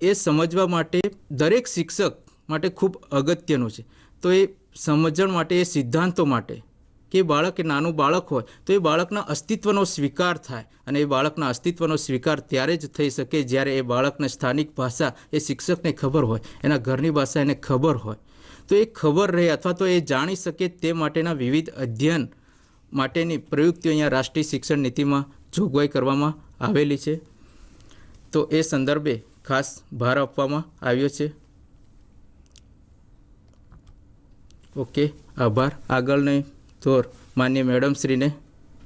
એ સમજવા માટે દરેક શિક્ષક માટે ખૂબ અગત્યનું છે. તો એ સમજણ માટે, એ સિદ્ધાંતો માટે કે બાળક એ નાનું બાળક હોય તો એ બાળકના અસ્તિત્વનો સ્વીકાર થાય અને એ બાળકના અસ્તિત્વનો સ્વીકાર ત્યારે જ થઈ શકે જ્યારે એ બાળકને સ્થાનિક ભાષા એ શિક્ષકને ખબર હોય, એના ઘરની ભાષા એને ખબર હોય. તો એ ખબર રહે અથવા તો એ જાણી શકે તે માટેના વિવિધ અધ્યયન માટેની પ્રયુક્તિઓ અહીંયા રાષ્ટ્રીય શિક્ષણ નીતિમાં જોગવાઈ કરવામાં આવેલી છે. તો એ સંદર્ભે ખાસ ભાર આપવામાં આવ્યો છે. ઓકે, આભાર. આગળની તોર માન્ય મેડમશ્રીને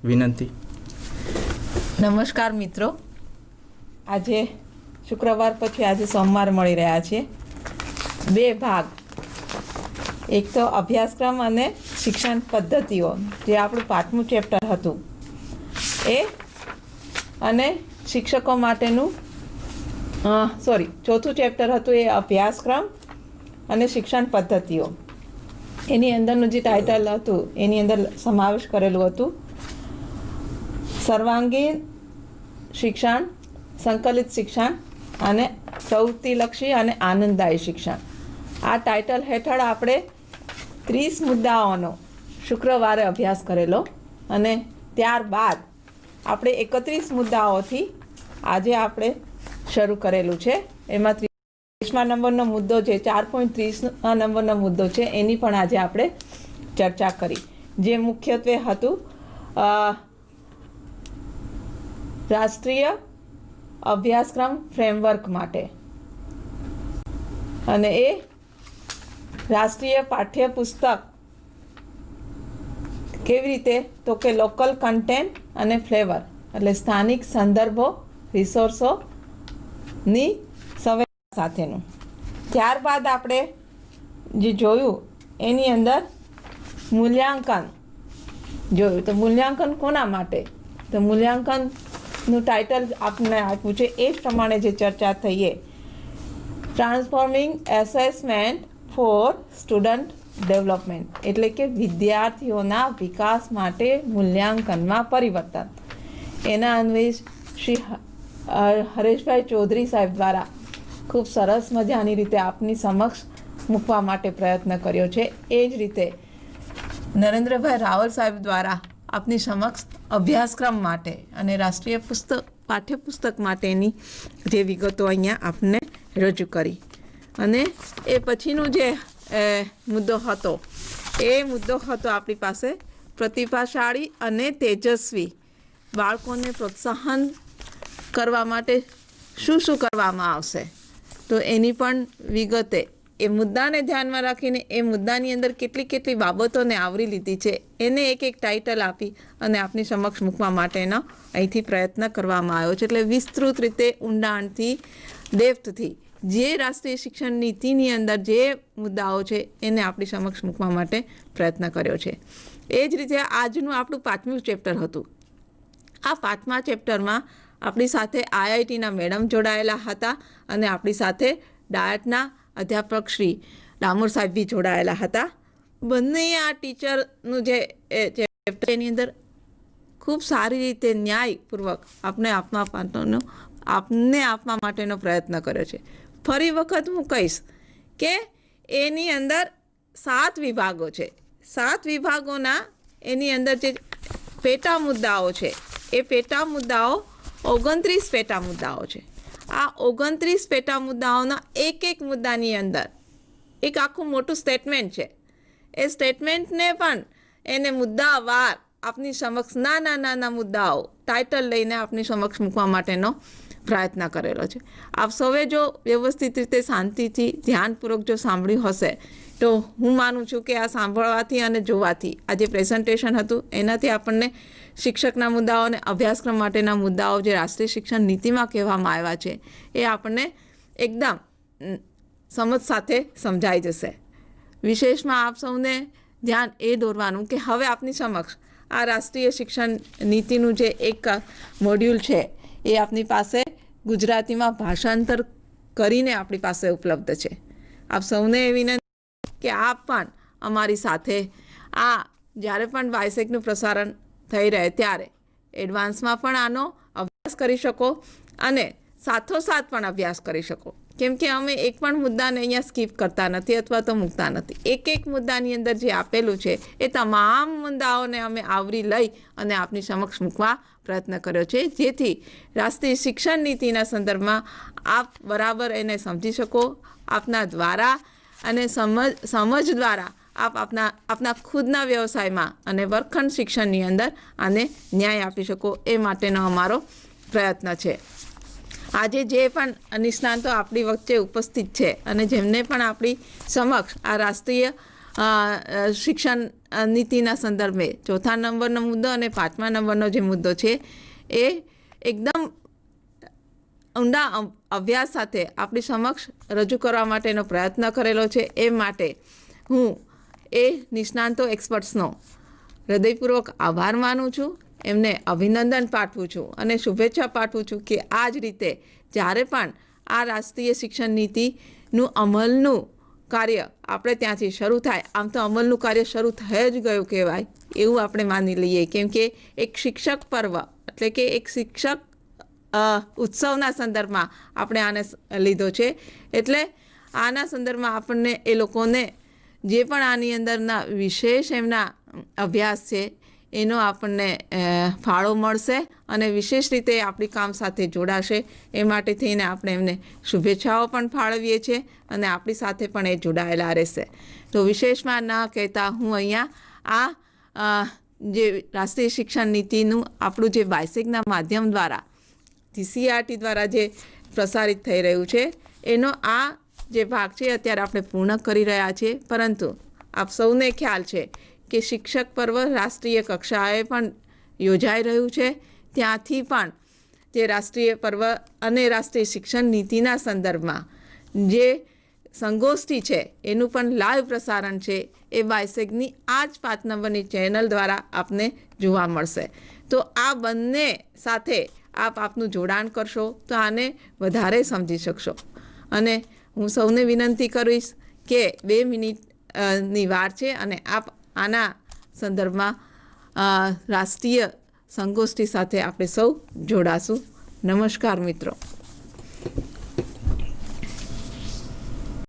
વિનંતી. નમસ્કાર મિત્રો, આજે શુક્રવાર પછી આજે સોમવાર મળી રહ્યા છે. 2 ભાગ, એક તો અભ્યાસક્રમ અને શિક્ષણ પદ્ધતિઓ જે આપણું 5મું ચેપ્ટર હતું એ, અને શિક્ષકો માટેનું 4થું ચેપ્ટર હતું એ અભ્યાસક્રમ અને શિક્ષણ પદ્ધતિઓ. એની અંદરનું જે ટાઇટલ હતું એની અંદર સમાવેશ કરેલું હતું સર્વાંગીણ શિક્ષણ, સંકલિત શિક્ષણ અને પ્રવૃત્તિલક્ષી અને આનંદદાયી શિક્ષણ. આ ટાઇટલ હેઠળ આપણે 30 મુદ્દાઓનો શુક્રવારે અભ્યાસ કરેલો અને ત્યારબાદ આપણે 31 મુદ્દાઓથી આજે આપણે શરૂ કરેલું છે. એમાં 30મા નંબરનો મુદ્દો જે 4.30 નંબરનો મુદ્દો છે એની પણ આજે આપણે ચર્ચા કરી, જે મુખ્યત્વે હતું રાષ્ટ્રીય અભ્યાસક્રમ ફ્રેમવર્ક માટે, અને એ રાષ્ટ્રીય પાઠ્યપુસ્તક કેવી રીતે, તો કે લોકલ કન્ટેન્ટ અને ફ્લેવર એટલે સ્થાનિક સંદર્ભો, રિસોર્સોની સંવેદના સાથેનું. ત્યારબાદ આપણે જે જોયું એની અંદર મૂલ્યાંકન જોયું. તો મૂલ્યાંકન કોના માટે? તો મૂલ્યાંકનનું ટાઇટલ આપને આપ્યું છે એ જ પ્રમાણે જે ચર્ચા થઈએ, transforming assessment for student development એટલે કે વિદ્યાર્થીઓના વિકાસ માટે મૂલ્યાંકનમાં પરિવર્તન. એના અન્વયે શ્રી હરેશભાઈ ચૌધરી સાહેબ દ્વારા ખૂબ સરસ મજાની રીતે આપની સમક્ષ મૂકવા માટે પ્રયત્ન કર્યો છે. એ જ રીતે નરેન્દ્રભાઈ રાવલ સાહેબ દ્વારા આપની સમક્ષ અભ્યાસક્રમ માટે અને રાષ્ટ્રીય પાઠ્યપુસ્તક માટેની જે વિગતો અહીંયા આપને રજૂ કરી. અને એ પછીનો જે મુદ્દો હતો એ મુદ્દો હતો આપણી પાસે પ્રતિભાશાળી અને તેજસ્વી બાળકોને પ્રોત્સાહન કરવા માટે શું કરવામાં આવશે. તો એની પણ વિગતે એ મુદ્દાને ધ્યાનમાં રાખીને એ મુદ્દાની અંદર કેટલી બાબતોને આવરી લીધી છે એને એક ટાઇટલ આપી અને આપની સમક્ષ મૂકવા માટેનો અહીંથી પ્રયત્ન કરવામાં આવ્યો છે. એટલે વિસ્તૃત રીતે, ઊંડાણથી, ડેપ્થથી જે રાષ્ટ્રીય શિક્ષણ નીતિની અંદર જે મુદ્દાઓ છે એને આપણી સમક્ષ મૂકવા માટે પ્રયત્ન કર્યો છે. એ જ રીતે આજનું આપણું 5મું ચેપ્ટર હતું આ 5મા ચેપ્ટરમાં આપણી સાથે આઈઆઈટીના મેડમ જોડાયેલા હતા અને આપણી સાથે ડાયટના અધ્યાપક શ્રી ડામોર સાહેબ બી જોડાયેલા હતા. બંને આ ટીચરનું જે ચેપ્ટર એની અંદર ખૂબ સારી રીતે ન્યાયપૂર્વક આપને આપવા માટેનો પ્રયત્ન કર્યો છે. ફરી વખત હું કહીશ કે એની અંદર 7 વિભાગો છે. 7 વિભાગોના એની અંદર જે પેટા મુદ્દાઓ છે એ પેટા મુદ્દાઓ 29 પેટા મુદ્દાઓ છે. આ 29 પેટા મુદ્દાઓના એક મુદ્દાની અંદર એક આખું મોટું સ્ટેટમેન્ટ છે. એ સ્ટેટમેન્ટને પણ એને મુદ્દાવાર આપની સમક્ષ નાના મુદ્દાઓ ટાઇટલ લઈને આપની સમક્ષ મૂકવા માટેનો પ્રયત્ન કરેલો છે. આપ સૌએ જો વ્યવસ્થિત રીતે શાંતિથી ધ્યાનપૂર્વક જો સાંભળ્યું હશે તો હું માનું છું કે આ સાંભળવાથી અને જોવાથી આ જે પ્રેઝન્ટેશન હતું એનાથી આપણને શિક્ષકના મુદ્દાઓ અને અભ્યાસક્રમ માટેના મુદ્દાઓ જે રાષ્ટ્રીય શિક્ષણ નીતિમાં કહેવામાં આવ્યા છે એ આપણને એકદમ સમજ સાથે સમજાઈ જશે. વિશેષમાં આપ સૌને ધ્યાન એ દોરવાનું કે હવે આપની સમક્ષ આ રાષ્ટ્રીય શિક્ષણ નીતિનું જે એક મોડ્યુલ છે એ આપની પાસે ગુજરાતીમાં ભાષાંતર કરીને આપણી પાસે ઉપલબ્ધ છે. આપ સૌને એ વિનંતી કે આપ પણ અમારી સાથે આ જ્યારે પણ બાયસેગનું પ્રસારણ થઈ રહે ત્યારે એડવાન્સમાં પણ આનો અભ્યાસ કરી શકો અને સાથોસાથ પણ અભ્યાસ કરી શકો. કેમ કે અમે એક પણ મુદ્દાને અહીંયા સ્કીપ કરતા નથી અથવા તો મૂકતા નથી. એક મુદ્દાની અંદર જે આપેલું છે એ તમામ મુદ્દાઓને અમે આવરી લઈ અને આપની સમક્ષ મૂકવા પ્રયત્ન કર્યો છે, જેથી રાષ્ટ્રીય શિક્ષણ નીતિના સંદર્ભમાં આપ બરાબર એને સમજી શકો. આપના દ્વારા અને સમજ દ્વારા આપ આપના ખુદના વ્યવસાયમાં અને વર્ગખંડ શિક્ષણની અંદર આને ન્યાય આપી શકો એ માટેનો અમારો પ્રયત્ન છે. આજે જે પણ નિષ્ણાંતો આપણી વચ્ચે ઉપસ્થિત છે અને જેમને પણ આપણી સમક્ષ આ રાષ્ટ્રીય શિક્ષણ નીતિના સંદર્ભે 4થા નંબરનો મુદ્દો અને 5મા નંબરનો જે મુદ્દો છે એ એકદમ ઊંડા અભ્યાસ સાથે આપણી સમક્ષ રજૂ કરવા માટેનો પ્રયત્ન કરેલો છે. એ માટે હું એ નિષ્ણાંતો એક્સપર્ટ્સનો હૃદયપૂર્વક આભાર માનું છું, એમને અભિનંદન પાઠવું છું અને શુભેચ્છા પાઠવું છું કે આ જ રીતે જ્યારે પણ આ રાષ્ટ્રીય શિક્ષણ નીતિનું અમલનું કાર્ય આપણે ત્યાંથી શરૂ થાય, આમ તો અમલનું કાર્ય શરૂ થઈ જ ગયું કહેવાય એવું આપણે માની લઈએ, કેમ કે એક શિક્ષક પર્વ એટલે કે એક શિક્ષક ઉત્સવના સંદર્ભમાં આપણે આને લીધો છે. એટલે આના સંદર્ભમાં આપણને એ લોકોને જે પણ આની અંદરના વિશેષ એમના અભ્યાસ છે એનો આપણને ફાળો મળશે અને વિશેષ રીતે આપણી કામ સાથે જોડાશે. એ માટે થઈને આપણે એમને શુભેચ્છાઓ પણ ફાળવીએ છીએ અને આપણી સાથે પણ એ જોડાયેલા રહેશે. તો વિશેષમાં ન કહેતા હું અહીંયા આ જે રાષ્ટ્રીય શિક્ષણ નીતિનું આપણું જે બાયસેગના માધ્યમ દ્વારા CRT દ્વારા જે પ્રસારિત થઈ રહ્યું છે એનો આ જે ભાગ છે અત્યારે આપણે પૂર્ણ કરી રહ્યા છીએ. પરંતુ આપ સૌને ખ્યાલ છે કે શિક્ષક પર્વ રાષ્ટ્રીય કક્ષાએ પણ યોજાઈ રહ્યું છે. ત્યાંથી પણ જે રાષ્ટ્રીય પર્વ અને રાષ્ટ્રીય શિક્ષણ નીતિના સંદર્ભમાં જે સંગોષ્ઠી છે એનું પણ લાઈવ પ્રસારણ છે એ બાયસેગની આ જ 5 નંબરની ચેનલ દ્વારા આપને જોવા મળશે. તો આ બંને સાથે આપનું જોડાણ કરશો તો આને વધારે સમજી શકશો. અને હું સૌને વિનંતી કરીશ કે 2 મિનિટની વાર છે અને આપ આના સંદર્ભમાં રાષ્ટ્રીય સંગોષ્ઠી સાથે આપણે સૌ જોડાશું. નમસ્કાર મિત્રો.